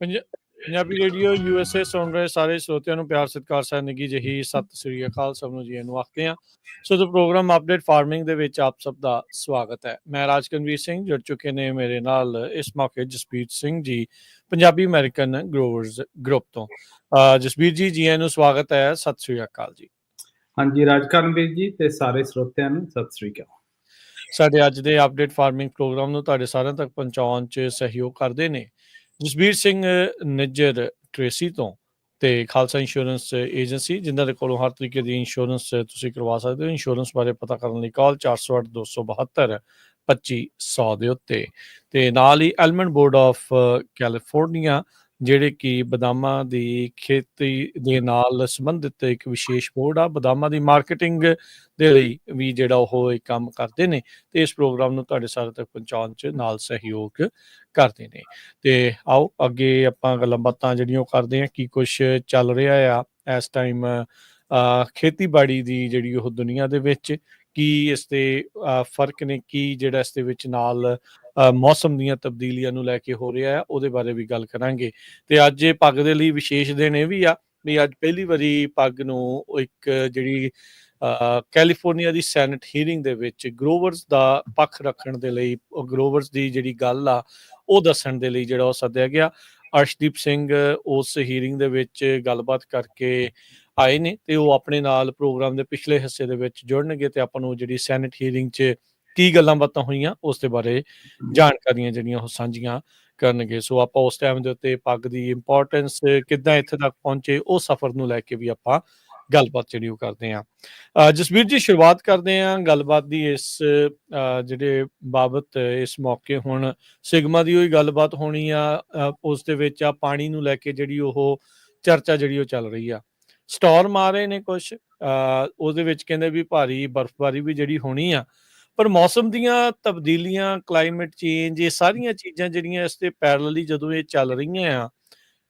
Punjabi radio USA ਸੁਣ ਰਹੇ ਸਾਰੇ ਸਰੋਤਿਆਂ ਨੂੰ ਪਿਆਰ ਸਤਿਕਾਰ ਸਹਿ ਨਿੱਘੀ ਜਿਹੀ ਸਤਿ ਸ੍ਰੀ ਅਕਾਲ। ਸਭ ਨੂੰ ਜੀ ਨੂੰ ਆਖਦੇ ਹਾਂ। ਸੋ ਜੋ ਪ੍ਰੋਗਰਾਮ ਅਪਡੇਟ ਫਾਰਮਿੰਗ ਦੇ ਵਿੱਚ ਆਪ ਸਭ ਦਾ ਸਵਾਗਤ ਹੈ। ਮੈਂ ਰਾਜਕਨਵੀਰ ਸਿੰਘ, ਜੁੜ ਚੁੱਕੇ ਨੇ ਮੇਰੇ ਨਾਲ ਇਸ ਮੌਕੇ Jaspir Singh ji, Punjabi American growers group ਤੋਂ। ਜਸਬੀਰ ਜੀ ਆਇਆਂ ਨੂੰ ਸਵਾਗਤ ਹੈ। ਸਤਿ ਸ੍ਰੀ ਅਕਾਲ ਜੀ। ਹਾਂਜੀ ਰਾਜਕਨਵੀਰ ਜੀ ਤੇ ਸਾਰੇ ਸਰੋਤਿਆਂ ਨੂੰ ਸਤਿ ਸ੍ਰੀ ਅਕਾਲ। ਸਾਡੇ ਅੱਜ ਦੇ ਅਪਡੇਟ ਫਾਰਮਿੰਗ ਪ੍ਰੋਗਰਾਮ ਨੂੰ ਤੁਹਾਡੇ ਸਾਰਿਆਂ ਤੱਕ ਪਹੁੰਚਾਉਣ 'ਚ ਸਹਿਯੋਗ ਕਰਦੇ ਨੇ ਜਸਬੀਰ ਸਿੰਘ ਨਿੱਜਰ ਟ੍ਰੇਸੀ ਤੋਂ ਤੇ ਖਾਲਸਾ ਇੰਸ਼ੋਰੈਂਸ ਏਜੰਸੀ, ਜਿਨ੍ਹਾਂ ਦੇ ਕੋਲੋਂ ਹਰ ਤਰੀਕੇ ਦੀ ਇੰਸ਼ੋਰੈਂਸ ਤੁਸੀਂ ਕਰਵਾ ਸਕਦੇ ਹੋ। ਇੰਸ਼ੋਰੈਂਸ ਬਾਰੇ ਪਤਾ ਕਰਨ ਲਈ ਕਾਲ 408 272 2500 ਦੇ ਉੱਤੇ। ਤੇ ਨਾਲ ਹੀ ਐਲਮੰਡ ਬੋਰਡ ਆਫ ਕੈਲੀਫੋਰਨੀਆ, ਜਿਹੜੇ ਕਿ ਬਦਾਮਾਂ ਦੀ ਖੇਤੀ ਦੇ ਨਾਲ ਸੰਬੰਧਿਤ ਇੱਕ ਵਿਸ਼ੇਸ਼ ਬੋਰਡ ਆ। ਬਦਾਮਾਂ ਦੀ ਮਾਰਕੀਟਿੰਗ ਦੇ ਲਈ ਵੀ ਜਿਹੜਾ ਉਹ ਇੱਕ ਕੰਮ ਕਰਦੇ ਨੇ ਤੇ ਇਸ ਪ੍ਰੋਗਰਾਮ ਨੂੰ ਤੁਹਾਡੇ ਸਾਰੇ ਤੱਕ ਪਹੁੰਚਾਉਣ 'ਚ ਨਾਲ ਸਹਿਯੋਗ ਕਰਦੇ ਨੇ। ਤੇ ਆਓ ਅੱਗੇ ਆਪਾਂ ਗੱਲਾਂ ਬਾਤਾਂ ਜਿਹੜੀਆਂ ਕਰਦੇ ਹਾਂ, ਕੀ ਕੁਛ ਚੱਲ ਰਿਹਾ ਆ ਇਸ ਟਾਈਮ ਖੇਤੀਬਾੜੀ ਦੀ ਜਿਹੜੀ ਉਹ ਦੁਨੀਆ ਦੇ ਵਿੱਚ, ਕੀ ਇਸ ਦੇ ਫਰਕ ਨੇ, ਕੀ ਜਿਹੜਾ ਇਸ ਦੇ ਵਿੱਚ ਨਾਲ ਮੌਸਮ ਦੀਆਂ ਤਬਦੀਲੀਆਂ ਨੂੰ ਲੈ ਕੇ ਹੋ ਰਿਹਾ ਆ, ਉਹਦੇ ਬਾਰੇ ਵੀ ਗੱਲ ਕਰਾਂਗੇ। ਤੇ ਅੱਜ ਇਹ ਪੱਗ ਦੇ ਲਈ ਵਿਸ਼ੇਸ਼ ਦਿਨ ਇਹ ਵੀ ਆ ਵੀ ਅੱਜ ਪਹਿਲੀ ਵਾਰੀ ਪੱਗ ਨੂੰ ਇੱਕ ਜਿਹੜੀ ਕੈਲੀਫੋਰਨੀਆ ਦੀ ਸੈਨੇਟ ਹੀਅਰਿੰਗ ਦੇ ਵਿੱਚ ਗਰੋਵਰਸ ਦਾ ਪੱਖ ਰੱਖਣ ਦੇ ਲਈ, ਗਰੋਵਰਸ ਦੀ ਜਿਹੜੀ ਗੱਲ ਆ ਉਹ ਦੱਸਣ ਦੇ ਲਈ ਜਿਹੜਾ ਉਹ ਸੱਦਿਆ ਗਿਆ। ਅਰਸ਼ਦੀਪ ਸਿੰਘ ਉਸ ਹੀਅਰਿੰਗ ਦੇ ਵਿੱਚ ਗੱਲਬਾਤ ਕਰਕੇ ਆਏ ਨੇ ਤੇ ਉਹ ਆਪਣੇ ਨਾਲ ਪ੍ਰੋਗਰਾਮ ਦੇ ਪਿਛਲੇ ਹਿੱਸੇ ਦੇ ਵਿੱਚ ਜੁੜਨਗੇ ਤੇ ਆਪਾਂ ਨੂੰ ਜਿਹੜੀ ਸੈਨੇਟ ਹੀਅਰਿੰਗ 'ਚ ਕੀ ਗੱਲਾਂ ਬਾਤਾਂ ਹੋਈਆਂ ਉਸ ਦੇ ਬਾਰੇ ਜਾਣਕਾਰੀਆਂ ਜਿਹੜੀਆਂ ਉਹ ਸਾਂਝੀਆਂ ਕਰਨਗੇ। ਸੋ ਆਪਾਂ ਉਸ ਟਾਈਮ ਦੇ ਉੱਤੇ ਪੱਗ ਦੀ ਇੰਪੋਰਟੈਂਸ ਕਿੱਦਾਂ ਇੱਥੇ ਤੱਕ ਪਹੁੰਚੇ, ਉਹ ਸਫ਼ਰ ਨੂੰ ਲੈ ਕੇ ਵੀ ਆਪਾਂ ਗੱਲਬਾਤ ਜਿਹੜੀ ਉਹ ਕਰਦੇ ਹਾਂ। ਜਸਬੀਰ ਜੀ, ਸ਼ੁਰੂਆਤ ਕਰਦੇ ਹਾਂ ਗੱਲਬਾਤ ਦੀ ਇਸ ਜਿਹੜੇ ਬਾਬਤ ਇਸ ਮੌਕੇ ਹੁਣ ਸਿਗਮਾ ਦੀ ਉਹੀ ਗੱਲਬਾਤ ਹੋਣੀ ਆ। ਉਸ ਦੇ ਵਿੱਚ ਆ ਪਾਣੀ ਨੂੰ ਲੈ ਕੇ ਜਿਹੜੀ ਉਹ ਚਰਚਾ ਜਿਹੜੀ ਉਹ ਚੱਲ ਰਹੀ ਆ। ਸਟੋਰਮ ਆ ਰਹੇ ਨੇ ਕੁਛ, ਉਹਦੇ ਵਿੱਚ ਕਹਿੰਦੇ ਵੀ ਭਾਰੀ ਬਰਫ਼ਬਾਰੀ ਵੀ ਜਿਹੜੀ ਹੋਣੀ ਆ, ਪਰ ਮੌਸਮ ਦੀਆਂ ਤਬਦੀਲੀਆਂ, ਕਲਾਈਮੇਟ ਚੇਂਜ, ਇਹ ਸਾਰੀਆਂ ਚੀਜ਼ਾਂ ਜਿਹੜੀਆਂ ਇਸ ਤੇ ਪੈਰਲਲੀ ਜਦੋਂ ਇਹ ਚੱਲ ਰਹੀਆਂ ਆ,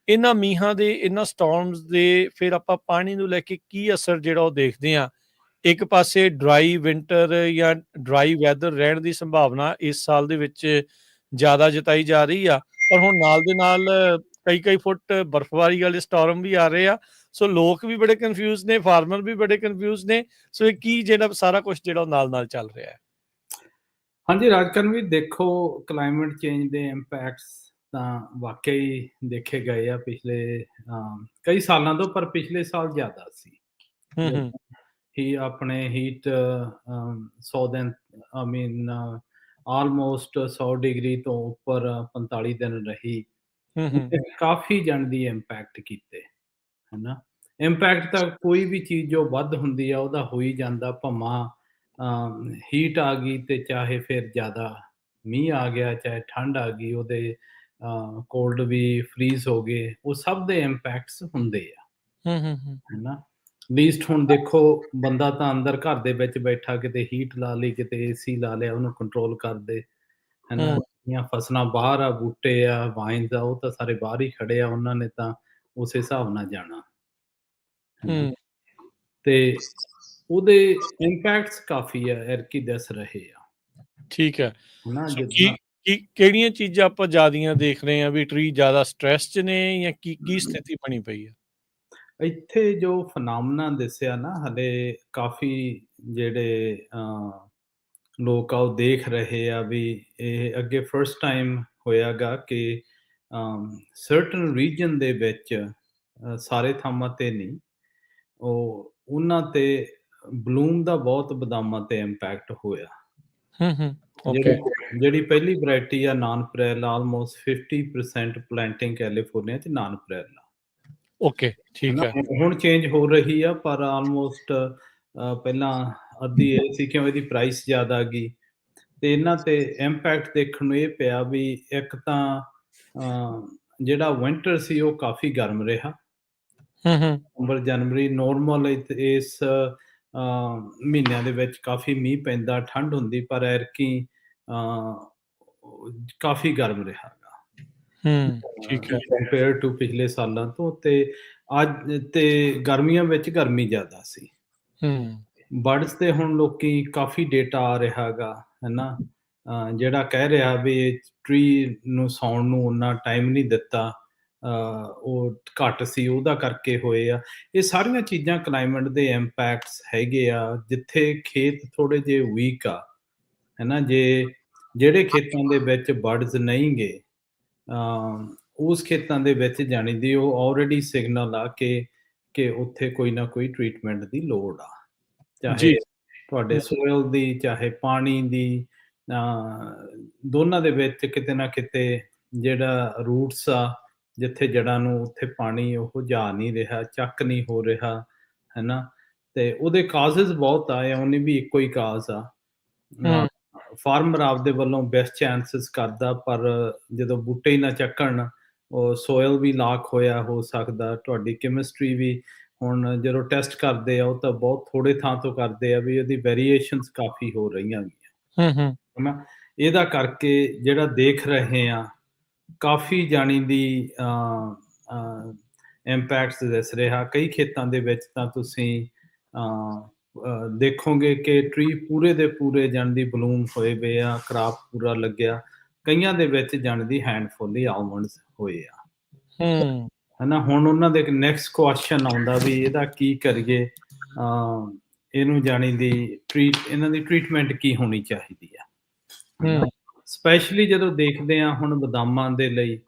ਇਹਨਾਂ ਮੀਂਹਾਂ ਦੇ, ਇਹਨਾਂ ਸਟੋਰਮਸ ਦੇ ਫਿਰ ਆਪਾਂ ਪਾਣੀ ਨੂੰ ਲੈ ਕੇ ਕੀ ਅਸਰ ਜਿਹੜਾ ਉਹ ਦੇਖਦੇ ਹਾਂ। ਇੱਕ ਪਾਸੇ ਡਰਾਈ ਵਿੰਟਰ ਜਾਂ ਡਰਾਈ ਵੈਦਰ ਰਹਿਣ ਦੀ ਸੰਭਾਵਨਾ ਇਸ ਸਾਲ ਦੇ ਵਿੱਚ ਜ਼ਿਆਦਾ ਜਤਾਈ ਜਾ ਰਹੀ ਆ, ਪਰ ਹੁਣ ਨਾਲ ਦੇ ਨਾਲ ਕਈ ਫੁੱਟ ਬਰਫ਼ਬਾਰੀ ਵਾਲੇ ਸਟੋਰਮ ਵੀ ਆ ਰਹੇ ਆ। ਸੋ ਲੋਕ ਵੀ ਬੜੇ ਕਨਫਿਊਜ਼ ਨੇ, ਫਾਰਮਰ ਵੀ ਬੜੇ ਕਨਫਿਊਜ਼ ਨੇ। ਸੋ ਇਹ ਕੀ ਜਿਹੜਾ ਸਾਰਾ ਕੁਝ ਜਿਹੜਾ ਉਹ ਨਾਲ ਚੱਲ ਰਿਹਾ ਹੈ। ਹਾਂਜੀ ਰਾਜਕਨਵੀਰ, ਦੇਖੋ ਕਲਾਈਮੇਟ ਚੇਂਜ ਦੇ ਇੰਪੈਕਟਸ ਤਾਂ ਵਾਕਈ ਦੇਖੇ ਗਏ ਆ ਪਿਛਲੇ ਕਈ ਸਾਲਾਂ ਤੋਂ, ਪਰ ਪਿਛਲੇ ਸਾਲ ਜ਼ਿਆਦਾ ਸੀ। ਹੀ ਆਪਣੇ ਹੀਟ 100 ਦਿਨ ਆਲਮੋਸਟ 100 ਡਿਗਰੀ ਤੋਂ ਉੱਪਰ 45 ਦਿਨ ਰਹੀ। ਕਾਫੀ ਜਣ ਦੀ ਇੰਪੈਕਟ ਕੀਤੇ, ਹਨਾ। ਇੰਪੈਕਟ ਤਾਂ ਕੋਈ ਵੀ ਚੀਜ਼ ਜੋ ਵੱਧ ਹੁੰਦੀ ਆ ਉਹਦਾ ਹੋ ਹੀ ਜਾਂਦਾ, ਭਾਵਾਂ ਹੀਟ ਆ ਗਈ ਤੇ ਚਾਹੇ ਫਿਰ ਜ਼ਿਆਦਾ ਮੀਂਹ ਆ ਗਿਆ, ਚਾਹੇ ਠੰਡ ਆ ਗਈ, ਉਹਦੇ ਕੋਲਡ ਵੀ ਫਰੀਜ਼ ਹੋ ਗਏ, ਉਹ ਸਭ ਦੇ ਇੰਪੈਕਟਸ ਹੁੰਦੇ ਆ, ਹਨਾ। ਲੀਸਟ ਹੁਣ ਦੇਖੋ, ਬੰਦਾ ਤਾਂ ਅੰਦਰ ਘਰ ਦੇ ਵਿੱਚ ਬੈਠਾ ਕਿਤੇ ਹੀਟ ਲਾ ਲਈ, ਕਿਤੇ AC ਲਾ ਲਿਆ, ਉਹਨੂੰ ਕੰਟਰੋਲ ਕਰਦੇ, ਹਨਾ। ਫਸਲਾਂ ਬਾਹਰ ਆ, ਬੂਟੇ ਆ, ਵਾਈਨਸ ਆ, ਉਹ ਤਾਂ ਸਾਰੇ ਬਾਹਰ ਹੀ ਖੜੇ ਆ, ਉਹਨਾਂ ਨੇ ਤਾਂ ਉਸ ਹਿਸਾਬ ਨਾਲ ਜਾਣਾ। ਤੇ ਉਹਦੇ ਇੰਪੈਕਟਸ ਕਾਫੀ ਆ ਐਰਕੀ ਦੱਸ ਰਹੇ ਆ। ਠੀਕ ਹੈ। ਕਿਹੜੀਆਂ ਚੀਜ਼ਾਂ ਆਪਾਂ ਜ਼ਿਆਦੀਆਂ ਦੇਖ ਰਹੇ ਹਾਂ ਵੀ ਟਰੀ ਜ਼ਿਆਦਾ ਸਟ੍ਰੈਸ 'ਚ ਨੇ ਜਾਂ ਕੀ ਸਥਿਤੀ ਬਣੀ ਪਈ ਹੈ ਇੱਥੇ? ਜੋ ਫਨਾਮਨਾ ਦੱਸਿਆ ਨਾ, ਹਲੇ ਕਾਫੀ ਜਿਹੜੇ ਲੋਕ ਆ ਉਹ ਦੇਖ ਰਹੇ ਆ ਵੀ ਇਹ ਅੱਗੇ ਫਸਟ ਟਾਈਮ ਹੋਇਆਗਾ ਕਿ ਸਰਟਨ ਰੀਜਨ ਦੇ ਵਿੱਚ, ਸਾਰੇ ਥਾਵਾਂ ਤੇ ਨਹੀਂ, ਉਹਨਾਂ ਤੇ ਬਲੂਮ ਦਾ ਬਹੁਤ ਬਦਾਮਾਂ ਤੇ ਇੰਪੈਕਟ ਹੋਇਆ। ਜਿਹੜੀ ਪਹਿਲੀ ਵੈਰਾਈਟੀ ਆ ਨਾਨ ਪ੍ਰੈਲ, ਆਲਮੋਸਟ 50% ਪਲਾਂਟਿੰਗ ਕੈਲੀਫੋਰਨੀਆ 'ਚ ਨਾਨ ਪ੍ਰੈਲ ਆ। ਓਕੇ, ਠੀਕ ਹੈ। ਹੁਣ ਚੇਂਜ ਹੋ ਰਹੀ ਆ, ਪਰ ਆਲਮੋਸਟ ਪਹਿਲਾਂ ਅੱਧੀ ਇਹ ਸੀ ਕਿਉਂ ਇਹਦੀ ਪ੍ਰਾਈਸ ਜ਼ਿਆਦਾ ਆ ਗਈ। ਤੇ ਇਹਨਾਂ ਤੇ ਇੰਪੈਕਟ ਦੇਖਣ ਨੂੰ ਇਹ ਪਿਆ ਵੀ ਇੱਕ ਤਾਂ ਜਿਹੜਾ ਵਿੰਟਰ ਸੀ ਉਹ ਕਾਫੀ ਗਰਮ ਰਿਹਾ। ਨਵੰਬਰ, ਜਨਵਰੀ ਨੋਰਮਲ ਇਸ ਮਹੀਨਿਆਂ ਦੇ ਵਿੱਚ ਕਾਫੀ ਮੀਂਹ ਪੈਂਦਾ, ਠੰਡ ਹੁੰਦੀ, ਪਰ ਐਰਕੀ ਕਾਫੀ ਗਰਮ ਰਿਹਾ ਕੰਪੇਅਰ ਟੂ ਪਿਛਲੇ ਸਾਲਾਂ ਤੋਂ। ਤੇ ਅੱਜ ਤੇ ਗਰਮੀਆਂ ਵਿੱਚ ਗਰਮੀ ਜ਼ਿਆਦਾ ਸੀ। ਬਰਡਸ ਤੇ ਹੁਣ ਲੋਕੀ ਕਾਫੀ ਡੇਟਾ ਆ ਰਿਹਾ ਗਾ, ਹਨਾ, ਜਿਹੜਾ ਕਹਿ ਰਿਹਾ ਵੀ ਟਰੀ ਨੂੰ ਸੌਣ ਨੂੰ ਉਨਾ ਟਾਈਮ ਨਹੀਂ ਦਿੱਤਾ ਉਹ ਘੱਟ ਸੀ ਉਹਦਾ ਕਰਕੇ ਹੋਏ ਆ। ਇਹ ਸਾਰੀਆਂ ਚੀਜ਼ਾਂ ਕਲਾਈਮੇਟ ਦੇ ਇੰਪੈਕਟਸ ਹੈਗੇ ਆ, ਜਿੱਥੇ ਖੇਤ ਥੋੜ੍ਹੇ ਜਿਹੇ ਵੀਕ ਆ, ਹੈ ਨਾ? ਜਿਹੜੇ ਖੇਤਾਂ ਦੇ ਵਿੱਚ ਬਰਡਸ ਨਹੀਂ ਗੇ, ਉਸ ਖੇਤਾਂ ਦੇ ਵਿੱਚ ਜਾਣੀ ਦੀ ਉਹ ਆਲਰੇਡੀ ਸਿਗਨਲ ਆ ਕਿ ਉੱਥੇ ਕੋਈ ਨਾ ਕੋਈ ਟ੍ਰੀਟਮੈਂਟ ਦੀ ਲੋੜ ਆ। ਚਾਹੇ ਜੀ। ਤੁਹਾਡੇ ਸੋਇਲ ਦੀ, ਚਾਹੇ ਪਾਣੀ ਦੀ, ਦੋਨਾਂ ਦੇ ਵਿੱਚ ਕਿਤੇ ਨਾ ਕਿਤੇ ਜਿਹੜਾ ਰੂਟਸ ਆ, ਜਿੱਥੇ ਜੜ੍ਹਾਂ ਨੂੰ, ਉੱਥੇ ਪਾਣੀ ਉਹ ਜਾ ਨਹੀਂ ਰਿਹਾ, ਚੱਕ ਨਹੀਂ ਹੋ ਰਿਹਾ, ਹੈ ਨਾ? ਤੇ ਉਹਦੇ ਕਾਜ਼ਜ਼ ਬਹੁਤ ਆ, ਇਉਂ ਨਹੀਂ ਵੀ ਇੱਕੋ ਹੀ ਕਾਜ਼ ਆ। ਫਾਰਮਰ ਆਪਦੇ ਵੱਲੋਂ ਬੈਸਟ ਚਾਂਸਿਸ ਕਰਦਾ, ਪਰ ਜਦੋਂ ਬੂਟੇ ਹੀ ਨਾ ਚੱਕਣ, ਉਹ ਸੋਇਲ ਵੀ ਲਾਕ ਹੋਇਆ ਹੋ ਸਕਦਾ, ਤੁਹਾਡੀ ਕੈਮਿਸਟਰੀ ਵੀ। ਹੁਣ ਜਦੋਂ ਟੈਸਟ ਕਰਦੇ ਆ, ਉਹ ਤਾਂ ਬਹੁਤ ਥੋੜ੍ਹੇ ਥਾਂ ਤੋਂ ਕਰਦੇ ਆ, ਵੀ ਉਹਦੀ ਵੇਰੀਏਸ਼ਨਸ ਕਾਫੀ ਹੋ ਰਹੀਆਂ ਗੀਆਂ, ਹੈ ਨਾ? ਇਹਦਾ ਕਰਕੇ ਜਿਹੜਾ ਦੇਖ ਰਹੇ ਆ, ਕਾਫੀ ਜਾਣੀ ਦੀ ਇੰਪੈਕਟਸ ਦਿਸ ਰਿਹਾ। ਕਈ ਖੇਤਾਂ ਦੇ ਵਿੱਚ ਤਾਂ ਤੁਸੀਂ ਦੇਖੋਗੇ ਕਿ ਟਰੀ ਪੂਰੇ ਦੇ ਪੂਰੇ ਜਾਣੀ ਦੀ ਬਲੂਮ ਹੋਏ ਵੇ ਆ, ਕਰਾਪ ਪੂਰਾ ਲੱਗਿਆ। ਕਈਆਂ ਦੇ ਵਿੱਚ ਜਾਣੀ ਦੀ ਹੈਂਡਫੁੱਲ ਹੀ ਆਲਮੰਡਸ ਹੋਏ ਆ, ਹੈ ਨਾ? ਹੁਣ ਉਹਨਾਂ ਦੇ ਨੈਕਸਟ ਕੁਐਸਚਨ ਆਉਂਦਾ ਵੀ ਇਹਦਾ ਕੀ ਕਰੀਏ, ਇਹਨੂੰ ਜਾਣੀ ਦੀ ਇਹਨਾਂ ਦੀ ਟ੍ਰੀਟਮੈਂਟ ਕੀ ਹੋਣੀ ਚਾਹੀਦੀ ਆ। ਸਪੈਸ਼ਲੀ ਜਦੋਂ ਦੇਖਦੇ ਆ ਹੁਣ ਬਦਾਮਾਂ ਦੇ ਲਈ,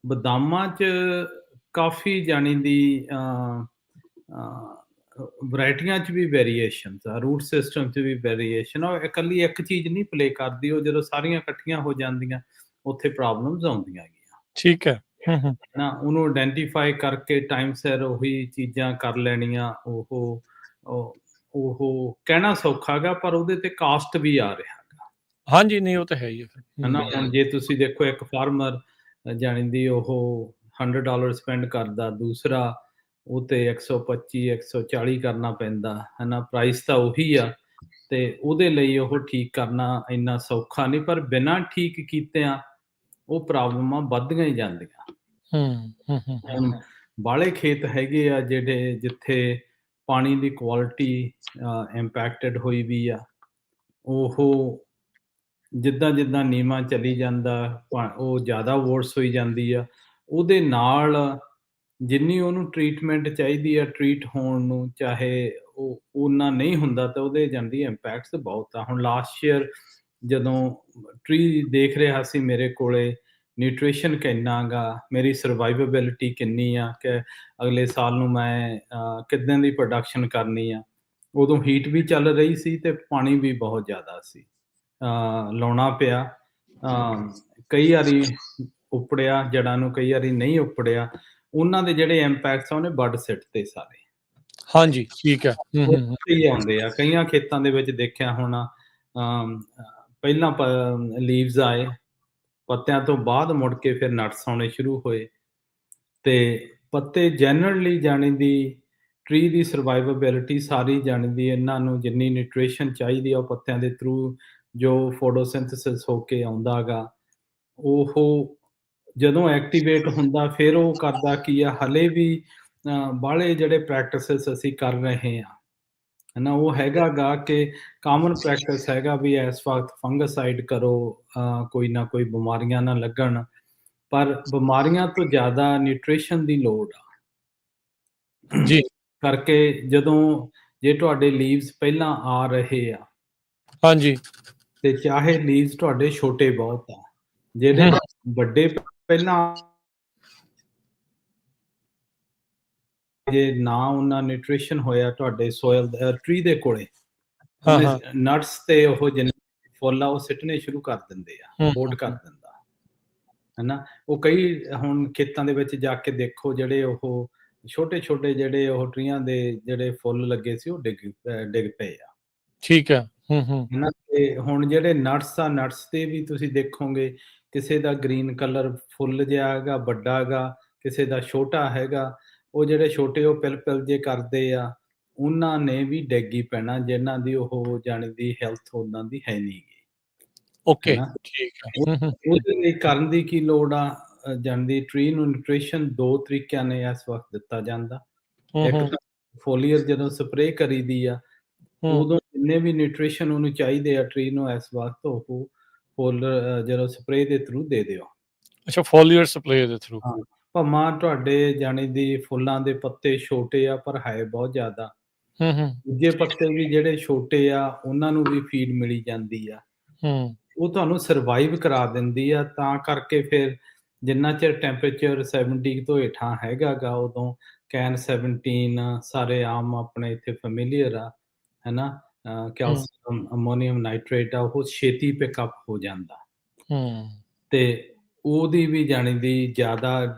ਬਦਾਮਾਂ 'ਚ ਕਾਫੀ ਜਾਣੀ ਦੀ ਵਰਾਇਟੀਆਂ 'ਚ ਵੀ ਵੇਰੀਏਸ਼ਨਸ ਆ, ਰੂਟ ਸਿਸਟਮ 'ਚ ਵੀ ਵੇਰੀਏਸ਼ਨ ਆ। ਇਕੱਲੀ ਇੱਕ ਚੀਜ਼ ਨਹੀਂ ਪਲੇ ਕਰਦੀ, ਉਹ ਜਦੋਂ ਸਾਰੀਆਂ ਇਕੱਠੀਆਂ ਹੋ ਜਾਂਦੀਆਂ, ਉੱਥੇ ਪ੍ਰੋਬਲਮਸ ਆਉਂਦੀਆਂ ਗੀਆਂ। ਠੀਕ ਹੈ। ਨਾ ਉਹਨੂੰ ਆਇਡੈਂਟੀਫਾਈ ਕਰਕੇ ਟਾਈਮ ਸਿਰ ਉਹੀ ਚੀਜ਼ਾਂ ਕਰ ਲੈਣੀਆਂ, ਉਹ ਕਹਿਣਾ ਸੌਖਾ ਗਾ, ਪਰ ਉਹਦੇ ਤੇ ਕਾਸਟ ਵੀ ਆ ਰਿਹਾ ਗਾ। ਹਾਂਜੀ, ਨਹੀਂ ਉਹ ਤਾਂ ਹੈ ਹੀ ਹੈ ਨਾ? ਹੁਣ ਜੇ ਤੁਸੀਂ ਦੇਖੋ, ਇੱਕ ਫਾਰਮਰ ਜਾਣੀ ਦੀ ਉਹ $100 ਸਪੈਂਡ ਕਰਦਾ, ਦੂਸਰਾ ਉਹ ਤੇ 125 140 ਕਰਨਾ ਪੈਂਦਾ, ਹੈ ਨਾ? ਪ੍ਰਾਈਸ ਤਾਂ ਉਹੀ ਆ, ਤੇ ਉਹਦੇ ਲਈ ਉਹ ਠੀਕ ਕਰਨਾ ਇੰਨਾ ਸੌਖਾ ਨਹੀਂ, ਪਰ ਬਿਨਾਂ ਠੀਕ ਕੀਤਿਆਂ ਉਹ ਪ੍ਰੋਬਲਮਾਂ ਵੱਧਦੀਆਂ ਹੀ ਜਾਂਦੀਆਂ। ਹੁਣ ਬਾਹਲੇ ਖੇਤ ਹੈਗੇ ਆ ਜਿਹੜੇ, ਜਿੱਥੇ ਪਾਣੀ ਦੀ ਕੁਆਲਿਟੀ ਇੰਪੈਕਟਡ ਹੋਈ ਵੀ ਆ। ਉਹ ਜਿੱਦਾਂ ਨੀਵਾਂ ਚਲੀ ਜਾਂਦਾ, ਉਹ ਜ਼ਿਆਦਾ ਵੋਰਸ ਹੋਈ ਜਾਂਦੀ ਆ। ਉਹਦੇ ਨਾਲ ਜਿੰਨੀ ਉਹਨੂੰ ਟ੍ਰੀਟਮੈਂਟ ਚਾਹੀਦੀ ਆ ਟ੍ਰੀਟ ਹੋਣ ਨੂੰ, ਚਾਹੇ ਉਹ ਓਨਾ ਨਹੀਂ ਹੁੰਦਾ, ਤਾਂ ਉਹਦੇ ਜਾਂਦੀ ਇੰਪੈਕਟਸ ਬਹੁਤ ਆ। ਹੁਣ ਲਾਸਟ ਈਅਰ ਜਦੋਂ ਟਰੀ ਦੇਖ ਰਿਹਾ ਸੀ ਮੇਰੇ ਕੋਲੇ, ਨਿਊਟ੍ਰੀਸ਼ਨ ਕਿੰਨਾ ਗਾ, ਮੇਰੀ ਸਰਵਾਈਵੇਬਿਲਿਟੀ ਕਿੰਨੀ ਆ, ਕਿ ਅਗਲੇ ਸਾਲ ਨੂੰ ਮੈਂ ਕਿੱਦਾਂ ਦੀ ਪ੍ਰੋਡਕਸ਼ਨ ਕਰਨੀ ਆ। ਉਦੋਂ ਹੀਟ ਵੀ ਚੱਲ ਰਹੀ ਸੀ ਤੇ ਪਾਣੀ ਵੀ ਬਹੁਤ ਜ਼ਿਆਦਾ ਸੀ, ਲਾਉਣਾ ਪਿਆ। ਕਈ ਵਾਰੀ ਉਪੜਿਆ ਜੜ੍ਹਾਂ ਨੂੰ, ਕਈ ਵਾਰੀ ਨਹੀਂ ਉਪੜਿਆ। ਉਹਨਾਂ ਦੇ ਜਿਹੜੇ ਇੰਪੈਕਟਸ ਆ, ਉਹਨੇ ਵੱਢ ਸਿੱਟਤੇ ਸਾਰੇ। ਹਾਂਜੀ, ਠੀਕ ਹੈ। ਹੀ ਆਉਂਦੇ ਆ ਕਈਆਂ ਖੇਤਾਂ ਦੇ ਵਿੱਚ, ਦੇਖਿਆ ਹੋਣਾ। ਪਹਿਲਾਂ ਲੀਵਸ ਆਏ, ਪੱਤਿਆਂ ਤੋਂ ਬਾਅਦ ਮੁੜ ਕੇ ਫਿਰ ਨਟਸ ਆਉਣੇ ਸ਼ੁਰੂ ਹੋਏ, ਤੇ ਪੱਤੇ ਜਨਰਲੀ ਜਾਣੀ ਦੀ ਟਰੀ ਦੀ ਸਰਵਾਈਵੇਬਿਲਿਟੀ ਸਾਰੀ ਜਾਣੀ ਦੀ, ਇਹਨਾਂ ਨੂੰ ਜਿੰਨੀ ਨਿਊਟ੍ਰੀਸ਼ਨ ਚਾਹੀਦੀ ਆ, ਉਹ ਪੱਤਿਆਂ ਦੇ ਥਰੂ ਜੋ ਫੋਟੋਸਿੰਥੇਸਿਸ ਹੋ ਕੇ ਆਉਂਦਾ ਗਾ, ਉਹ ਜਦੋਂ ਐਕਟੀਵੇਟ ਹੁੰਦਾ, ਫਿਰ ਉਹ ਕਰਦਾ ਕੀ ਆ, ਹਲੇ ਵੀ ਬਾਹਲੇ ਜਿਹੜੇ ਪ੍ਰੈਕਟਿਸਿਸ ਅਸੀਂ ਕਰ ਰਹੇ ਆ, ਹੈ ਨਾ? ਉਹ ਹੈਗਾ ਗਾ ਕਿ ਕਾਮਨ ਪ੍ਰੈਕਟਿਸ ਹੈਗਾ ਵੀ ਇਸ ਵਕਤ ਫੰਗਸਾਈਡ ਕਰੋ, ਕੋਈ ਨਾ ਕੋਈ ਬਿਮਾਰੀਆਂ ਨਾ ਲੱਗਣ, ਪਰ ਬਿਮਾਰੀਆਂ ਤੋਂ ਜ਼ਿਆਦਾ ਨਿਊਟ੍ਰੀਸ਼ਨ ਦੀ ਲੋੜ ਆ। ਜੀ। ਕਰਕੇ ਜੇ ਤੁਹਾਡੇ ਲੀਵਸ ਪਹਿਲਾਂ ਆ ਰਹੇ ਆ, ਹਾਂਜੀ, ਤੇ ਚਾਹੇ ਲੀਵਸ ਤੁਹਾਡੇ ਛੋਟੇ ਬਹੁਤ ਆ, ਜਿਹੜੇ ਵੱਡੇ ਪਹਿਲਾਂ, ਜੇ ਨਾ ਉਹਨਾਂ ਨਿਊਟ੍ਰੀਸ਼ਨ ਹੋਇਆ ਤੁਹਾਡੇ ਸੋਇਲ ਟਰੀ ਦੇ ਕੋਲੇ, ਨਟਸ ਤੇ ਉਹ ਜਿੰਨੇ ਫੁੱਲ ਆ ਉਹ ਸਿੱਟਣੇ ਸ਼ੁਰੂ ਕਰ ਦਿੰਦੇ ਆ, ਬੋਰਡ ਕਰ ਦਿੰਦਾ, ਹੈ ਨਾ? ਉਹ ਕਈ ਹੁਣ ਖੇਤਾਂ ਦੇ ਵਿੱਚ ਜਾ ਕੇ ਦੇਖੋ, ਜਿਹੜੇ ਉਹ ਛੋਟੇ ਜਿਹੜੇ ਉਹ ਟਰੀਆਂ ਦੇ ਜਿਹੜੇ ਫੁੱਲ ਲੱਗੇ ਸੀ, ਉਹ ਡਿੱਗ ਪਏ ਆ। ਠੀਕ ਹੈ। ਨਾ, ਤੇ ਹੁਣ ਜਿਹੜੇ ਨਟਸ ਤੇ ਵੀ ਤੁਸੀਂ ਦੇਖੋਗੇ, ਕਿਸੇ ਦਾ ਗ੍ਰੀਨ ਕਲਰ ਫੁੱਲ ਜਿਹਾ ਹੈਗਾ, ਵੱਡਾ ਹੈਗਾ, ਕਿਸੇ ਦਾ ਛੋਟਾ ਹੈਗਾ। ਉਹ ਜਿਹੜੇ ਛੋਟੇ ਉਹ ਪਿਲ ਜੇ ਕਰਦੇ ਆ, ਉਹਨਾਂ ਨੇ ਵੀ ਡਿੱਗ ਹੀ ਪੈਣਾ, ਜਿਹਨਾਂ ਦੀ ਉਹ ਜਾਣੀ ਦੀ ਹੈਲਥ ਉਹਨਾਂ ਦੀ ਹੈ ਨਹੀਂ ਗੀ, ਓਕੇ, ਹੈ ਨਾ? ਠੀਕ ਹੈ। ਉਹਦੇ ਲਈ ਕਰਨ ਦੀ ਕੀ ਲੋੜ ਆ? ਜਾਣੀ ਦੀ ਟਰੀ ਨੂੰ ਨਿਊਟ੍ਰੀਸ਼ਨ 2 ਤਰੀਕਿਆਂ ਨੇ ਇਸ ਵਕਤ ਦਿੱਤਾ ਜਾਂਦਾ। ਇੱਕ ਤਾਂ ਫੋਲੀਅਰ ਜਦੋਂ ਸਪਰੇਅ ਕਰੀਦੀ ਆ, ਉਦੋਂ ਜਿੰਨੇ ਵੀ ਨਿਊਟ੍ਰੀਸ਼ਨ ਉਹਨੂੰ ਚਾਹੀਦੇ ਆ ਟਰੀ ਨੂੰ ਇਸ ਵਕਤ, ਉਹ ਫੁੱਲ ਜਦੋਂ ਸਪਰੇਅ ਦੇ ਥਰੂ ਦੇ ਦਿਓ। ਅੱਛਾ, ਫੋਲੀਅਰ ਸਪਰੇਅ ਦੇ ਥਰੂ। ਹਾਂ, ਭਾਵਾਂ ਤੁਹਾਡੇ ਜਾਣੀ ਦੀ ਫੁੱਲਾਂ ਦੇ ਪੱਤੇ ਛੋਟੇ ਆ ਪਰ ਹੈ ਬਹੁਤ ਜ਼ਿਆਦਾ। ਦੂਜੇ ਠੀਕ ਪੱਤੇ ਵੀ ਜਿਹੜੇ ਛੋਟੇ ਆ ਉਹਨਾਂ ਨੂੰ ਵੀ ਫੀਡ ਮਿਲੀ ਜਾਂਦੀ ਆ। ਹੂੰ, ਉਹ ਤੁਹਾਨੂੰ ਸਰਵਾਈਵ ਕਰਾ ਦਿੰਦੀ ਆ, ਤਾਂ ਕਰਕੇ ਫਿਰ ਜਿੰਨਾ ਚਿਰ ਟੈਂਪਰੇਚਰ 70 ਤੋਂ ਹੇਠਾਂ ਹੈਗਾ ਗਾ ਉਦੋਂ ਕੈਨ 17 ਸਾਰੇ ਆਮ ਆਪਣੇ ਇੱਥੇ ਫੈਮੀਲੀਅਰ ਆ, ਹੈ ਨਾ? ਹੂੰ, ਕੈਲਸ਼ੀਅਮ, ਅਮੋਨੀਅਮ ਨਾਈਟ੍ਰੇਟ ਆ, ਉਹ ਛੇਤੀ ਪਿਕਅਪ ਹੋ ਜਾਂਦਾ। ਹੂੰ, ਤੇ ਉਹਦੀ ਵੀ ਜਾਣੀ ਦੀ ਜ਼ਿਆਦਾ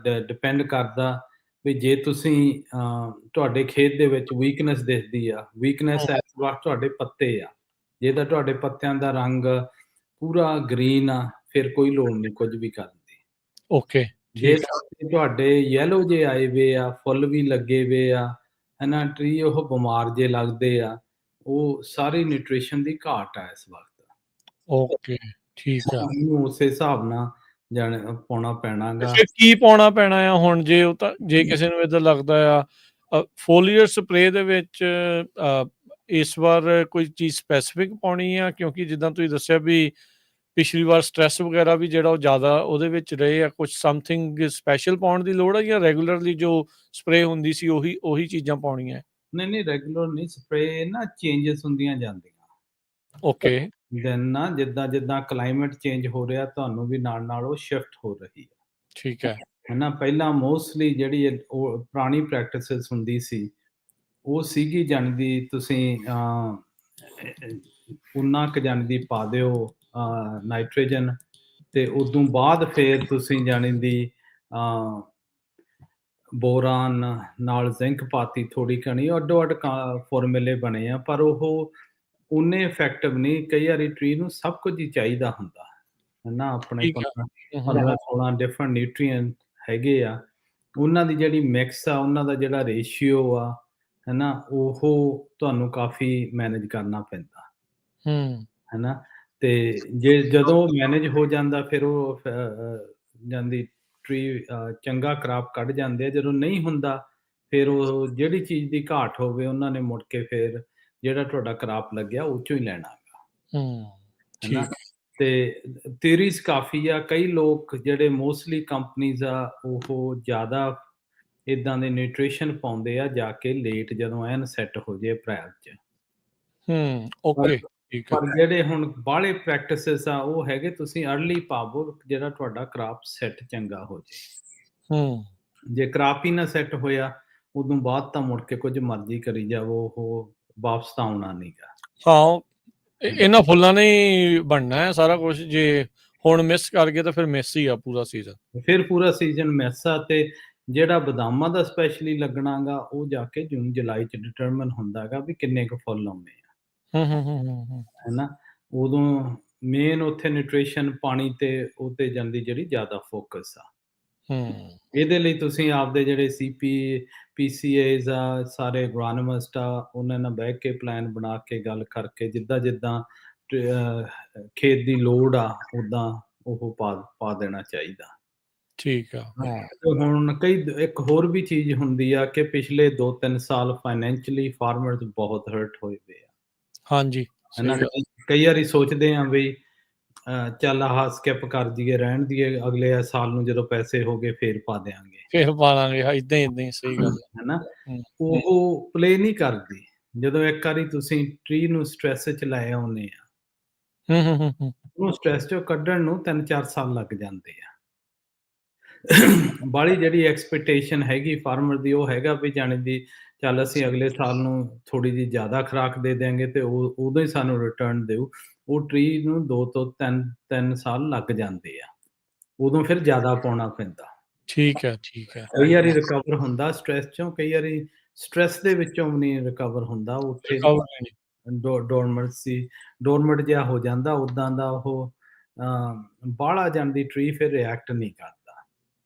ਡਿਪੈਂਡ ਕਰਦਾ ਵੀ ਜੇ ਤੁਸੀਂ ਤੁਹਾਡੇ ਖੇਤ ਦੇ ਵਿੱਚ ਵੀਕਨੈਸ ਦਿਖਦੀ ਆ, ਵੀਕਨੈਸ ਹੂੰ, ਇਸ ਵਕਤ ਤੁਹਾਡੇ ਪੱਤੇ ਆ। ਜੇ ਤਾਂ ਤੁਹਾਡੇ ਪੱਤਿਆਂ ਦਾ ਰੰਗ ਪੂਰਾ ਗ੍ਰੀਨ ਆ, ਫਿਰ ਕੋਈ ਲੋੜ ਨਹੀਂ ਕੁਝ ਵੀ ਕਰਨ ਦੀ। ਓਕੇ, ਜੇ ਠੀਕ ਆ। ਪੱਤੇ ਤੁਹਾਡੇ ਯੈਲੋ ਜਿਹੇ ਆਏ ਵੇ ਆ, ਫੁੱਲ ਵੀ ਲੱਗੇ ਵੇ ਆ, ਹੈ ਨਾ? ਟਰੀ ਉਹ ਬਿਮਾਰ ਜਿਹੇ ਲੱਗਦੇ ਆ, ਉਹ ਸਾਰੀ ਨਿਊਟ੍ਰੀਸ਼ਨ ਦੀ ਘਾਟ ਆ ਇਸ ਵਕਤ। ਓਕੇ, ਠੀਕ ਆ। ਉਹਨੂੰ ਉਸੇ ਹਿਸਾਬ ਨਾਲ ਪਾਉਣਾ ਪੈਣਾ ਤੇ ਗਾ। ਫਿਰ ਕੀ ਪਾਉਣਾ ਪੈਣਾ ਆ ਹੁਣ ਜੇ ਉਹ ਤਾਂ ਜੇ ਕਿਸੇ ਨੂੰ ਏਦਾਂ ਲੱਗਦਾ ਆ ਫੋਲੀਅਰ ਸਪਰੇਅ ਦੇ ਵਿੱਚ ਇਸ ਵਾਰ ਕੋਈ ਚੀਜ਼ ਸਪੈਸੀਫਿਕ ਪਾਉਣੀ ਆ ਕਿਉਂਕਿ ਜਿੱਦਾਂ ਤੁਸੀਂ ਦੱਸਿਆ ਵੀ ਪਿਛਲੀ ਵਾਰ ਸਟ੍ਰੈਸ ਵਗੈਰਾ ਵੀ ਜਿਹੜਾ ਉਹ ਜ਼ਿਆਦਾ ਉਹਦੇ ਵਿੱਚ ਰਹੇ ਆ ਕੁਛ ਸਮਥਿੰਗ ਸਪੈਸ਼ਲ ਪਾਉਣ ਦੀ ਲੋੜ ਆ ਜਾਂ ਰੈਗੂਲਰਲੀ ਜੋ ਸਪਰੇਅ ਹੁੰਦੀ ਸੀ ਉਹੀ ਚੀਜ਼ਾਂ ਪਾਉਣੀਆਂ? ਨਹੀਂ, ਰੈਗੂਲਰ ਨਹੀਂ, ਸਪਰੇਅ ਨਾ ਚੇਂਜਸ ਹੁੰਦੀਆਂ ਜਾਂਦੀਆਂ। ਓਕੇ, ਦੈਨ ਨਾ ਜਿੱਦਾਂ ਕਲਾਈਮੇਟ ਚੇਂਜ ਹੋ ਰਿਹਾ ਤੁਹਾਨੂੰ ਵੀ ਨਾਲ-ਨਾਲ ਉਹ ਸ਼ਿਫਟ ਹੋ ਰਹੀ ਹੈ। ਠੀਕ ਹੈ। ਹੈ ਨਾ? ਪਹਿਲਾਂ ਮੋਸਟਲੀ ਜਿਹੜੀ ਉਹ ਪੁਰਾਣੀ ਪ੍ਰੈਕਟਿਸਿਸ ਹੁੰਦੀ ਸੀ, ਉਹ ਸੀਗੀ ਜਾਣੀ ਦੀ ਤੁਸੀਂ ਉਨਾ ਕੁ ਜਾਣੀ ਦੀ ਪਾ ਦਿਓ ਨਾਈਟ੍ਰੋਜਨ ਤੇ ਉਦੋਂ ਬਾਅਦ ਫੇਰ ਤੁਸੀਂ ਜਾਣੀ ਦੀ ਬੋਰਾਨ ਨਾਲ ਜ਼ਿੰਕ ਪਾਤੀ ਥੋੜੀ ਘਣੀ, ਅੱਡੋ-ਅੱਡ ਫਾਰਮੂਲੇ ਬਣੇ ਆ, ਪਰ ਉਹ ਉਨੇ ਇਫੈਕਟਿਵ ਨਹੀਂ। ਕਈ ਵਾਰੀ ਟਰੀ ਨੂੰ ਸਭ ਕੁਝ ਹੀ ਚਾਹੀਦਾ ਹੁੰਦਾ, ਹੈ ਨਾ? ਆਪਣੇ ਠੀਕ ਆ। 15 ਹੂੰ, ਹੂੰ, 15-16 ਡਿਫਰੈਂਟ ਨਿਊਟ੍ਰੀਐਂਟ ਹੈਗੇ ਆ, ਉਹਨਾਂ ਦੀ ਜਿਹੜੀ ਮਿਕਸ ਆ, ਉਹਨਾਂ ਦਾ ਜਿਹੜਾ ਰੇਸ਼ੀਓ ਆ, ਹੈ ਨਾ? ਉਹ ਤੁਹਾਨੂੰ ਕਾਫੀ ਮੈਨੇਜ ਕਰਨਾ ਪੈਂਦਾ, ਹੂੰ, ਹੈ ਨਾ? ਤੇ ਜਦੋਂ ਮੈਨੇਜ ਹੋ ਜਾਂਦਾ ਫਿਰ ਉਹ ਜਾਂਦੀ ਟਰੀ ਚੰਗਾ ਕਰਾਪ ਕੱਢ ਜਾਂਦੇ ਆ। ਜਦੋਂ ਨਹੀਂ ਹੁੰਦਾ ਫਿਰ ਉਹ ਜਿਹੜੀ ਚੀਜ਼ ਦੀ ਘਾਟ ਹੋਵੇ ਉਹਨਾਂ ਨੇ ਮੁੜ ਕੇ ਫਿਰ ਜਿਹੜਾ ਤੁਹਾਡਾ ਕਰਾਪ ਲੱਗਿਆ ਉਹ 'ਚੋਂ ਹੀ ਲੈਣਾ ਗਾ, ਹੂੰ, ਹੈ ਨਾ? ਠੀਕ। ਤੇ ਥਿਊਰੀਜ਼ ਕਾਫੀ ਆ। ਕਈ ਲੋਕ ਜਿਹੜੇ ਮੋਸਟਲੀ ਕੰਪਨੀਜ਼ ਆ ਉਹ ਜ਼ਿਆਦਾ ਇੱਦਾਂ ਦੇ ਨਿਊਟ੍ਰੀਸ਼ਨ ਪਾਉਂਦੇ ਆ ਜਾ ਕੇ ਲੇਟ ਜਦੋਂ ਐਨ ਸੈੱਟ ਹੋ ਜੇ ਅਪ੍ਰੈਲ 'ਚ। ਹੂੰ, ਪਰ ਓਕੇ, ਠੀਕ ਆ। ਪਰ ਜਿਹੜੇ ਹੁਣ ਬਾਹਲੇ ਪ੍ਰੈਕਟਿਸਿਸ ਆ ਉਹ ਹੈਗੇ ਤੁਸੀਂ ਅਰਲੀ ਪਾਵੋ ਜਿਹੜਾ ਤੁਹਾਡਾ ਕਰਾਪ ਸੈੱਟ ਚੰਗਾ ਹੋ ਜੇ। ਹੂੰ, ਜੇ ਕਰਾਪ ਹੀ ਨਾ ਸੈੱਟ ਹੋਇਆ, ਉਦੋਂ ਬਾਅਦ ਤਾਂ ਮੁੜ ਕੇ ਕੁਝ ਮਰਜ਼ੀ ਕਰੀ ਜਾਵੋ, ਉਹ ਵਾਪਸ ਤਾਂ ਆਉਣਾ ਨੀਗਾ। ਹਾਂ, ਇਹਨਾਂ ਫੁੱਲਾਂ ਨੇ ਹੀ ਬਣਨਾ ਹੈ ਸਾਰਾ ਕੁਛ ਜੇ ਹੁਣ ਮਿਸ ਕਰ ਗਏ ਤਾਂ ਫਿਰ ਮਿਸ ਹੀ ਆ ਪੂਰਾ ਸੀਜ਼ਨ। ਫਿਰ ਪੂਰਾ ਸੀਜ਼ਨ ਮਿਸ ਆ ਤੇ ਜਿਹੜਾ ਬਦਾਮਾਂ ਦਾ ਸਪੈਸ਼ਲੀ ਲੱਗਣਾ ਗਾ, ਉਹ ਜਾ ਕੇ ਜੂਨ ਜੁਲਾਈ 'ਚ ਡਿਟਰਮਨ ਹੁੰਦਾ ਗਾ ਵੀ ਕਿੰਨੇ ਕੁ ਫੁੱਲ ਆਉਣੇ ਆ, ਹੂੰ, ਹੂੰ, ਹੂੰ, ਹੂੰ, ਹੂੰ, ਹੈ ਨਾ? ਉਦੋਂ ਮੇਨ ਉੱਥੇ ਨਿਊਟ੍ਰੀਸ਼ਨ ਪਾਣੀ ਤੇ ਉਹ ਤੇ ਜਾਂਦੀ ਜਿਹੜੀ ਜ਼ਿਆਦਾ ਫੋਕਸ ਆ। ਹੂੰ, ਇਹਦੇ ਲਈ ਤੁਸੀਂ ਆਪਦੇ ਜਿਹੜੇ ਪੀਸੀਏਜ਼ ਆ, ਸਾਰੇ ਐਗਰੋਨੋਮਿਸਟ ਆ, ਉਹਨਾਂ ਨਾਲ ਬਹਿ ਕੇ ਪਲਾਨ ਬਣਾ ਕੇ ਗੱਲ ਕਰਕੇ ਜਿੱਦਾਂ ਖੇਤ ਦੀ ਲੋੜ ਆ ਓਦਾਂ ਉਹ ਪਾ ਦੇਣਾ ਚਾਹੀਦਾ। ਠੀਕ ਆ। ਹਾਂ, ਤੇ ਹੁਣ ਇੱਕ ਹੋਰ ਵੀ ਚੀਜ਼ ਹੁੰਦੀ ਆ ਕਿ ਪਿਛਲੇ 2-3 ਸਾਲ ਫਾਈਨੈਂਸ਼ੀਅਲੀ ਫਾਰਮਰਸ ਬਹੁਤ ਹਰਟ ਹੋਏ ਪਏ ਆ, ਹਾਂਜੀ, ਹੈ ਨਾ? ਸਹੀ ਗੱਲ। ਕਈ ਵਾਰੀ ਸੋਚਦੇ ਆ ਵੀ ਚੱਲ ਆਹ ਸਕਿਪ ਕਰ ਦਈਏ, ਰਹਿਣ ਦੀਏ, ਅਗਲੇ ਸਾਲ ਨੂੰ ਜਦੋਂ ਪੈਸੇ ਹੋ ਗਏ ਫੇਰ ਪਾ ਦਿਆਂਗੇ। ਫਿਰ ਪਾ ਲਾਂਗੇ ਹਾਂ, ਏਦਾਂ ਹੀ ਸਹੀ ਗੱਲ ਆ। ਹੈ ਨਾ? ਹੂੰ, ਉਹ ਪਲੇ ਨਹੀਂ ਕਰਦੀ। ਜਦੋਂ ਇੱਕ ਵਾਰੀ ਤੁਸੀਂ ਟਰੀ ਨੂੰ ਸਟ੍ਰੈਸ 'ਚ ਲੈ ਆਉਂਦੇ ਆ, ਹੂੰ, ਹੂੰ, ਹੂੰ, ਹੂੰ, ਉਹਨੂੰ ਸਟ੍ਰੈਸ 'ਚੋਂ ਕੱਢਣ ਨੂੰ 3-4 ਸਾਲ ਲੱਗ ਜਾਂਦੇ ਆ। ਬਾਹਲੀ ਜਿਹੜੀ ਐਕਸਪੈਕਟੇਸ਼ਨ ਹੈਗੀ ਫਾਰਮਰ ਦੀ ਉਹ ਹੈਗਾ ਵੀ ਜਾਣੀ ਦੀ ਚੱਲ ਅਸੀਂ ਅਗਲੇ ਸਾਲ ਨੂੰ ਥੋੜੀ ਜਿਹੀ ਜ਼ਿਆਦਾ ਖੁਰਾਕ ਦੇ ਦਿਆਂਗੇ ਤੇ ਉਹ ਉਦੋਂ ਹੀ ਸਾਨੂੰ ਰਿਟਰਨ ਦਿਓ। ਉਹ ਟਰੀ ਨੂੰ 2 ਤੋਂ 3 ਸਾਲ ਲੱਗ ਜਾਂਦੇ ਆ। ਉਦੋਂ ਫਿਰ ਜ਼ਿਆਦਾ ਪਾਉਣਾ ਪੈਂਦਾ। ਠੀਕ ਹੈ, ਠੀਕ ਹੈ। ਕਈ ਵਾਰੀ ਰਿਕਵਰ ਹੁੰਦਾ ਸਟ੍ਰੈਸ 'ਚੋਂ, ਕਈ ਵਾਰੀ ਸਟ੍ਰੈਸ ਦੇ ਵਿੱਚੋਂ ਵੀ ਨਹੀਂ ਰਿਕਵਰ ਹੁੰਦਾ। ਉੱਥੇ ਰਿਕਵਰ ਨਹੀਂ। ਡੋਰਮੈਂਟ ਜਿਹਾ ਹੋ ਜਾਂਦਾ ਉੱਦਾਂ ਦਾ ਉਹ ਬਾਹਲਾ ਜਾਂਦੀ ਟਰੀ ਫਿਰ ਰਿਐਕਟ ਨਹੀਂ ਕਰਦਾ,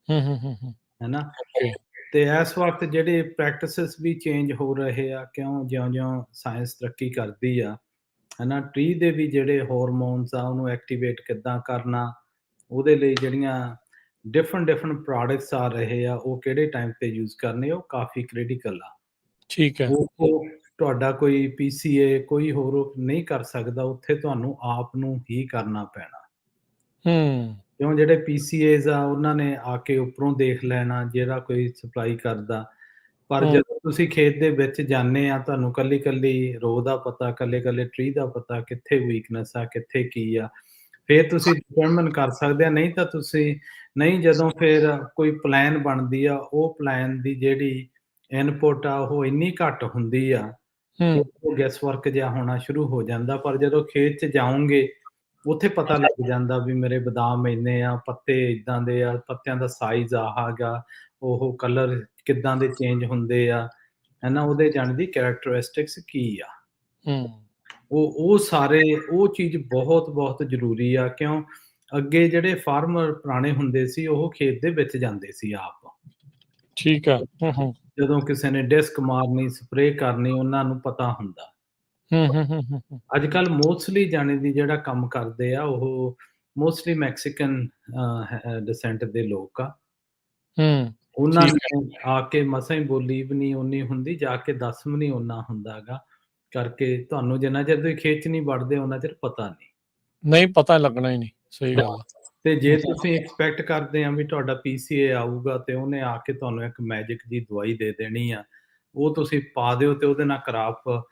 ਹੂੰ, ਹੂੰ, ਹੂੰ, ਹੂੰ, ਹੈ ਨਾ? ਓਕੇ, ਤੇ ਇਸ ਵਕਤ ਜਿਹੜੇ ਪ੍ਰੈਕਟਿਸਿਸ ਵੀ ਚੇਂਜ ਹੋ ਰਹੇ ਆ ਕਿਉਂ ਜਿਉਂ-ਜਿਉਂ ਸਾਇੰਸ ਤਰੱਕੀ ਕਰਦੀ ਆ, ਹੈ ਨਾ? ਟਰੀ ਦੇ ਵੀ ਜਿਹੜੇ ਹਾਰਮੋਨਸ ਆ ਉਹਨੂੰ ਐਕਟੀਵੇਟ ਕਿੱਦਾਂ ਕਰਨਾ, ਉਹਦੇ ਲਈ ਜਿਹੜੀਆਂ ਡਿਫਰੈਂਟ ਪ੍ਰੋਡਕਟਸ ਆ ਰਹੇ ਆ, ਉਹ ਕਿਹੜੇ ਟਾਈਮ ਤੇ ਯੂਜ਼ ਕਰਨੇ, ਉਹ ਕਾਫੀ ਕ੍ਰਿਟੀਕਲ ਆ। ਠੀਕ ਹੈ। ਉਹ ਤੁਹਾਡਾ ਕੋਈ ਪੀਸੀਏ ਕੋਈ ਹੋਰ ਨਹੀਂ ਕਰ ਸਕਦਾ, ਉੱਥੇ ਤੁਹਾਨੂੰ ਆਪ ਨੂੰ ਹੀ ਕਰਨਾ ਪੈਣਾ। ਹੂੰ, ਕਿਉਂ ਜਿਹੜੇ PCAs ਆ ਉਹਨਾਂ ਨੇ ਆ ਕੇ ਉੱਪਰੋਂ ਦੇਖ ਲੈਣਾ ਜਿਹੜਾ ਕੋਈ ਸਪਲਾਈ ਕਰਦਾ, ਪਰ ਜਦੋਂ ਤੁਸੀਂ ਖੇਤ ਦੇ ਵਿੱਚ ਜਾਂਦੇ ਆ ਤੁਹਾਨੂੰ ਕੱਲੀ ਰੋ ਦਾ ਪਤਾ, ਕੱਲੇ ਟਰੀ ਦਾ ਪਤਾ, ਕਿੱਥੇ ਵੀਕਨੈਸ ਆ, ਕਿੱਥੇ ਕੀ ਆ, ਫਿਰ ਤੁਸੀਂ ਡਿਟਰਮਨ ਕਰ ਸਕਦੇ ਆ। ਨਹੀਂ ਤਾਂ ਤੁਸੀਂ ਨਹੀਂ, ਜਦੋਂ ਫਿਰ ਕੋਈ ਪਲਾਨ ਬਣਦੀ ਆ, ਉਹ ਪਲਾਨ ਦੀ ਜਿਹੜੀ ਇਨਪੁਟ ਆ ਉਹ ਇੰਨੀ ਘੱਟ ਹੁੰਦੀ ਆ ਕਿ ਉਹ ਗੈਸ ਵਰਕ ਜਿਹਾ ਹੋਣਾ ਸ਼ੁਰੂ ਹੋ ਜਾਂਦਾ। ਪਰ ਜਦੋਂ ਖੇਤ 'ਚ ਜਾਓਗੇ ਉੱਥੇ ਪਤਾ ਲੱਗ ਜਾਂਦਾ ਵੀ ਮੇਰੇ ਬਦਾਮ ਇੰਨੇ ਆ, ਪੱਤੇ ਏਦਾਂ ਦੇ ਆ, ਪੱਤਿਆਂ ਦਾ ਸਾਈਜ਼ ਆਹ ਗਾ, ਉਹ ਕਲਰ ਕਿੱਦਾਂ ਦੇ ਚੇਂਜ ਹੁੰਦੇ ਆ, ਹਨਾ, ਉਹਦੇ ਜਾਣੀ ਦੀ ਕੈਰੈਕਟਰਿਸਟਿਕਸ ਕੀ ਆ। ਉਹ ਸਾਰੇ ਉਹ ਚੀਜ਼ ਬਹੁਤ ਜ਼ਰੂਰੀ ਆ। ਕਿਉਂ ਅੱਗੇ ਜਿਹੜੇ ਫਾਰਮਰ ਪੁਰਾਣੇ ਹੁੰਦੇ ਸੀ ਉਹ ਖੇਤ ਦੇ ਵਿੱਚ ਜਾਂਦੇ ਸੀ ਆਪ। ਠੀਕ ਆ। ਜਦੋਂ ਕਿਸੇ ਨੇ ਡਿਸਕ ਮਾਰਨੀ, ਸਪਰੇਅ ਕਰਨੀ, ਉਹਨਾਂ ਨੂੰ ਪਤਾ ਹੁੰਦਾ। ਅੱਜ ਕੱਲ੍ਹ ਮੋਸਟਲੀ ਜਾਣੀ ਦੀ ਜਿਹੜਾ ਕੰਮ ਕਰਦੇ ਆ ਉਹ ਮੋਸਟਲੀ ਮੈਕਸੀਕਨ ਡਿਸੈਂਟ ਦੇ ਲੋਕ ਆ। ਉਹਨਾਂ ਨੇ ਆ ਕੇ ਮਸਾਂ ਹੀ ਬੋਲੀ ਵੀ ਨਹੀਂ ਓਨੀ ਹੁੰਦੀ, ਜਾ ਕੇ 10 ਵੀ ਨਹੀਂ ਓਨਾ ਹੁੰਦਾ ਗਾ, ਕਰਕੇ ਤੁਹਾਨੂੰ ਜਿੰਨਾ ਚਿਰ ਤੁਸੀਂ ਖੇਤ 'ਚ ਨਹੀਂ ਵੜਦੇ ਉਹਨਾਂ ਚਿਰ ਪਤਾ ਨਹੀਂ ਪਤਾ ਲੱਗਣਾ ਹੀ ਨਹੀਂ। ਸਹੀ ਗੱਲ ਆ। ਤੇ ਜੇ ਤੁਸੀਂ ਐਕਸਪੈਕਟ ਕਰਦੇ ਆ ਵੀ ਤੁਹਾਡਾ PCA ਆਊਗਾ ਤੇ ਉਹਨੇ ਆ ਕੇ ਤੁਹਾਨੂੰ ਇੱਕ ਮੈਜਿਕ ਦੀ ਦਵਾਈ ਦੇ ਦੇਣੀ ਆ, ਉਹ ਤੁਸੀਂ ਪਾ ਦਿਓ ਤੇ ਉਹਦੇ ਨਾਲ ਖਰਾਬ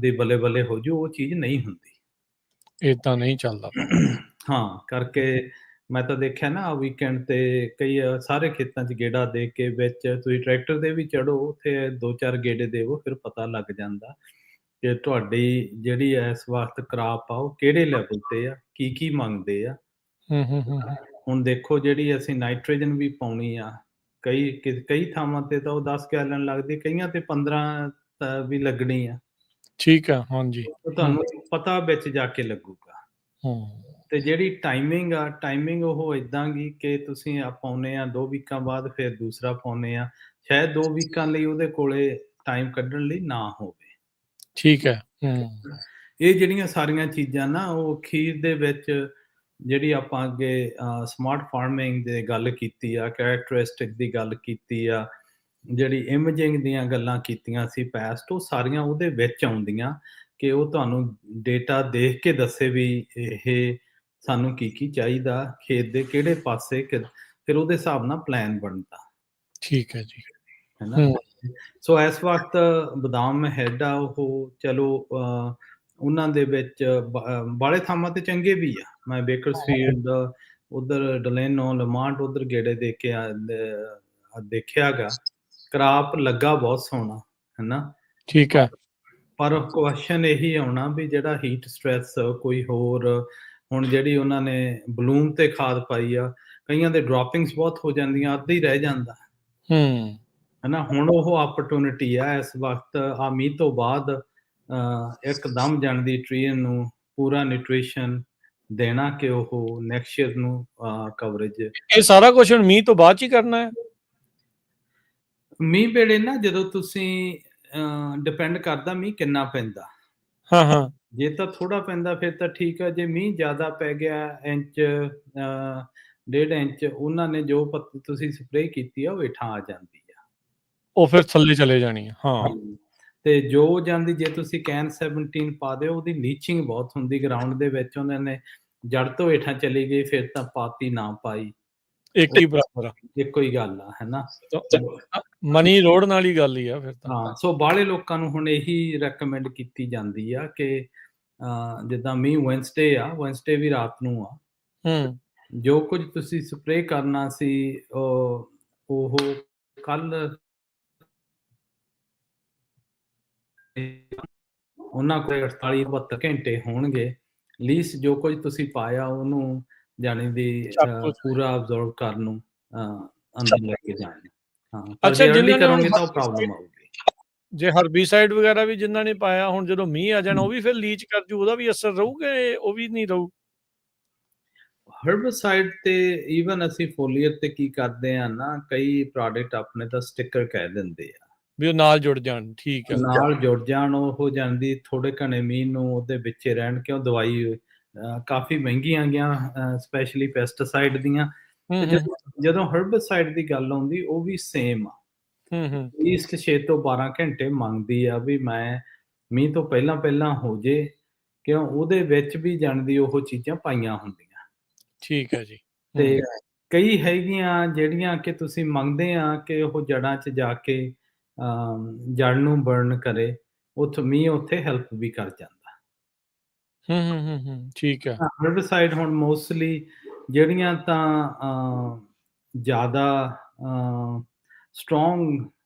ਦੇ ਬੱਲੇ ਹੋ ਜੂ, ਉਹ ਚੀਜ਼ ਨਹੀਂ ਹੁੰਦੀ। ਏਦਾਂ ਨਹੀਂ ਚੱਲਦਾ। ਹਾਂ, ਕਰਕੇ ਮੈਂ ਤਾਂ ਦੇਖਿਆ ਨਾ ਵੀਕਐਂਡ ਤੇ ਕਈ ਸਾਰੇ ਖੇਤਾਂ 'ਚ ਗੇੜਾ ਦੇ ਕੇ ਵਿੱਚ ਤੁਸੀਂ ਟਰੈਕਟਰ ਤੇ ਵੀ ਚੜ੍ਹੋ, ਉੱਥੇ 2-4 ਗੇੜੇ ਦੇਵੋ, ਫਿਰ ਪਤਾ ਲੱਗ ਜਾਂਦਾ ਕਿ ਤੁਹਾਡੀ ਜਿਹੜੀ ਇਸ ਵਕਤ ਕ੍ਰਾਪ ਆ ਉਹ ਕਿਹੜੇ ਲੈਵਲ ਤੇ ਆ, ਕੀ ਮੰਗਦੇ ਆ। ਹੁਣ ਦੇਖੋ ਜਿਹੜੀ ਅਸੀਂ ਨਾਈਟ੍ਰੋਜਨ ਵੀ ਪਾਉਣੀ ਆ, ਕਈ ਥਾਵਾਂ ਤੇ ਤਾਂ ਉਹ 10 ਗੈਲਨ ਲੱਗਦੀ, ਕਈਆਂ ਤੇ 15 ਵੀ ਲੱਗਣੀ ਆ। ਠੀਕ ਆ। ਹਾਂਜੀ, ਤੁਹਾਨੂੰ ਪਤਾ ਵਿੱਚ ਜਾ ਕੇ ਲੱਗੂਗਾ। ਤੇ ਜਿਹੜੀ ਟਾਈਮਿੰਗ ਉਹ ਏਦਾਂ ਗੀ ਕਿ ਤੁਸੀਂ ਪਾਉਂਦੇ ਆ 2 ਵੀਕਾਂ ਬਾਅਦ ਫਿਰ ਦੂਸਰਾ ਪਾਉਂਦੇ ਆ, ਸ਼ਾਇਦ 2 ਵੀਕਾਂ ਲਈ ਉਹਦੇ ਕੋਲੇ ਟਾਈਮ ਕੱਢਣ ਲਈ ਨਾ ਹੋਵੇ। ਠੀਕ ਹੈ। ਇਹ ਜਿਹੜੀਆਂ ਸਾਰੀਆਂ ਚੀਜ਼ਾਂ ਨਾ ਉਹ ਅਖੀਰ ਦੇ ਵਿੱਚ ਜਿਹੜੀ ਆਪਾਂ ਅੱਗੇ ਸਮਾਰਟ ਫਾਰਮਿੰਗ ਦੀ ਗੱਲ ਕੀਤੀ ਆ, ਕੈਰੈਕਟਰਿਸਟਿਕ ਦੀ ਗੱਲ ਕੀਤੀ ਆ, ਜਿਹੜੀ ਇਮੇਜਿੰਗ ਦੀਆਂ ਗੱਲਾਂ ਕੀਤੀਆਂ ਸੀ ਪਾਸਟ, ਉਹ ਸਾਰੀਆਂ ਉਹਦੇ ਵਿੱਚ ਆਉਂਦੀਆਂ ਕਿ ਉਹ ਤੁਹਾਨੂੰ ਡੇਟਾ ਦੇਖ ਕੇ ਦੱਸੇ ਵੀ ਇਹ ਸਾਨੂੰ ਕੀ ਚਾਹੀਦਾ, ਖੇਤ ਦੇ ਕਿਹੜੇ ਪਾਸੇ, ਫਿਰ ਉਹਦੇ ਹਿਸਾਬ ਨਾਲ ਪਲਾਨ ਬਣਦਾ। ਠੀਕ ਹੈ ਜੀ। ਹੈਨਾ। ਸੋ ਇਸ ਵਕਤ ਬਦਾਮ ਹੈਡ ਆ ਉਹ ਚਲੋ ਉਹਨਾਂ ਦੇ ਵਿੱਚ ਬਾਲੇ ਥਾਵਾਂ ਤੇ ਚੰਗੇ ਵੀ ਆ। ਮੈਂ ਬੇਕਰਸਫੀਲਡ ਉਧਰ ਡਲੇਨੋ ਲਮਾਂਟ ਉਧਰ ਗੇੜੇ ਦੇ ਕੇ ਦੇਖਿਆ ਗਾ, ਕ੍ਰਾਪ ਲੱਗਾ ਬਹੁਤ ਸੋਹਣਾ, ਹੈਨਾ। ਠੀਕ ਹੈ। ਪਰ ਕੁਐਸਚਨ ਇਹੀ ਆਉਣਾ ਵੀ ਜਿਹੜਾ ਹੀਟ ਸਟ੍ਰੈਸ ਕੋਈ ਹੋਰ, ਹੁਣ ਜਿਹੜੀ ਉਹਨਾਂ ਨੇ ਬਲੂਮ ਤੇ ਖਾਦ ਪਾਈ ਆ, ਕਈਆਂ ਦੇ ਡ੍ਰੌਪਿੰਗਸ ਬਹੁਤ ਹੋ ਜਾਂਦੀਆਂ, ਅੱਧਾ ਹੀ ਰਹਿ ਜਾਂਦਾ। ਹਨਾ, ਹੁਣ ਉਹ ਆਪਰਚੁਨਿਟੀ ਆ ਇਸ ਵਕਤ ਆ ਮੀਂਹ ਤੋਂ ਬਾਅਦ ਇੱਕਦਮ ਜਾਣਦੀ ਟ੍ਰੀ ਨੂੰ ਪੂਰਾ ਨਿਊਟ੍ਰੀਸ਼ਨ ਦੇਣਾ ਕਿ ਉਹ ਨੈਕਸਟ ਈਅਰ ਨੂੰ ਕਵਰੇਜ। ਇਹ ਸਾਰਾ ਕੁਝ ਹੁਣ ਮੀਂਹ ਤੋਂ ਬਾਅਦ 'ਚ ਹੀ ਕਰਨਾ ਹੈ? ਮੀਂਹ ਵੇਲੇ ਨਾ ਜਦੋਂ ਤੁਸੀਂ ਡਿਪੈਂਡ ਕਰਦਾ ਮੀਂਹ ਕਿੰਨਾ ਪੈਂਦਾ। ਜੇ ਤਾਂ ਥੋੜਾ ਪੈਂਦਾ ਫਿਰ ਤਾਂ ਠੀਕ ਆ, ਜੇ ਮੀਂਹ ਜ਼ਿਆਦਾ ਪੈ ਗਿਆ ਇੰਚ 1.5 ਇੰਚ, ਉਹਨਾਂ ਨੇ ਜੋ ਤੁਸੀਂ ਸਪਰੇਅ ਕੀਤੀ ਆ ਉਹ ਹੇਠਾਂ ਆ ਜਾਂਦੀ ਆ, ਉਹ ਫਿਰ ਥੱਲੇ ਚਲੇ ਜਾਣੀ ਆ। ਤੇ ਜੋ ਜਾਂਦੀ ਜੇ ਤੁਸੀਂ ਕੈਨ 17 ਪਾ ਦਿਓ, ਉਹਦੀ ਲੀਚਿੰਗ ਬਹੁਤ ਹੁੰਦੀ ਗਰਾਊਂਡ ਦੇ ਵਿੱਚ, ਉਹਨਾਂ ਨੇ ਜੜ ਤੋਂ ਹੇਠਾਂ ਚਲੀ ਗਈ ਫਿਰ ਤਾਂ ਪਾਤੀ ਨਾ ਪਾਈ ਇੱਕ ਹੀ ਬਰਾਬਰ ਆ, ਇੱਕੋ ਹੀ ਗੱਲ ਆ, ਹੈਨਾ। ਮਨੀ ਰੋਡ ਨਾਲ ਹੀ ਗੱਲ ਹੀ ਆ ਫਿਰ ਤਾਂ। ਹਾਂ, ਸੋ ਬਾਹਲੇ ਲੋਕਾਂ ਨੂੰ ਹੁਣ ਇਹੀ ਰეკਮੈਂਡ ਕੀਤੀ ਜਾਂਦੀ ਆ ਕਿ ਜਿੱਦਾਂ ਮੀਂਹ ਵੈਂਸਡੇ ਵੀ ਰਾਤ ਨੂੰ ਆ, ਜੋ ਕੁਝ ਤੁਸੀਂ ਸਪਰੇਅ ਕਰਨਾ ਸੀ ਉਹ ਕੱਲ ਉਹਨਾਂ ਕੋਲ 48-72 ਘੰਟੇ ਹੋਣਗੇ, ਲੀਸ ਜੋ ਕੁਝ ਤੁਸੀਂ ਪਾਇਆ ਉਹਨੂੰ ਜਾਣੀ ਦੀ ਪੂਰਾ ਅਬਜ਼ਰਵ ਕਰਨ ਨੂੰ ਅੰਦਰ ਲੈ ਕੇ ਜਾਣ। ਅੱਛਾ, ਜਿੰਨੀ ਕਰੋਗੇ ਤਾਂ ਉਹ ਪ੍ਰੋਬਲਮ ਆਊਗੀ। ਜੇ ਹਰਬੀਸਾਈਡ ਵਗੈਰਾ ਵੀ ਜਿਨ੍ਹਾਂ ਨੇ ਪਾਇਆ, ਹੁਣ ਜਦੋਂ ਮੀਂਹ ਆ ਜਾਣਾ ਉਹ ਵੀ ਫਿਰ ਲੀਚ ਕਰ ਜੂ, ਉਹਦਾ ਵੀ ਅਸਰ ਰਹੂਗਾ? ਉਹ ਵੀ ਨਹੀਂ ਰਹੂ? ਹਰਬਸਾਈਡ ਤੇ ਈਵਨ ਅਸੀਂ ਫੋਲੀਅਰ ਤੇ ਕੀ ਕਰਦੇ ਆ ਨਾ, ਕਈ ਪ੍ਰੋਡਕਟ ਆਪਣੇ ਤਾਂ ਸਟicker ਕਹਿ ਦਿੰਦੇ ਆ ਵੀ ਉਹ ਨਾਲ ਜੁੜ ਜਾਣ। ਠੀਕ ਹੈ, ਨਾਲ ਜੁੜ ਜਾਣ, ਉਹ ਹੋ ਜਾਂਦੀ ਥੋੜੇ ਘਣੇ ਮੀਂਹ ਨੂੰ ਉਹਦੇ ਵਿੱਚ ਰਹਿਣ, ਕਿਉਂ ਦਵਾਈ ਕਾਫੀ ਮਹਿੰਗੀਆਂ ਗਈਆਂ ਸਪੈਸ਼ਲੀ ਪੈਸਟੀਸਾਈਡ ਦੀਆਂ। ਜਦੋਂ ਹਰਬਸਾਈਡ ਦੀ ਗੱਲ ਆਉਂਦੀ ਉਹ ਵੀ ਸੇਮ ਆ, ਲੀਸਟ 6 ਤੋਂ 12 ਘੰਟੇ ਮੰਗਦੀ ਆ ਵੀ ਮੈਂ ਮੀਂਹ ਤੋਂ ਪਹਿਲਾਂ ਹੋ ਜੇ, ਕਿਉਂ ਉਹਦੇ ਵਿੱਚ ਵੀ ਜਾਣਦੀ ਉਹ ਚੀਜ਼ਾਂ ਪਾਈਆਂ ਹੁੰਦੀਆਂ। ਠੀਕ ਹੈ ਜੀ। ਤੇ ਕਈ ਹੈਗੀਆਂ ਜਿਹੜੀਆਂ ਕਿ ਤੁਸੀਂ ਮੰਗਦੇ ਆ ਕਿ ਉਹ ਜੜ੍ਹਾਂ 'ਚ ਜਾ ਕੇ ਜੜ੍ਹ ਨੂੰ ਬਰਨ ਕਰੇ, ਮੀਂਹ ਉੱਥੇ ਹੈਲਪ ਵੀ ਕਰ ਜਾਂਦਾ। ਠੀਕ ਹੈ। ਹਰਬਸਾਈਡ ਹੁਣ ਮੋਸਟਲੀ ਜਿਹੜੀਆਂ ਤਾਂ ਜ਼ਿਆਦਾ ਸਟਰੋਂਗ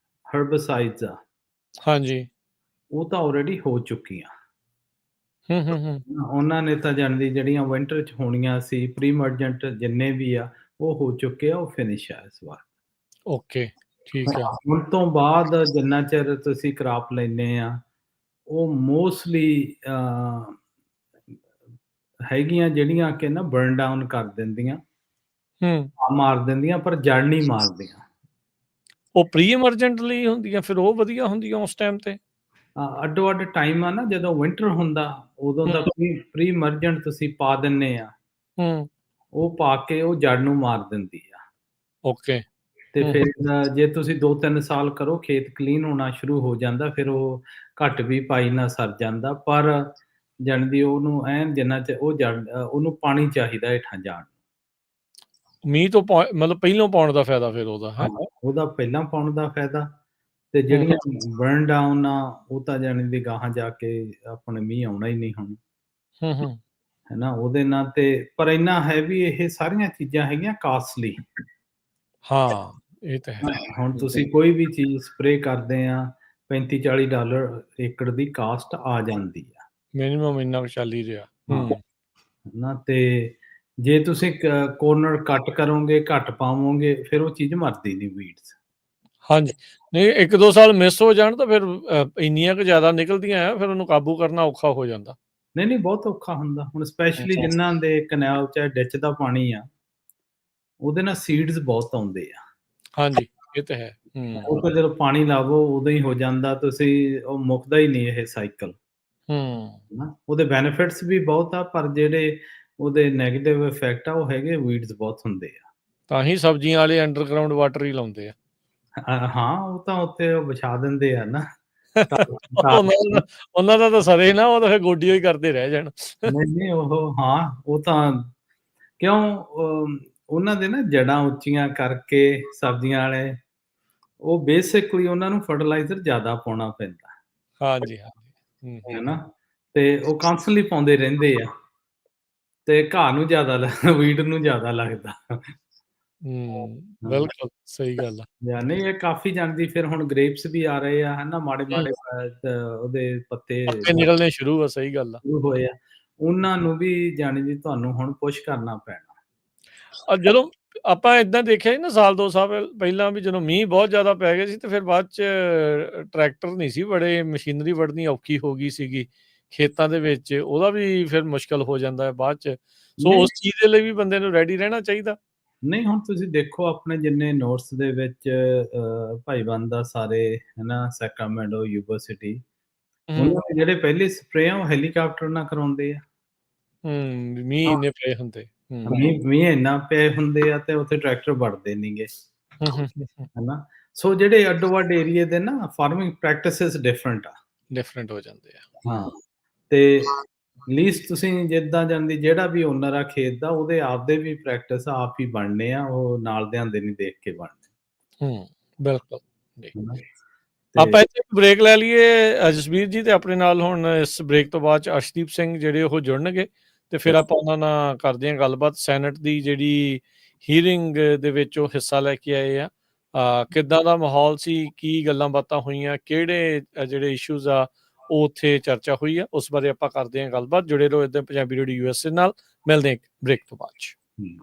ਹਰਬਸਾਈਡਸ ਆ, ਹਾਂਜੀ। ਉਹ ਤਾਂ ਆਲਰੇਡੀ ਹੋ ਚੁੱਕੀਆਂ। ਹੂੰ। ਉਹਨਾਂ ਨੇ ਤਾਂ ਜਾਣੀ ਜਿਹੜੀਆਂ ਵਿੰਟਰ 'ਚ ਹੋਣੀਆਂ ਸੀ, ਪ੍ਰੀ-ਇਮਰਜੈਂਟ ਜਿੰਨੇ ਵੀ ਆ, ਉਹ ਹੋ ਚੁੱਕੇ ਆ, ਉਹ ਫਿਨਿਸ਼ ਆ ਇਸ ਵਾਰ। ਓਕੇ, ਠੀਕ ਹੈ। ਹੁਣ ਤੋਂ ਬਾਅਦ ਜਿੰਨਾ ਚਿਰ ਤੁਸੀਂ ਕਰਾਪ ਲੈਂਦੇ ਆ, ਉਹ ਮੋਸਟਲੀ ਹੈਗੀਆਂ ਜਿਹੜੀਆਂ ਕਿ ਨਾ ਬਰਨ ਡਾਊਨ ਕਰ ਦਿੰਦੀਆਂ, ਹੂੰ। ਮਾਰ ਦਿੰਦੀਆਂ, ਪਰ ਜੜ ਨਹੀਂ ਮਾਰਦੀਆਂ। ਉਹ ਪ੍ਰੀ ਐਮਰਜੈਂਟ ਲਈ ਹੁੰਦੀਆਂ, ਫਿਰ ਉਹ ਵਧੀਆ ਹੁੰਦੀਆਂ ਉਸ ਟਾਈਮ ਤੇ? ਅੱਡੋ-ਅੱਡ ਟਾਈਮ ਆ ਨਾ, ਜਦੋਂ ਵਿੰਟਰ ਹੁੰਦਾ, ਉਦੋਂ ਹੂੰ, ਤਾਂ ਪ੍ਰੀ-ਇਮਰਜੈਂਟ ਤੁਸੀਂ ਪਾ ਦਿੰਦੇ ਆ। ਹੂੰ। ਉਹ ਪਾ ਕੇ ਉਹ ਜੜ ਨੂੰ ਮਾਰ ਦਿੰਦੀ ਆ। ਓਕੇ। ਤੇ ਹੂੰ, ਫਿਰ ਜੇ ਤੁਸੀਂ 2-3 ਸਾਲ ਕਰੋ, ਖੇਤ ਕਲੀਨ ਹੋਣਾ ਸ਼ੁਰੂ ਹੋ ਜਾਂਦਾ, ਫਿਰ ਉਹ ਘੱਟ ਵੀ ਪਾਈ ਨਾਲ ਸਰ ਜਾਂਦਾ। ਪਰ ਜਾਣੀ ਦੀ ਉਹਨੂੰ ਐਨ ਜਿੰਨਾ ਚ ਉਹ ਉਹਨੂੰ ਪਾਣੀ ਚਾਹੀਦਾ ਹੇਠਾਂ ਜਾਣ ਨੂੰ। ਮੀਂਹ ਤੋਂ ਮਤਲਬ ਪਹਿਲੋਂ ਪਾਉਣ ਦਾ ਫਾਇਦਾ ਫਿਰ ਉਹਦਾ, ਹਾਂ, ਹੈਂ? ਉਹਦਾ ਪਹਿਲਾਂ ਪਾਉਣ ਦਾ ਫਾਇਦਾ, ਤੇ ਹੂੰ, ਜਿਹੜੀਆਂ ਬਰਨ ਡਾਊਨ ਆ, ਉਹ ਤਾਂ ਜਾਣੀ ਦੀ ਗਾਹਾਂ ਜਾ ਕੇ ਆਪਣੇ ਮੀਂਹ ਆਉਣਾ ਹੀ ਨਹੀਂ ਹੁਣ, ਹੂੰ। ਹੈਨਾ? ਉਹਦੇ ਨਾਲ ਤੇ ਪਰ ਇੰਨਾ ਹੈ ਵੀ ਇਹ ਸਾਰੀਆਂ ਚੀਜ਼ਾਂ ਹੈਗੀਆਂ ਕਾਸਟਲੀ। ਹਾਂ, ਇਹ ਤਾਂ ਹੈ। ਹੁਣ ਤੁਸੀਂ ਕੋਈ ਵੀ ਚੀਜ਼ ਸਪਰੇਅ ਕਰਦੇ ਆ, $35-40 ਏਕੜ ਦੀ ਕਾਸਟ ਆ ਜਾਂਦੀ ਆ। ਮਿਨੀਮਮ ਇੰਨਾ ਕੁ ਚੱਲ ਹੀ ਰਿਹਾ। ਹਾਂ, ਹੂੰ। ਹਨਾ? ਤੇ ਜੇ ਤੁਸੀਂ ਕੋਰਨਰ ਕੱਟ ਕਰੋਗੇ, ਘੱਟ ਪਾਵੋਗੇ, ਫਿਰ ਉਹ ਚੀਜ਼ ਮਰਦੀ ਨਹੀਂ ਵੀਡਸ। ਹਾਂਜੀ। ਨਹੀਂ 1-2 ਸਾਲ ਮਿਸ ਹੋ ਜਾਣ ਤਾਂ ਫਿਰ ਇੰਨੀਆਂ ਕੁ ਜ਼ਿਆਦਾ ਨਿਕਲਦੀਆਂ ਆ, ਫਿਰ ਉਹਨੂੰ ਕਾਬੂ ਕਰਨਾ ਔਖਾ ਹੋ ਜਾਂਦਾ। ਨਹੀਂ, ਬਹੁਤ ਔਖਾ ਹੁੰਦਾ। ਹੁਣ ਸਪੈਸ਼ਲੀ ਅੱਛਾ। ਜਿਨ੍ਹਾਂ ਦੇ ਕੈਨਾਲ 'ਚ ਡਿੱਚ ਦਾ ਪਾਣੀ ਆ, ਉਹਦੇ ਨਾਲ ਸੀਡਸ ਬਹੁਤ ਆਉਂਦੇ ਆ। ਹਾਂਜੀ, ਇਹ ਤਾਂ ਹੈ। ਹੂੰ, ਉਹ ਤਾਂ ਜਦੋਂ ਪਾਣੀ ਲਾਵੋ ਉਦੋਂ ਹੀ ਹੋ ਜਾਂਦਾ, ਤੁਸੀਂ ਉਹ ਮੁੱਕਦਾ ਹੀ ਨਹੀਂ ਇਹ ਸਾਈਕਲ, ਹੂੰ। ਹਨਾ? ਉਹਦੇ ਬੈਨੀਫਿਟਸ ਵੀ ਬਹੁਤ ਆ, ਪਰ ਜਿਹੜੇ ਉਹਦੇ ਨੈਗੇਟਿਵ ਇਫੈਕਟ ਆ, ਉਹ ਹੈਗੇ ਵੀਡਸ ਬਹੁਤ ਹੁੰਦੇ ਆ। ਤਾਂ ਹੀ ਸਬਜ਼ੀਆਂ ਵਾਲੇ ਅੰਡਰਗਰਾਉਂਡ ਵਾਟਰ ਹੀ ਲਾਉਂਦੇ ਆ। ਹਾਂ, ਉਹ ਤਾਂ ਉੱਥੇ ਉਹ ਵਿਛਾ ਦਿੰਦੇ ਆ ਨਾ। ਉਹਨਾਂ ਉਹਨਾਂ ਦਾ ਤਾਂ ਸਰੇ ਨਾ, ਉਹ ਤਾਂ ਫਿਰ ਗੋਡੀਓ ਹੀ ਕਰਦੇ ਰਹਿ ਜਾਣ। ਨਹੀਂ, ਉਹ ਹਾਂ, ਉਹ ਤਾਂ ਕਿਉਂ ਉਹਨਾਂ ਦੇ ਨਾ ਜੜ੍ਹਾਂ ਉੱਚੀਆਂ ਕਰਕੇ ਸਬਜ਼ੀਆਂ ਵਾਲੇ, ਉਹ ਬੇਸਿਕਲੀ ਉਹਨਾਂ ਨੂੰ ਫਰਟੀਲਾਈਜ਼ਰ ਜ਼ਿਆਦਾ ਪਾਉਣਾ ਪੈਂਦਾ, ਹਾਂਜੀ, ਹਾਂਜੀ। ਹੈਨਾ? ਤੇ ਉਹ ਕਾਂਸਟੈਂਟਲੀ ਪਾਉਂਦੇ ਰਹਿੰਦੇ ਆ, ਤੇ ਘਾਹ ਨੂੰ ਜ਼ਿਆਦਾ ਵੀਡ ਨੂੰ ਜ਼ਿਆਦਾ ਲੱਗਦਾ। ਹਾਂ, ਬਿਲਕੁਲ ਸਹੀ ਗੱਲ ਆ। ਜਾਂ ਨਹੀਂ ਇਹ ਕਾਫੀ ਜਾਂਦੀ, ਫਿਰ ਹੁਣ ਗ੍ਰੇਪਸ ਵੀ ਆ ਰਹੇ ਆ, ਹਨਾ? ਹੂੰ, ਮਾੜੇ-ਮਾੜੇ ਉਹਦੇ ਪੱਤੇ ਪੱਤੇ ਨਿਕਲਣੇ ਸ਼ੁਰੂ ਆ, ਸਹੀ ਗੱਲ ਆ। ਸ਼ੁਰੂ ਹੋਏ ਆ, ਉਹਨਾਂ ਨੂੰ ਵੀ ਜਾਣੀ ਦੀ ਤੁਹਾਨੂੰ ਹੁਣ ਪੁਸ਼ ਕਰਨਾ ਪੈਣਾ। ਜਦੋਂ ਆਪਾਂ ਏਦਾਂ ਦੇਖਿਆ ਸੀ ਨਾ ਸਾਲ 2 ਸਾਲ ਪਹਿਲਾਂ ਵੀ ਜਦੋਂ ਮੀਂਹ ਬਹੁਤ ਜ਼ਿਆਦਾ ਪੈ ਗਏ ਸੀ ਤੇ ਫਿਰ ਬਾਅਦ 'ਚ ਟਰੈਕਟਰ ਨਹੀਂ ਸੀ ਬੜੇ, ਮਸ਼ੀਨਰੀ ਵੜਨੀ ਔਖੀ ਹੋ ਗਈ ਸੀਗੀ ਖੇਤਾਂ ਦੇ ਵਿੱਚ, ਉਹਦਾ ਵੀ ਫਿਰ ਮੁਸ਼ਕਲ ਹੋ ਜਾਂਦਾ ਹੈ ਬਾਅਦ 'ਚ। ਸੋ ਨਹੀਂ, ਉਸ ਚੀਜ਼ ਦੇ ਲਈ ਵੀ ਬੰਦੇ ਨੂੰ ਰੈਡੀ ਰਹਿਣਾ ਚਾਹੀਦਾ। ਨਹੀਂ ਹੁਣ ਤੁਸੀਂ ਦੇਖੋ ਆਪਣੇ ਜਿੰਨੇ ਨੋਰਥ ਦੇ ਵਿੱਚ ਭਾਈਬੰਦ ਆ ਸਾਰੇ, ਹਨਾ? ਸੈਕਰਾਮੈਂਟੋ, ਯੂਬਾ ਸਿਟੀ, ਹੂੰ, ਉਹਨਾਂ ਦੇ ਜਿਹੜੇ ਪਹਿਲੇ ਸਪਰੇਅ ਆ ਉਹ ਹੈਲੀਕਾਪਟਰ ਨਾਲ ਕਰਾਉਂਦੇ ਆ। ਮੀਂਹ ਹਾਂ, ਇੰਨੇ ਪਏ ਹੁੰਦੇ। ਮੀਂਹ ਇੰਨਾ ਪਏ ਹੁੰਦੇ ਆ ਤੇ ਉੱਥੇ ਟਰੈਕਟਰ ਵੜਦੇ ਨੀਗੇ, ਹੂੰ। ਹਨਾ? ਸੋ ਜਿਹੜੇ ਅੱਡੋ-ਅੱਡ ਏਰੀਏ ਦੇ ਨਾ ਫਾਰਮਿੰਗ ਪ੍ਰੈਕਟਿਸਿਸ ਡਿਫਰੈਂਟ ਆ। ਡਿਫਰੈਂਟ ਹੋ ਜਾਂਦੇ ਆ। ਹਾਂ, ਤੇ ਲੀਸਟ ਤੁਸੀਂ ਜਿੱਦਾਂ ਜਾਂਦੀ ਜਿਹੜਾ ਵੀ ਓਨਰ ਆ ਖੇਤ ਦਾ, ਉਹਦੇ ਆਪਦੇ ਵੀ ਪ੍ਰੈਕਟਿਸ ਆਪ ਹੀ ਬਣਨੇ ਆ, ਉਹ ਨਾਲ ਦਿਆਂ ਦੇ ਨਹੀਂ ਦੇਖ ਕੇ ਬਣਨੇ, ਬਿਲਕੁਲ ਜੀ। ਹਨਾ? ਤੇ ਆਪਾਂ ਇੱਥੇ ਬ੍ਰੇਕ ਲੈ ਲਈਏ ਜਸਬੀਰ ਜੀ, ਤੇ ਆਪਣੇ ਨਾਲ ਹੁਣ ਇਸ ਬ੍ਰੇਕ ਤੋਂ ਬਾਅਦ 'ਚ ਅਰਸ਼ਦੀਪ ਸਿੰਘ ਜਿਹੜੇ ਉਹ ਜੁੜਨਗੇ ਤੇ ਫਿਰ ਆਪਾਂ ਉਹਨਾਂ ਨਾਲ ਕਰਦੇ ਹਾਂ ਗੱਲਬਾਤ। ਸੈਨੇਟ ਦੀ ਜਿਹੜੀ ਹੀਅਰਿੰਗ ਦੇ ਵਿੱਚ ਉਹ ਹਿੱਸਾ ਲੈ ਕੇ ਆਏ ਆ, ਕਿੱਦਾਂ ਦਾ ਮਾਹੌਲ ਸੀ, ਕੀ ਗੱਲਾਂ ਬਾਤਾਂ ਹੋਈਆਂ, ਕਿਹੜੇ ਜਿਹੜੇ ਇਸ਼ੂਜ਼ ਆ ਉਹ ਉੱਥੇ ਚਰਚਾ ਹੋਈ ਆ, ਉਸ ਬਾਰੇ ਆਪਾਂ ਕਰਦੇ ਹਾਂ ਗੱਲਬਾਤ। ਜੁੜੇ ਰਹੋ ਇੱਦਾਂ ਪੰਜਾਬੀ ਰੇਡੀਓ USA ਨਾਲ। ਮਿਲਦੇ ਹਾਂ ਇੱਕ ਬ੍ਰੇਕ ਤੋਂ ਬਾਅਦ 'ਚ। ਹੂੰ।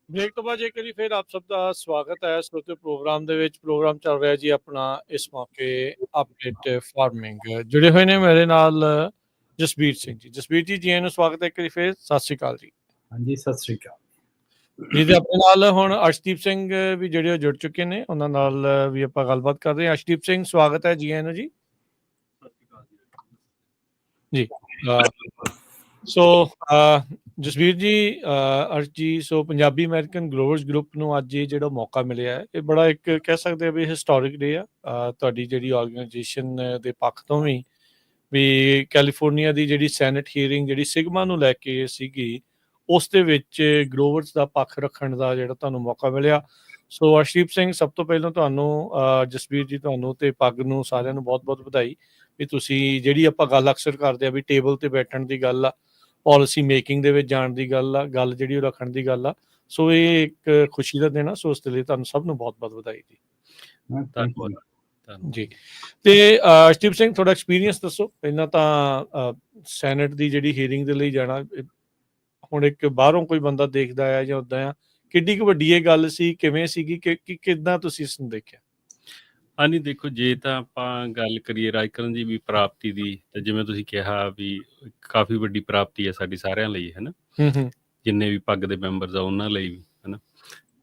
ਬ੍ਰੇਕ ਤੋਂ ਬਾਅਦ ਜੇਕਰ ਜੀ ਫਿਰ ਆਪ ਸਭ ਦਾ ਸਵਾਗਤ ਹੈ ਸਰੋਤੇ ਪ੍ਰੋਗਰਾਮ ਦੇ ਵਿੱਚ। ਪ੍ਰੋਗਰਾਮ ਚੱਲ ਰਿਹਾ ਜੀ ਆਪਣਾ ਇਸ ਮੌਕੇ ਅਪਡੇਟ ਫਾਰਮਿੰਗ। ਜੁੜੇ ਹੋਏ ਨੇ ਮੇਰੇ ਨਾਲ ਜਸਬੀਰ ਸਿੰਘ ਜੀ। ਜਸਬੀਰ ਜੀ, ਜੀ ਆਇਆਂ ਨੂੰ ਸਵਾਗਤ ਹੈ ਇੱਕ ਵਾਰੀ ਫਿਰ। ਸਤਿ ਸ਼੍ਰੀ ਅਕਾਲ ਜੀ। ਹਾਂਜੀ, ਸਤਿ ਸ੍ਰੀ ਅਕਾਲ ਜੀ। ਤੇ ਆਪਣੇ ਨਾਲ ਹੁਣ ਅਰਸ਼ਦੀਪ ਸਿੰਘ ਵੀ ਜਿਹੜੇ ਉਹ ਜੁੜ ਚੁੱਕੇ ਨੇ, ਉਹਨਾਂ ਨਾਲ ਵੀ ਆਪਾਂ ਗੱਲਬਾਤ ਕਰਦੇ ਹਾਂ। ਅਰਸ਼ਦੀਪ ਸਿੰਘ, ਸਵਾਗਤ ਹੈ, ਜੀ ਆਇਆਂ ਨੂੰ ਜੀ। ਜੀ ਸੋ ਜਸਬੀਰ ਜੀ, ਅਰਸ਼ ਜੀ, ਸੋ ਪੰਜਾਬੀ ਅਮਰੀਕਨ ਗਰੋਵਰਸ ਗਰੁੱਪ ਨੂੰ ਅੱਜ ਇਹ ਜਿਹੜਾ ਮੌਕਾ ਮਿਲਿਆ ਹੈ, ਇਹ ਬੜਾ ਇੱਕ ਕਹਿ ਸਕਦੇ ਆ ਵੀ ਹਿਸਟੋਰਿਕ ਡੇ ਆ ਤੁਹਾਡੀ ਜਿਹੜੀ ਆਰਗੇਨਾਈਜੇਸ਼ਨ ਦੇ ਪੱਖ ਤੋਂ ਵੀ ਕੈਲੀਫੋਰਨੀਆ ਦੀ ਜਿਹੜੀ ਸੈਨੇਟ ਹੀਅਰਿੰਗ ਜਿਹੜੀ ਸਿਗਮਾ ਨੂੰ ਲੈ ਕੇ ਸੀਗੀ, ਉਸ ਦੇ ਵਿੱਚ ਗਰੋਵਰਸ ਦਾ ਪੱਖ ਰੱਖਣ ਦਾ ਜਿਹੜਾ ਤੁਹਾਨੂੰ ਮੌਕਾ ਮਿਲਿਆ। ਸੋ ਅਰਸ਼ਦੀਪ ਸਿੰਘ, ਸਭ ਤੋਂ ਪਹਿਲਾਂ ਤੁਹਾਨੂੰ, ਜਸਬੀਰ ਜੀ, ਤੁਹਾਨੂੰ ਤੇ ਪੱਗ ਨੂੰ ਸਾਰਿਆਂ ਨੂੰ ਬਹੁਤ ਬਹੁਤ ਵਧਾਈ ਵੀ ਤੁਸੀਂ ਜਿਹੜੀ ਆਪਾਂ ਗੱਲ ਅਕਸਰ ਕਰਦੇ ਆ ਵੀ ਟੇਬਲ ਤੇ ਬੈਠਣ ਦੀ ਗੱਲ ਆ, ਪਾਲਿਸੀ ਮੇਕਿੰਗ ਦੇ ਵਿੱਚ ਜਾਣ ਦੀ ਗੱਲ ਆ, ਗੱਲ ਜਿਹੜੀ ਉਹ ਰੱਖਣ ਦੀ ਗੱਲ ਆ। ਸੋ ਇਹ ਇੱਕ ਖੁਸ਼ੀ ਦਾ ਦਿਨ ਆ। ਸੋ ਉਸ ਦੇ ਲਈ ਤੁਹਾਨੂੰ ਸਭ ਨੂੰ ਬਹੁਤ ਬਹੁਤ ਵਧਾਈ ਜੀ। ਧੰਨਵਾਦ ਜੀ। ਤੇ ਅਰਸ਼ਦੀਪ ਸਿੰਘ, ਤੁਹਾਡਾ ਐਕਸਪੀਰੀਅੰਸ ਦੱਸੋ ਪਹਿਲਾਂ ਤਾਂ। ਸੈਨੇਟ ਦੀ ਜਿਹੜੀ ਹੀਅਰਿੰਗ ਦੇ ਲਈ ਜਾਣਾ, ਹੁਣ ਇੱਕ ਬਾਹਰੋਂ ਕੋਈ ਬੰਦਾ ਦੇਖਦਾ ਆ ਜਾਂ ਉੱਦਾਂ ਆ, ਕਿੱਡੀ ਕੁ ਵੱਡੀ ਇਹ ਗੱਲ ਸੀ, ਕਿਵੇਂ ਸੀਗੀ, ਕਿੱਦਾਂ ਤੁਸੀਂ ਇਸ ਨੂੰ ਦੇਖਿਆ? ਹਾਂਜੀ, ਦੇਖੋ, ਜੇ ਤਾਂ ਆਪਾਂ ਗੱਲ ਕਰੀਏ ਰਾਜਕਰਨ ਜੀ ਵੀ ਪ੍ਰਾਪਤੀ ਦੀ, ਤਾਂ ਜਿਵੇਂ ਤੁਸੀਂ ਕਿਹਾ ਵੀ ਕਾਫੀ ਵੱਡੀ ਪ੍ਰਾਪਤੀ ਹੈ ਸਾਡੀ ਸਾਰਿਆਂ ਲਈ, ਹੈ ਨਾ। ਜਿੰਨੇ ਵੀ ਪੱਗ ਦੇ ਮੈਂਬਰਸ ਆ ਉਹਨਾਂ ਲਈ ਵੀ, ਹੈ ਨਾ।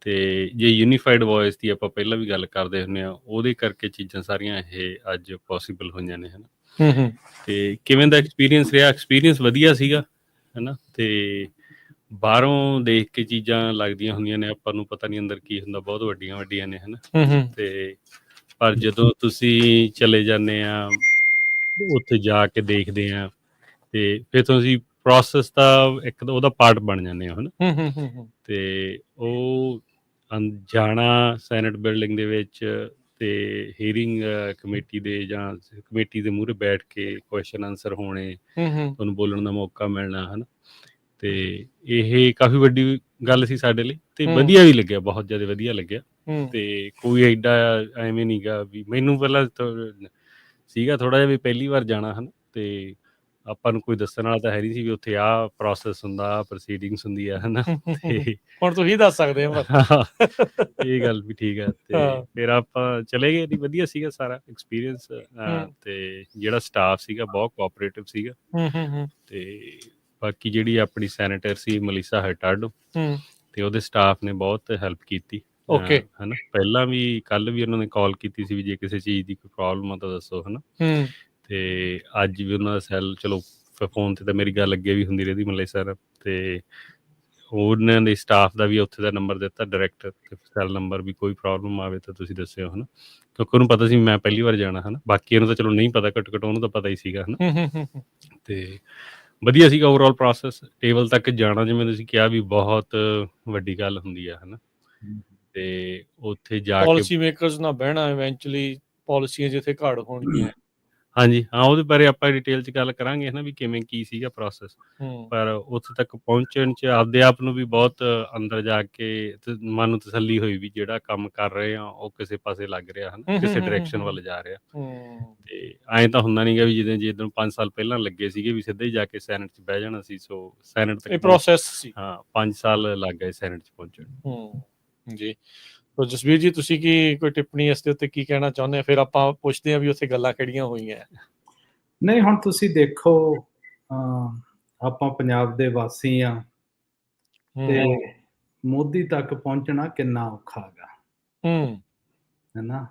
ਤੇ ਜੇ ਯੂਨੀਫਾਈਡ ਵੌਇਸ ਦੀ ਆਪਾਂ ਪਹਿਲਾਂ ਵੀ ਗੱਲ ਕਰਦੇ ਹੁੰਦੇ ਆ, ਉਹਦੇ ਕਰਕੇ ਚੀਜ਼ਾਂ ਸਾਰੀਆਂ ਇਹ ਅੱਜ ਪੋਸੀਬਲ ਹੋਈਆਂ ਨੇ, ਹੈ ਨਾ। ਤੇ ਕਿਵੇਂ ਦਾ ਐਕਸਪੀਰੀਅੰਸ ਰਿਹਾ? ਐਕਸਪੀਰੀਅੰਸ ਵਧੀਆ ਸੀਗਾ, ਹੈ ਨਾ। ਤੇ ਬਾਹਰੋਂ ਦੇਖ ਕੇ ਚੀਜ਼ਾਂ ਲੱਗਦੀਆਂ ਹੁੰਦੀਆਂ ਨੇ ਆਪਾਂ ਨੂੰ, ਪਤਾ ਨਹੀਂ ਅੰਦਰ ਕੀ ਹੁੰਦਾ, ਬਹੁਤ ਵੱਡੀਆਂ ਵੱਡੀਆਂ ਨੇ, ਹੈ ਨਾ। ਤੇ ਪਰ ਜਦੋਂ ਤੁਸੀਂ ਚਲੇ ਜਾਂਦੇ ਆ ਉੱਥੇ ਜਾ ਕੇ ਦੇਖਦੇ ਆ, ਤੇ ਫਿਰ ਤੁਸੀਂ ਪ੍ਰੋਸੈਸ ਦਾ ਇੱਕ ਉਹਦਾ ਪਾਰਟ ਬਣ ਜਾਂਦੇ ਹੋ, ਹੈ ਨਾ। ਤੇ ਉਹ ਜਾਣਾ ਸੈਨੇਟ ਬਿਲਡਿੰਗ ਦੇ ਵਿੱਚ, ਤੇ ਹੀਅਰਿੰਗ ਕਮੇਟੀ ਦੇ ਜਾਂ ਕਮੇਟੀ ਦੇ ਮੂਹਰੇ ਬੈਠ ਕੇ ਕੁਐਸਚਨ ਆਨਸਰ ਹੋਣੇ, ਤੁਹਾਨੂੰ ਬੋਲਣ ਦਾ ਮੌਕਾ ਮਿਲਣਾ, ਹੈ ਨਾ। ਤੇ ਇਹ ਕਾਫੀ ਵੱਡੀ ਗੱਲ ਸੀ ਸਾਡੇ ਲਈ, ਤੇ ਵਧੀਆ ਵੀ ਲੱਗਿਆ, ਬਹੁਤ ਜ਼ਿਆਦਾ ਵਧੀਆ ਲੱਗਿਆ। ਤੇ ਕੋਈ ਐਡਾ ਐਵੇਂ ਨਹੀਂ ਗਾ ਵੀ, ਮੈਨੂੰ ਪਹਿਲਾਂ ਸੀਗਾ ਥੋੜਾ ਜਿਹਾ ਵੀ ਪਹਿਲੀ ਵਾਰ ਜਾਣਾ, ਹਨ। ਤੇ ਆਪਾਂ ਨੂੰ ਕੋਈ ਦੱਸਣ ਵਾਲਾ ਤਾਂ ਹੈ ਨਹੀਂ ਸੀ ਵੀ ਉੱਥੇ ਆਹ ਪ੍ਰੋਸੈਸ ਹੁੰਦਾ, ਪ੍ਰੋਸੀਡਿੰਗਸ ਹੁੰਦੀ ਆ, ਹੈ ਨਾ। ਤੇ ਹੁਣ ਤੁਸੀਂ ਦੱਸ ਸਕਦੇ ਹੋ। ਇਹ ਗੱਲ ਵੀ ਠੀਕ ਹੈ। ਤੇ ਫਿਰ ਆਪਾਂ ਚਲੇ ਗਏ, ਨਹੀਂ ਵਧੀਆ ਸੀਗਾ ਸਾਰਾ ਐਕਸਪੀਰੀਅੰਸ। ਤੇ ਜਿਹੜਾ ਸਟਾਫ ਸੀਗਾ ਬਹੁਤ ਕੋਆਪਰੇਟਿਵ ਸੀਗਾ। ਤੇ ਬਾਕੀ ਜਿਹੜੀ ਆਪਣੀ ਸੈਨੇਟਰ ਸੀ ਮਲੀਸਾ ਹਰਟਾਡੋ, ਤੇ ਉਹਦੇ ਸਟਾਫ ਨੇ ਬਹੁਤ ਹੈਲਪ ਕੀਤੀ, ਹੈ ਨਾ। ਪਹਿਲਾਂ ਵੀ ਕੱਲ ਵੀ ਉਹਨਾਂ ਨੇ ਕਾਲ ਕੀਤੀ ਸੀ ਵੀ ਜੇ ਕਿਸੇ ਚੀਜ਼ ਦੀ ਕੋਈ ਪ੍ਰੋਬਲਮ ਆ ਤਾਂ ਦੱਸੋ, ਹੈ ਨਾ। ਤੇ ਅੱਜ ਵੀ ਉਹਨਾਂ ਦਾ ਸੈੱਲ, ਚਲੋ ਫੋਨ ਤੇ ਤਾਂ ਮੇਰੀ ਗੱਲ ਅੱਗੇ ਵੀ ਹੁੰਦੀ ਰਹਿੰਦੀ ਮਲੀਸਾ ਨਾਲ, ਤੇ ਉਹਨਾਂ ਦੇ ਸਟਾਫ ਦਾ ਵੀ ਉੱਥੇ ਦਾ ਨੰਬਰ ਦਿੱਤਾ ਡਾਇਰੈਕਟਰ, ਤੇ ਸੈੱਲ ਨੰਬਰ ਵੀ ਕੋਈ ਪ੍ਰੋਬਲਮ ਆਵੇ ਤਾਂ ਤੁਸੀਂ ਦੱਸਿਓ, ਹੈ ਨਾ। ਕਿਉਂਕਿ ਉਹਨੂੰ ਪਤਾ ਸੀ ਮੈਂ ਪਹਿਲੀ ਵਾਰ ਜਾਣਾ, ਹੈ ਨਾ। ਬਾਕੀ ਇਹਨੂੰ ਤਾਂ ਚਲੋ ਨਹੀਂ ਪਤਾ, ਘੱਟੋ ਘੱਟ ਉਹਨੂੰ ਤਾਂ ਪਤਾ ਹੀ ਸੀਗਾ, ਹੈ ਨਾ। ਤੇ ਵਧੀਆ ਸੀਗਾ ਓਵਰਆਲ ਪ੍ਰੋਸੈਸ। ਟੇਬਲ ਤੱਕ ਜਾਣਾ, ਜਿਵੇਂ ਤੁਸੀਂ ਕਿਹਾ ਵੀ, ਬਹੁਤ ਵੱਡੀ ਗੱਲ ਹੁੰਦੀ ਆ, ਹੈ ਨਾ। ਤੇ ਉੱਥੇ ਜਾ ਕੇ ਪਾਲਿਸੀ ਮੇਕਰਸ ਨਾਲ ਬਹਿਣਾ, ਇਵੈਂਚੁਅਲੀ ਪਾਲਿਸੀਆਂ ਜਿੱਥੇ ਘੜ ਹੋਣਗੀਆਂ। ਹਾਂਜੀ, ਹਾਂ, ਉਹਦੇ ਬਾਰੇ ਆਪਾਂ ਡਿਟੇਲ 'ਚ ਗੱਲ ਕਰਾਂਗੇ, ਹੈ ਨਾ, ਵੀ ਕਿਵੇਂ ਕੀ ਸੀਗਾ ਪ੍ਰੋਸੈਸ। ਪਰ ਉੱਥੇ ਤੱਕ ਪਹੁੰਚਣ 'ਚ ਆਪਦੇ ਆਪ ਨੂੰ ਵੀ ਬਹੁਤ ਅੰਦਰ ਜਾ ਕੇ ਮਨ ਨੂੰ ਤਸੱਲੀ ਹੋਈ ਵੀ ਜਿਹੜਾ ਕੰਮ ਕਰ ਰਹੇ ਆ ਉਹ ਕਿਸੇ ਪਾਸੇ ਲੱਗ ਰਿਹਾ, ਹੈ ਨਾ, ਕਿਸੇ ਡਾਇਰੈਕਸ਼ਨ ਵੱਲ ਜਾ ਰਿਹਾ। ਤੇ ਐਂ ਤਾਂ ਹੁੰਦਾ ਨਹੀਂ ਗਾ ਵੀ ਜਿੱਦਾਂ 5 ਸਾਲ ਪਹਿਲਾਂ ਲੱਗੇ ਸੀਗੇ ਵੀ ਸਿੱਧਾ ਹੀ ਜਾ ਕੇ ਸੈਨੇਟ 'ਚ ਬਹਿ ਜਾਣਾ ਸੀ। ਸੋ ਸੈਨੇਟ ਤੱਕ ਪ੍ਰੋਸੈਸ ਸੀ। ਹਾਂ, 5 ਸਾਲ ਲੱਗ ਗਏ ਸੈਨੇਟ 'ਚ ਪਹੁੰਚਣ। ਜੀ। ਸੋ ਜਸਬੀਰ ਜੀ, ਤੁਸੀਂ ਕੋਈ ਟਿੱਪਣੀ ਇਸ ਦੇ ਉੱਤੇ ਕੀ ਕਹਿਣਾ ਚਾਹੁੰਦੇ ਆ? ਫਿਰ ਆਪਾਂ ਪੁੱਛਦੇ ਆ ਵੀ ਉੱਥੇ ਗੱਲਾਂ ਕਿਹੜੀਆਂ ਹੋਈਆਂ। ਨਹੀਂ, ਹੁਣ ਤੁਸੀਂ ਦੇਖੋ, ਆਪਾਂ ਪੰਜਾਬ ਦੇ ਵਾਸੀ ਆ, ਤੇ ਮੋਦੀ ਤੱਕ ਪਹੁੰਚਣਾ ਕਿੰਨਾ ਔਖਾ ਹੈਗਾ, ਹੈ ਨਾ।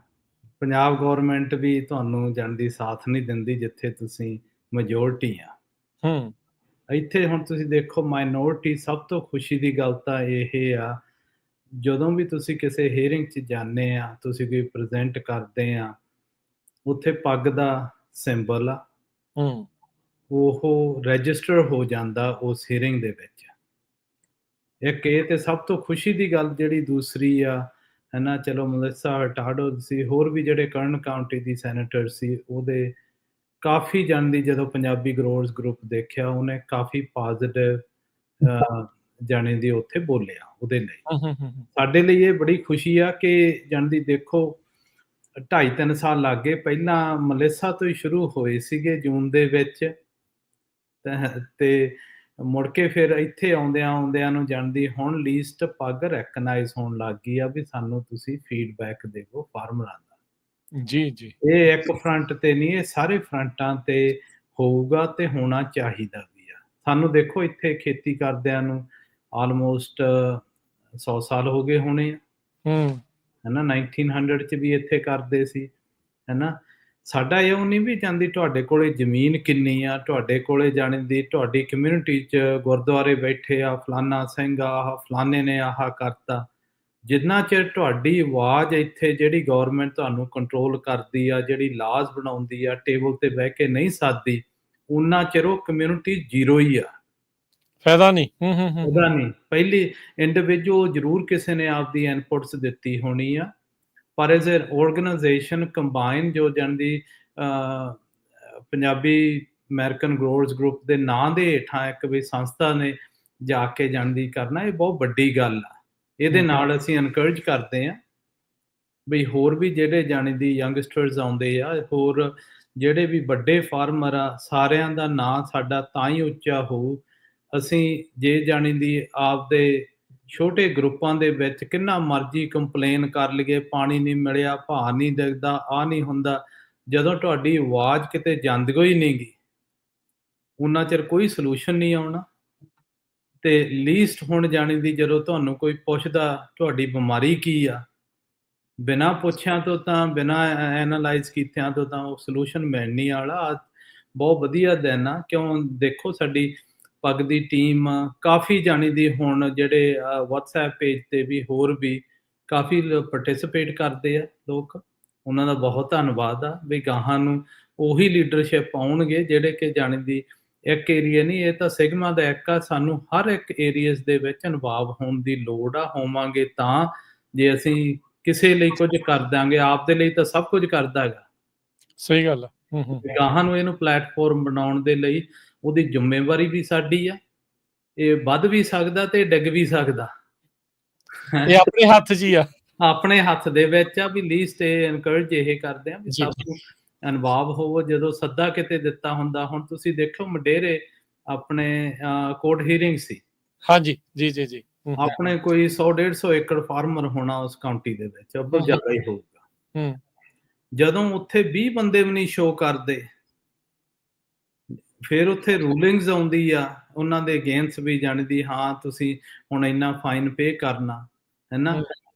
ਪੰਜਾਬ ਗੌਰਮੈਂਟ ਵੀ ਤੁਹਾਨੂੰ ਜਾਂਦੀ ਸਾਥ ਨਹੀਂ ਦਿੰਦੀ ਜਿੱਥੇ ਤੁਸੀਂ ਮੈਜੋਰਟੀ ਆ। ਇੱਥੇ ਹੁਣ ਤੁਸੀਂ ਦੇਖੋ, ਮਾਈਨੋਰਟੀ। ਸਭ ਤੋਂ ਖੁਸ਼ੀ ਦੀ ਗੱਲ ਤਾਂ ਇਹ ਆ, ਜਦੋਂ ਵੀ ਤੁਸੀਂ ਕਿਸੇ ਹੀਅਰਿੰਗ 'ਚ ਜਾਂਦੇ ਆ, ਤੁਸੀਂ ਕੋਈ ਪ੍ਰੈਜ਼ੈਂਟ ਕਰਦੇ ਆ, ਉੱਥੇ ਪੱਗ ਦਾ ਸਿੰਬਲ ਆ, ਉਹ ਰਜਿਸਟਰ ਹੋ ਜਾਂਦਾ ਉਸ ਹੀਅਰਿੰਗ ਦੇ ਵਿੱਚ। ਇੱਕ ਇਹ ਤੇ ਸਭ ਤੋਂ ਖੁਸ਼ੀ ਦੀ ਗੱਲ ਜਿਹੜੀ ਦੂਸਰੀ ਆ, ਹੈ ਨਾ। ਚਲੋ ਮਲੀਸਾ ਹਰਟਾਡੋ ਸੀ, ਹੋਰ ਵੀ ਜਿਹੜੇ ਕਰਨ ਕਾਊਂਟੀ ਦੀ ਸੈਨੇਟਰ ਸੀ, ਉਹਦੇ ਕਾਫੀ ਜਣ ਦੀ ਜਦੋਂ ਪੰਜਾਬੀ ਗਰੋਵਰਸ ਗਰੁੱਪ ਦੇਖਿਆ, ਉਹਨੇ ਕਾਫੀ ਪੋਜ਼ਿਟਿਵ ਜਾਣੇ ਦੀ ਉੱਥੇ ਬੋਲਿਆ ਉਹਦੇ ਲਈ। ਹੂੰ, ਹੂੰ, ਹੂੰ, ਸਾਡੇ ਲਈ ਇਹ ਬੜੀ ਖੁਸ਼ੀ ਆ ਕਿ ਜਾਣੀ ਦੇਖੋ 2.5-3 ਸਾਲ ਲੱਗ ਗਏ। ਪਹਿਲਾਂ ਮਲੇਸਾ ਤੋਂ ਹੀ ਸ਼ੁਰੂ ਹੋਏ ਸੀਗੇ ਜੂਨ ਦੇ ਵਿੱਚ ਤੇ ਮੁੜ ਕੇ ਫਿਰ ਇੱਥੇ ਆਉਂਦਿਆਂ ਨੂੰ ਜਾਣਦੀ ਹੁਣ ਲੀਸਟ ਪੱਗ ਰੈਕਗਨਾਈਜ਼ ਹੋਣ ਲੱਗ ਗਈ ਆ ਵੀ ਸਾਨੂੰ ਤੁਸੀਂ ਫੀਡਬੈਕ ਦਿਓ ਫਾਰਮਰਾਂ ਦਾ। ਜੀ, ਜੀ। ਇਹ ਇੱਕ ਫਰੰਟ ਤੇ ਨਹੀਂ, ਇਹ ਸਾਰੇ ਫਰੰਟਾਂ ਤੇ ਹੋਊਗਾ ਤੇ ਹੋਣਾ ਚਾਹੀਦਾ ਵੀ ਆ। ਸਾਨੂੰ ਦੇਖੋ ਇੱਥੇ ਖੇਤੀ ਕਰਦਿਆਂ ਨੂੰ ਆਲਮੋਸਟ 100 ਸਾਲ ਹੋ ਗਏ ਹੋਣੇ ਆ, ਹੂੰ, ਹਨਾ। 1900 ਚ ਵੀ ਇੱਥੇ ਕਰਦੇ ਸੀ, ਹਨਾ। ਸਾਡਾ ਇਹ ਨਹੀਂ ਵੀ ਜਾਂਦੀ ਤੁਹਾਡੇ ਕੋਲੇ ਜ਼ਮੀਨ ਕਿੰਨੀ ਆ, ਤੁਹਾਡੇ ਕੋਲੇ ਜਾਣੀ ਦੀ ਤੁਹਾਡੀ ਕਮਿਊਨਿਟੀ 'ਚ ਗੁਰਦੁਆਰੇ ਬੈਠੇ ਆ, ਫਲਾਨਾ ਸਿੰਘ ਆ, ਫਲਾਨੇ ਨੇ ਆਹ ਕਰਤਾ। ਜਿੰਨਾ ਚਿਰ ਤੁਹਾਡੀ ਆਵਾਜ਼ ਇੱਥੇ ਜਿਹੜੀ ਗਵਰਨਮੈਂਟ ਤੁਹਾਨੂੰ ਕੰਟਰੋਲ ਕਰਦੀ ਆ, ਜਿਹੜੀ ਲਾਜ਼ ਬਣਾਉਂਦੀ ਆ, ਟੇਬਲ ਤੇ ਬਹਿ ਕੇ ਨਹੀਂ ਸੱਦਦੀ, ਉਨਾ ਚਿਰ ਉਹ ਕਮਿਊਨਿਟੀ ਜ਼ੀਰੋ ਹੀ ਆ। ਫਾਇਦਾ ਨਹੀਂ। ਹੂੰ, ਹੂੰ, ਹੂੰ, ਉਹਦਾ ਨਹੀਂ। ਪਹਿਲੀ ਇੰਡੀਵਿਜੂਅਲ ਜ਼ਰੂਰ ਕਿਸੇ ਨੇ ਆਪਦੀ ਇਨਪੁਟਸ ਦਿੱਤੀ ਹੋਣੀ ਆ, ਪਰ ਐਜ਼ ਐਨ ਆਰਗੇਨਾਈਜੇਸ਼ਨ ਕੰਬਾਈਨ ਜੋ ਜਾਂਦੀ ਪੰਜਾਬੀ ਅਮਰੀਕਨ ਗਰੋਵਰਸ ਗਰੁੱਪ ਦੇ ਨਾਂ ਦੇ ਹੇਠਾਂ ਇੱਕ ਵੀ ਸੰਸਥਾ ਨੇ ਜਾ ਕੇ ਜਾਂਦੀ ਕਰਨਾ, ਇਹ ਬਹੁਤ ਵੱਡੀ ਗੱਲ ਆ। ਇਹਦੇ ਨਾਲ ਅਸੀਂ ਐਨਕਰੇਜ ਕਰਦੇ ਹਾਂ ਵੀ ਹੋਰ ਵੀ ਜਿਹੜੇ ਜਾਣੀ ਦੀ ਯੰਗਸਟਰਸ ਆਉਂਦੇ ਆ, ਹੋਰ ਜਿਹੜੇ ਵੀ ਵੱਡੇ ਫਾਰਮਰ ਆ, ਸਾਰਿਆਂ ਦਾ ਨਾਂ ਸਾਡਾ ਤਾਂ ਹੀ ਉੱਚਾ ਹੋਊ ਅਸੀਂ ਜੇ ਜਾਣੀ ਦੀ ਆਪਦੇ ਛੋਟੇ ਗਰੁੱਪਾਂ ਦੇ ਵਿੱਚ ਕਿੰਨਾ ਮਰਜ਼ੀ ਕੰਪਲੇਨ ਕਰ ਲਈਏ, ਪਾਣੀ ਨਹੀਂ ਮਿਲਿਆ, ਭਾਅ ਨਹੀਂ ਦਿਖਦਾ, ਆਹ ਨਹੀਂ ਹੁੰਦਾ। ਜਦੋਂ ਤੁਹਾਡੀ ਆਵਾਜ਼ ਕਿਤੇ ਜਾਂਦੀ ਹੀ ਨਹੀਂ ਗੀ, ਉਨਾ ਚਿਰ ਕੋਈ ਸੋਲੂਸ਼ਨ ਨਹੀਂ ਆਉਣਾ। ਤੇ ਲੀਸਟ ਹੁਣ ਜਾਣੀ ਦੀ ਜਦੋਂ ਤੁਹਾਨੂੰ ਕੋਈ ਪੁੱਛਦਾ ਤੁਹਾਡੀ ਬਿਮਾਰੀ ਕੀ ਆ, ਬਿਨਾਂ ਪੁੱਛਿਆਂ ਤੋਂ ਤਾਂ ਬਿਨਾਂ ਐਨਾਲਾਈਜ਼ ਕੀਤਿਆਂ ਤੋਂ ਤਾਂ ਉਹ ਸੋਲੂਸ਼ਨ ਮਿਲਣੀ ਵਾਲਾ। ਬਹੁਤ ਵਧੀਆ ਦਿਨ ਆ, ਕਿਉਂ ਦੇਖੋ ਸਾਡੀ ਪੱਗ ਦੀ ਟੀਮ ਕਾਫੀ ਜਾਣੀ ਦੀ ਹੁਣ ਜਿਹੜੇ WhatsApp ਪੇਜ ਤੇ ਵੀ ਹੋਰ ਵੀ ਕਾਫੀ ਪਾਰਟਿਸਿਪੇਟ ਕਰਦੇ ਆ ਲੋਕ, ਉਹਨਾਂ ਦਾ ਬਹੁਤ ਧੰਨਵਾਦ ਆ ਵੀ ਗਾਹਾਂ ਨੂੰ ਉਹੀ ਲੀਡਰਸ਼ਿਪ ਆਉਣਗੇ ਜਿਹੜੇ ਕਿ ਜਾਣੀ ਦੀ ਇੱਕ ਏਰੀਆ ਨਹੀਂ, ਇਹ ਤਾਂ ਸਿਗਮਾ ਦਾ ਇੱਕ ਆ। ਸਾਨੂੰ ਹਰ ਇੱਕ ਏਰੀਆਜ਼ ਦੇ ਵਿੱਚ ਇਨਵੋਲਵ ਹੋਣ ਦੀ ਲੋੜ ਆ। ਹੋਵਾਂਗੇ ਤਾਂ ਜੇ ਅਸੀਂ ਕਿਸੇ ਲਈ ਕੁਝ ਕਰ ਦਾਂਗੇ, ਆਪਦੇ ਲਈ ਤਾਂ ਸਭ ਕੁਝ ਕਰਦਾ ਹੈਗਾ। ਸਹੀ ਗੱਲ ਆ। ਹੂੰ, ਹੂੰ, ਗਾਹਾਂ ਨੂੰ ਇਹਨੂੰ ਪਲੇਟਫਾਰਮ ਬਣਾਉਣ ਦੇ ਲਈ ਉਹਦੀ ਜ਼ਿੰਮੇਵਾਰੀ ਵੀ ਸਾਡੀ ਆ। ਇਹ ਵੱਧ ਵੀ ਸਕਦਾ ਤੇ ਡਿੱਗ ਵੀ ਸਕਦਾ। ਇਹ ਆਪਣੇ ਹੱਥ 'ਚ ਹੀ ਆ। ਆਪਣੇ ਹੱਥ ਦੇ ਵਿੱਚ ਆ ਵੀ ਲੀਸਟ ਇਹ ਐਨਕਰੇਜ ਇਹ ਕਰਦੇ ਆ ਵੀ ਜੀ, ਸਭ ਨੂੰ ਇਨਵੋਲਵ ਹੋਵੋ। ਜਦੋਂ ਸੱਦਾ ਕਿਤੇ ਦਿੱਤਾ ਹੁੰਦਾ, ਹੁਣ ਤੁਸੀਂ ਦੇਖੋ ਮਡੇਰੇ ਆਪਣੇ ਕੋਰਟ ਹੀਅਰਿੰਗ ਸੀ। ਹਾਂਜੀ, ਜੀ, ਜੀ, ਜੀ। ਆਪਣੇ ਕੋਈ 100-150 ਏਕੜ ਫਾਰਮਰ ਹੋਣਾ ਉਸ ਕਾਉਂਟੀ ਦੇ ਵਿੱਚ, ਬਹੁਤ ਜ਼ਿਆਦਾ ਹੀ ਹੋਊਗਾ। ਹੂੰ, ਜਦੋਂ ਉੱਥੇ 20 ਬੰਦੇ ਵੀ ਨਹੀਂ ਸ਼ੋ ਕਰਦੇ, ਫਿਰ ਉੱਥੇ ਰੂਲਿੰਗਸ ਆਉਂਦੀ ਆ ਉਹਨਾਂ ਦੇ ਅਗੇਂਸਟ ਵੀ ਜਾਣਦੀ, ਹਾਂ ਤੁਸੀਂ ਹੁਣ ਇੰਨਾ ਫਾਈਨ ਪੇ ਕਰਨਾ, ਹੈਨਾ।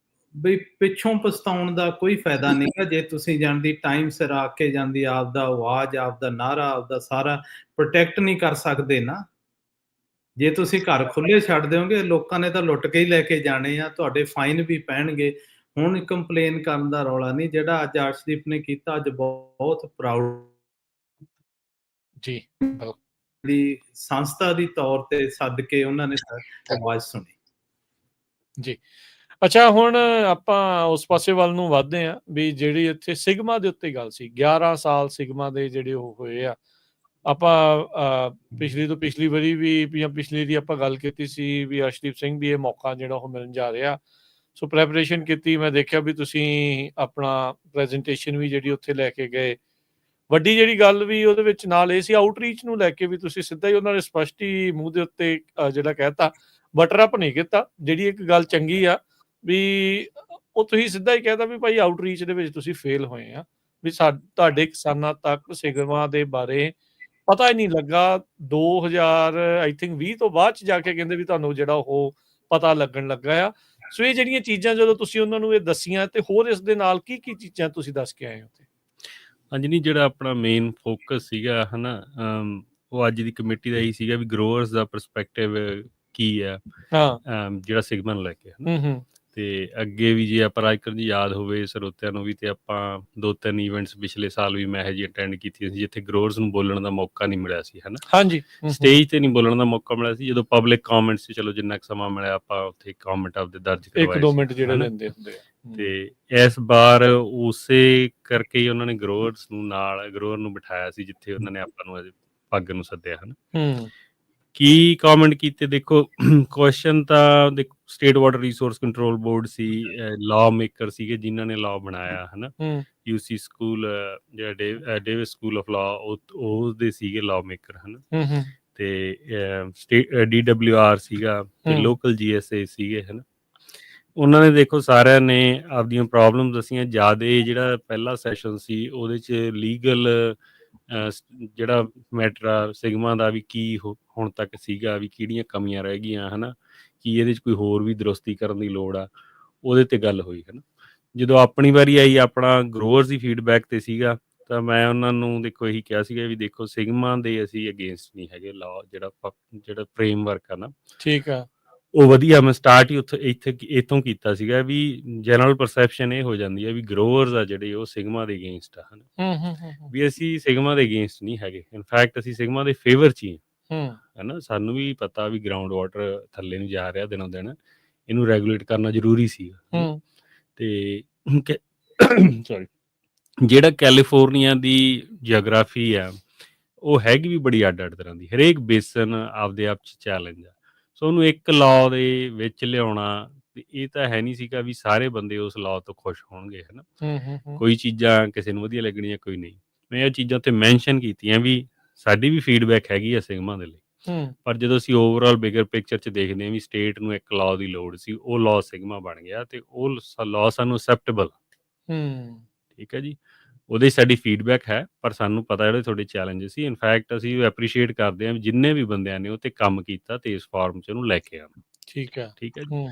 ਵੀ ਪਿੱਛੋਂ ਪਛਤਾਉਣ ਦਾ ਕੋਈ ਫਾਇਦਾ ਨਹੀਂਗਾ ਜੇ ਤੁਸੀਂ ਜਾਣਦੀ ਟਾਈਮ ਸਿਰ ਆ ਕੇ ਜਾਂਦੀ ਆਪਦਾ ਆਵਾਜ਼, ਆਪਦਾ ਨਾਰਾ, ਆਪਦਾ ਸਾਰਾ ਪ੍ਰੋਟੈਕਟ ਨਹੀਂ ਕਰ ਸਕਦੇ ਨਾ। ਜੇ ਤੁਸੀਂ ਘਰ ਖੁੱਲੇ ਛੱਡ ਦਿਓਗੇ, ਲੋਕਾਂ ਨੇ ਤਾਂ ਲੁੱਟ ਕੇ ਹੀ ਲੈ ਕੇ ਜਾਣੇ ਆ, ਤੁਹਾਡੇ ਫਾਈਨ ਵੀ ਪੈਣਗੇ। ਹੁਣ ਕੰਪਲੇਨ ਕਰਨ ਦਾ ਰੌਲਾ ਨਹੀਂ, ਜਿਹੜਾ ਅੱਜ ਅਰਸ਼ਦੀਪ ਨੇ ਕੀਤਾ, ਅੱਜ ਬਹੁਤ ਪ੍ਰਾਊਡ ਜੀ, ਦੀ ਸੰਸਥਾ ਦੀ ਤੌਰ ਤੇ ਸੱਦ ਕੇ ਉਹਨਾਂ ਨੇ ਆਵਾਜ਼ ਸੁਣੀ। ਜੀ। ਅੱਛਾ, ਹੁਣ ਆਪਾਂ ਉਸ ਪਾਸੇ ਵੱਲ ਨੂੰ ਵੱਧਦੇ ਹਾਂ ਵੀ ਜਿਹੜੀ ਇੱਥੇ ਸਿਗਮਾ ਦੇ ਉੱਤੇ ਗੱਲ ਸੀ, 11 ਸਾਲ ਸਿਗਮਾ ਦੇ ਜਿਹੜੇ ਉਹ ਹੋਏ ਆ। ਆਪਾਂ ਪਿਛਲੀ ਤੋਂ ਪਿਛਲੀ ਵਾਰੀ ਵੀ ਜਾਂ ਪਿਛਲੀ ਦੀ ਆਪਾਂ ਗੱਲ ਕੀਤੀ ਸੀ ਵੀ ਅਰਸ਼ਦੀਪ ਸਿੰਘ ਵੀ ਇਹ ਮੌਕਾ ਜਿਹੜਾ ਉਹ ਮਿਲਣ ਜਾ ਰਿਹਾ। ਸੋ ਪ੍ਰੈਪਰੇਸ਼ਨ ਕੀਤੀ, ਮੈਂ ਦੇਖਿਆ ਵੀ ਤੁਸੀਂ ਆਪਣਾ ਪ੍ਰੈਜੈਂਟੇਸ਼ਨ ਵੀ ਜਿਹੜੀ ਉੱਥੇ ਲੈ ਕੇ ਗਏ। ਵੱਡੀ ਜਿਹੜੀ ਗੱਲ ਵੀ ਉਹਦੇ ਵਿੱਚ ਨਾਲ ਇਹ ਸੀ, ਆਊਟਰੀਚ ਨੂੰ ਲੈ ਕੇ ਵੀ ਤੁਸੀਂ ਸਿੱਧਾ ਹੀ ਉਹਨਾਂ ਨੇ ਸਪਸ਼ਟ ਹੀ ਮੂੰਹ ਦੇ ਉੱਤੇ ਜਿਹੜਾ ਕਹਿਤਾ, ਬਟਰ ਅਪ ਨਹੀਂ ਕੀਤਾ। ਜਿਹੜੀ ਇੱਕ ਗੱਲ ਚੰਗੀ ਆ ਵੀ ਉਹ ਤੁਸੀਂ ਸਿੱਧਾ ਹੀ ਕਹਿਤਾ ਵੀ ਭਾਈ ਆਊਟਰੀਚ ਦੇ ਵਿੱਚ ਤੁਸੀਂ ਫੇਲ ਹੋਏ ਆ, ਵੀ ਤੁਹਾਡੇ ਕਿਸਾਨਾਂ ਤੱਕ ਸਿਗਮਾ ਦੇ ਬਾਰੇ ਪਤਾ ਹੀ ਨਹੀਂ ਲੱਗਾ। 2000 ਆਈ ਥਿੰਕ 20 ਤੋਂ ਬਾਅਦ 'ਚ ਜਾ ਕੇ ਕਹਿੰਦੇ ਵੀ ਤੁਹਾਨੂੰ ਜਿਹੜਾ ਉਹ ਪਤਾ ਲੱਗਣ ਲੱਗਾ ਆ। ਸੋ ਇਹ ਜਿਹੜੀਆਂ ਚੀਜ਼ਾਂ ਜਦੋਂ ਤੁਸੀਂ ਉਹਨਾਂ ਨੂੰ ਇਹ ਦੱਸੀਆਂ, ਤੇ ਹੋਰ ਇਸ ਦੇ ਨਾਲ ਕੀ ਚੀਜ਼ਾਂ ਤੁਸੀਂ ਦੱਸ ਕੇ ਆਏ ਹੋ ਉੱਥੇ? ਹਾਂਜੀ, ਨਹੀਂ ਜਿਹੜਾ ਆਪਣਾ ਮੇਨ ਫੋਕਸ ਸੀਗਾ ਹਨਾ, ਉਹ ਅੱਜ ਦੀ ਕਮੇਟੀ ਦਾ ਇਹੀ ਸੀਗਾ ਵੀ ਗਰੋਅਰਸ ਦਾ ਪਰਸਪੈਕਟਿਵ ਕੀ ਆ ਜਿਹੜਾ ਸਿਗਮਾ ਨੂੰ ਲੈ ਕੇ ਹਨਾ। ਤੇ ਅੱਗੇ ਵੀ ਜੇ ਆਪਾਂ ਰਾਜਕਰਨ ਜੀ ਯਾਦ ਹੋਵੇ ਸਰੋਤਿਆਂ ਨੂੰ ਵੀ, ਤੇ ਆਪਾਂ 2-3 ਇਵੈਂਟਸ ਪਿਛਲੇ ਸਾਲ ਵੀ ਮੈਂ ਜੀ ਅਟੈਂਡ ਕੀਤੀਆਂ ਸੀ ਜਿੱਥੇ ਗਰੋਅਰਸ ਨੂੰ ਬੋਲਣ ਦਾ ਮੌਕਾ ਨਹੀਂ ਮਿਲਿਆ ਸੀ ਹਨਾ। ਹਾਂਜੀ, ਸਟੇਜ ਤੇ ਨਹੀਂ ਬੋਲਣ ਦਾ ਮੌਕਾ ਮਿਲਿਆ ਸੀ। ਜਦੋਂ ਪਬਲਿਕ ਕਮੈਂਟਸ ਸੀ, ਚਲੋ ਜਿੰਨਾ ਕੁ ਸਮਾਂ ਮਿਲਿਆ ਆਪਾਂ ਉੱਥੇ ਕਮੈਂਟ ਆਪਦੇ ਦਰਜ ਕਰਵਾਏ 1-2 ਮਿੰਟ ਜਿਹੜੇ ਲੈਂਦੇ ਹੁੰਦੇ ਆ। ਤੇ ਇਸ ਵਾਰ ਉਸੇ ਕਰਕੇ ਹੀ ਉਹਨਾਂ ਨੇ ਗਰੋਅਰਸ ਨੂੰ ਨਾਲ ਗਰੋਅਰ ਨੂੰ ਬਿਠਾਇਆ ਸੀ ਜਿੱਥੇ ਉਹਨਾਂ ਨੇ ਆਪਾਂ ਨੂੰ ਪੱਗ ਨੂੰ ਸੱਦਿਆ ਹਨਾ। ਕੀ ਕਮੈਂਟ ਕੀਤੇ ਦੇਖੋ ਕੁਐਸਚਨ ਤਾਂ ਦੇਖੋ state water resource control board ਸੀ, ਲਾਅ ਮੇਕਰ ਸੀਗੇ ਜਿਨ੍ਹਾਂ ਨੇ ਲਾਅ ਬਣਾਇਆ ਹਨਾ। ਯੂਸੀ ਸਕੂਲ ਜਿਹੜਾ ਡੇਵਿਸ ਸਕੂਲ ਆਫ ਲਾਅ ਉਹਦੇ ਸੀਗੇ ਲਾਅ ਮੇਕਰ ਹਨਾ। ਤੇ ਸਟੇਟ DWR ਸੀਗਾ ਤੇ ਲੋਕਲ GSA ਸੀਗੇ ਹਨਾ। ਉਹਨਾਂ ਨੇ ਦੇਖੋ ਸਾਰਿਆਂ ਨੇ ਆਪਦੀਆਂ ਪ੍ਰੋਬਲਮ ਦੱਸੀਆਂ। ਜ਼ਿਆਦਾ ਜਿਹੜਾ ਪਹਿਲਾ ਸੈਸ਼ਨ ਸੀ ਉਹਦੇ 'ਚ ਲੀਗਲ ਜਿਹੜਾ ਮੈਟਰ ਆ ਸਿਗਮਾ ਦਾ ਵੀ ਕੀ ਹੁਣ ਤੱਕ ਸੀਗਾ, ਵੀ ਕਿਹੜੀਆਂ ਕਮੀਆਂ ਰਹਿ ਗਈਆਂ ਹਨਾ, ਕੀ ਇਹਦੇ 'ਚ ਕੋਈ ਹੋਰ ਵੀ ਦਰੁਸਤੀ ਕਰਨ ਦੀ ਲੋੜ ਆ, ਉਹਦੇ ਤੇ ਗੱਲ ਹੋਈ ਹਨਾ। ਜਦੋਂ ਆਪਣੀ ਵਾਰੀ ਆਈ ਆਪਣਾ ਗਰੋਅਰਸ ਦੀ ਫੀਡਬੈਕ ਤੇ ਸੀਗਾ, ਤਾਂ ਮੈਂ ਉਹਨਾਂ ਨੂੰ ਦੇਖੋ ਇਹੀ ਕਿਹਾ ਸੀਗਾ ਵੀ ਦੇਖੋ ਸਿਗਮਾ ਦੇ ਅਸੀਂ ਅਗੇਂਸਟ ਨਹੀਂ ਹੈਗੇ। ਲਾਅ ਜਿਹੜਾ ਫਰੇਮਵਰਕ ਆ ਨਾ, ਠੀਕ ਆ, ਉਹ ਵਧੀਆ ਮੈਂ ਸਟਾਰਟ ਹੀ ਇੱਥੋਂ ਕੀਤਾ ਸੀਗਾ ਵੀ ਜਨਰਲ ਪਰਸੈਪਸ਼ਨ ਇਹ ਹੋ ਜਾਂਦੀ ਹੈ ਵੀ ਗਰੋਅਰਸ ਆ ਜਿਹੜੇ ਉਹ ਸਿਗਮਾ ਦੇ ਅਗੇਂਸਟ ਆ ਹਨਾ, ਵੀ ਅਸੀਂ ਸਿਗਮਾ ਦੇ ਅਗੇਂਸਟ ਨਹੀਂ ਹੈਗੇ। ਇਨਫੈਕਟ ਅਸੀਂ ਸਿਗਮਾ ਦੇ ਫੇਵਰ 'ਚ ਹੀ ਹਨਾ। ਸਾਨੂੰ ਵੀ ਪਤਾ ਵੀ ਗਰਾਊਂਡ ਵਾਟਰ ਥੱਲੇ ਨੂੰ ਜਾ ਰਿਹਾ ਦਿਨੋਂ ਦਿਨ, ਇਹਨੂੰ ਰੈਗੂਲੇਟ ਕਰਨਾ ਜ਼ਰੂਰੀ ਸੀ। ਤੇ ਸੌਰੀ, ਜਿਹੜਾ ਕੈਲੀਫੋਰਨੀਆ ਦੀ ਜਿਓਗ੍ਰਾਫੀ ਆ ਉਹ ਹੈਗੀ ਵੀ ਬੜੀ ਅੱਡ ਅੱਡ ਤਰ੍ਹਾਂ ਦੀ, ਹਰੇਕ ਬੇਸਨ ਆਪਦੇ ਆਪ 'ਚ ਚੈਲੰਜ ਆ। ਸੋ ਉਹਨੂੰ ਇੱਕ ਲਾਅ ਦੇ ਵਿੱਚ ਲਿਆਉਣਾ ਤੇ ਇਹ ਤਾਂ ਹੈ ਨਹੀਂ ਸੀਗਾ ਵੀ ਸਾਰੇ ਬੰਦੇ ਉਸ ਲਾਅ ਤੋਂ ਖੁਸ਼ ਹੋਣਗੇ ਹਨਾ। ਕੋਈ ਚੀਜ਼ਾਂ ਕਿਸੇ ਨੂੰ ਵਧੀਆ ਲੱਗਣੀਆਂ, ਕੋਈ ਨਹੀਂ। ਮੈਂ ਇਹ ਚੀਜ਼ਾਂ ਉੱਥੇ ਮੈਂਸ਼ਨ ਕੀਤੀਆਂ ਵੀ ਸਾਡੀ ਵੀ ਫੀਡਬੈਕ ਹੈਗੀ ਆ ਸਿਗਮਾ ਦੇ ਲਈ, ਪਰ ਜਦੋਂ ਅਸੀਂ ਓਵਰਆਲ ਬਿਗਰ ਪਿਕਚਰ 'ਚ ਦੇਖਦੇ ਹਾਂ ਵੀ ਸਟੇਟ ਨੂੰ ਇੱਕ ਲਾਅ ਦੀ ਲੋੜ ਸੀ, ਉਹ ਲਾਅ ਸਿਗਮਾ ਬਣ ਗਿਆ ਤੇ ਉਹ ਲਾਅ ਸਾਨੂੰ ਅਸੈਪਟੇਬਲ। ਠੀਕ ਹੈ ਜੀ, ਉਹਦੇ ਸਾਡੀ ਫੀਡਬੈਕ ਹੈ, ਪਰ ਸਾਨੂੰ ਪਤਾ ਜਿਹੜੇ ਤੁਹਾਡੇ ਚੈਲੰਜਸ ਸੀ। ਇਨਫੈਕਟ ਅਸੀਂ ਐਪਰੀਸ਼ੀਏਟ ਕਰਦੇ ਹਾਂ ਜਿੰਨੇ ਵੀ ਬੰਦਿਆਂ ਨੇ ਉਹ 'ਤੇ ਕੰਮ ਕੀਤਾ ਤੇ ਇਸ ਫਾਰਮ 'ਚ ਉਹਨੂੰ ਲੈ ਕੇ ਆਉਣਾ। ਠੀਕ ਹੈ ਜੀ।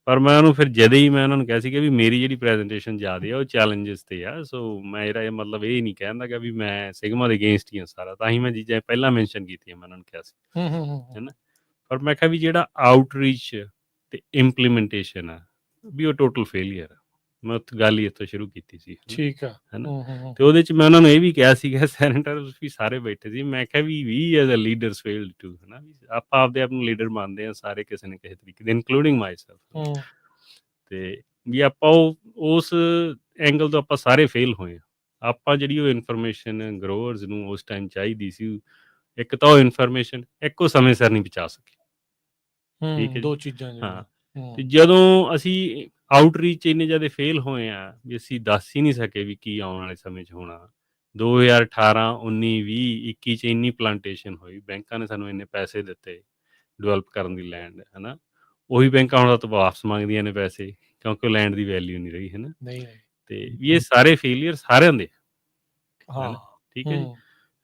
ਪਰ ਮੈਂ ਉਹਨੂੰ ਫਿਰ ਜਦੇ ਹੀ ਮੈਂ ਉਹਨਾਂ ਨੂੰ ਕਿਹਾ ਸੀਗਾ ਵੀ ਮੇਰੀ ਜਿਹੜੀ ਪ੍ਰੈਜੈਂਟੇਸ਼ਨ ਜ਼ਿਆਦਾ ਆ ਉਹ ਚੈਲੰਜਸ 'ਤੇ ਆ। ਸੋ ਮੇਰਾ ਇਹ ਮਤਲਬ ਇਹ ਨਹੀਂ ਕਹਿੰਦਾ ਗਾ ਵੀ ਮੈਂ ਸਿਗਮਾ ਦੇ ਅਗੇਂਸਟ ਹੀ ਹਾਂ ਸਾਰਾ, ਤਾਂ ਹੀ ਮੈਂ ਚੀਜ਼ਾਂ ਪਹਿਲਾਂ ਮੈਂਸ਼ਨ ਕੀਤੀਆਂ ਮੈਂ ਉਹਨਾਂ ਨੂੰ ਕਿਹਾ ਸੀ ਹੈ ਨਾ। ਪਰ ਮੈਂ ਕਿਹਾ ਵੀ ਜਿਹੜਾ ਆਊਟਰੀਚ ਤੇ ਇੰਪਲੀਮੈਂਟੇਸ਼ਨ ਆ ਵੀ ਉਹ ਟੋਟਲ ਫੇਲੀਅਰ ਆ। ਮੈਂ ਗੱਲ ਹੀ ਇੱਥੋਂ ਸ਼ੁਰੂ ਕੀਤੀ ਸੀ। ਠੀਕ ਆ, ਹੈ ਨਾ। ਤੇ ਉਹਦੇ 'ਚ ਮੈਂ ਉਹਨਾਂ ਨੂੰ ਇਹ ਵੀ ਕਿਹਾ ਸੀਗਾ, ਸੈਨੇਟਰਸ ਵੀ ਸਾਰੇ ਬੈਠੇ ਸੀ, ਮੈਂ ਕਿਹਾ ਵੀ as a leaders failed to, ਹੈ ਨਾ। ਆਪਾਂ ਆਪਦੇ ਆਪ ਨੂੰ ਲੀਡਰ ਮੰਨਦੇ ਹਾਂ ਸਾਰੇ ਕਿਸੇ ਨਾ ਕਿਸੇ ਤਰੀਕੇ ਦੇ, ਇਨਕਲੂਡਿੰਗ ਮਾਈਸੈਲਫ। ਤੇ ਵੀ ਆਪਾਂ ਉਸ ਐਂਗਲ ਤੋਂ ਆਪਾਂ ਸਾਰੇ ਫੇਲ ਹੋਏ। ਆਪਾਂ ਜਿਹੜੀ ਉਹ ਇਨਫੋਰਮੇਸ਼ਨ ਗਰੋਅਰਸ ਨੂੰ ਉਸ ਟਾਈਮ ਚਾਹੀਦੀ ਸੀ, ਇੱਕ ਤਾਂ ਉਹ ਇਨਫੋਰਮੇਸ਼ਨ, ਇੱਕ ਉਹ ਸਮੇਂ ਸਿਰ ਨਹੀਂ ਪਹੁੰਚਾ ਸਕੇ। ਠੀਕ ਹੈ, ਦੋ ਚੀਜ਼ਾਂ। ਹਾਂ, ਤੇ ਜਦੋਂ ਅਸੀਂ ਆਊਟਰੀਚ ਇੰਨੇ ਜ਼ਿਆਦਾ ਫੇਲ ਹੋਏ ਆ ਵੀ ਅਸੀਂ ਦੱਸ ਹੀ ਨਹੀਂ ਸਕੇ ਵੀ ਕੀ ਆਉਣ ਵਾਲੇ ਸਮੇਂ 'ਚ ਹੋਣਾ। 2018, 19, 20, 21 'ਚ ਇੰਨੀ ਪਲਾਂਟੇਸ਼ਨ ਹੋਈ, ਬੈਂਕਾਂ ਨੇ ਸਾਨੂੰ ਇੰਨੇ ਪੈਸੇ ਦਿੱਤੇ ਡਿਵੈਲਪ ਕਰਨ ਦੀ ਲੈਂਡ, ਹੈ ਨਾ। ਉਹੀ ਬੈਂਕਾਂ ਹੁਣ ਤਾਂ ਵਾਪਸ ਮੰਗਦੀਆਂ ਨੇ ਪੈਸੇ, ਕਿਉਂਕਿ ਉਹ ਲੈਂਡ ਦੀ ਵੈਲਿਊ ਨਹੀਂ ਰਹੀ, ਹੈ ਨਾ। ਤੇ ਵੀ ਇਹ ਸਾਰੇ ਫੇਲੀਅਰ ਸਾਰਿਆਂ ਦੇ, ਹੈ ਨਾ। ਠੀਕ ਹੈ ਜੀ।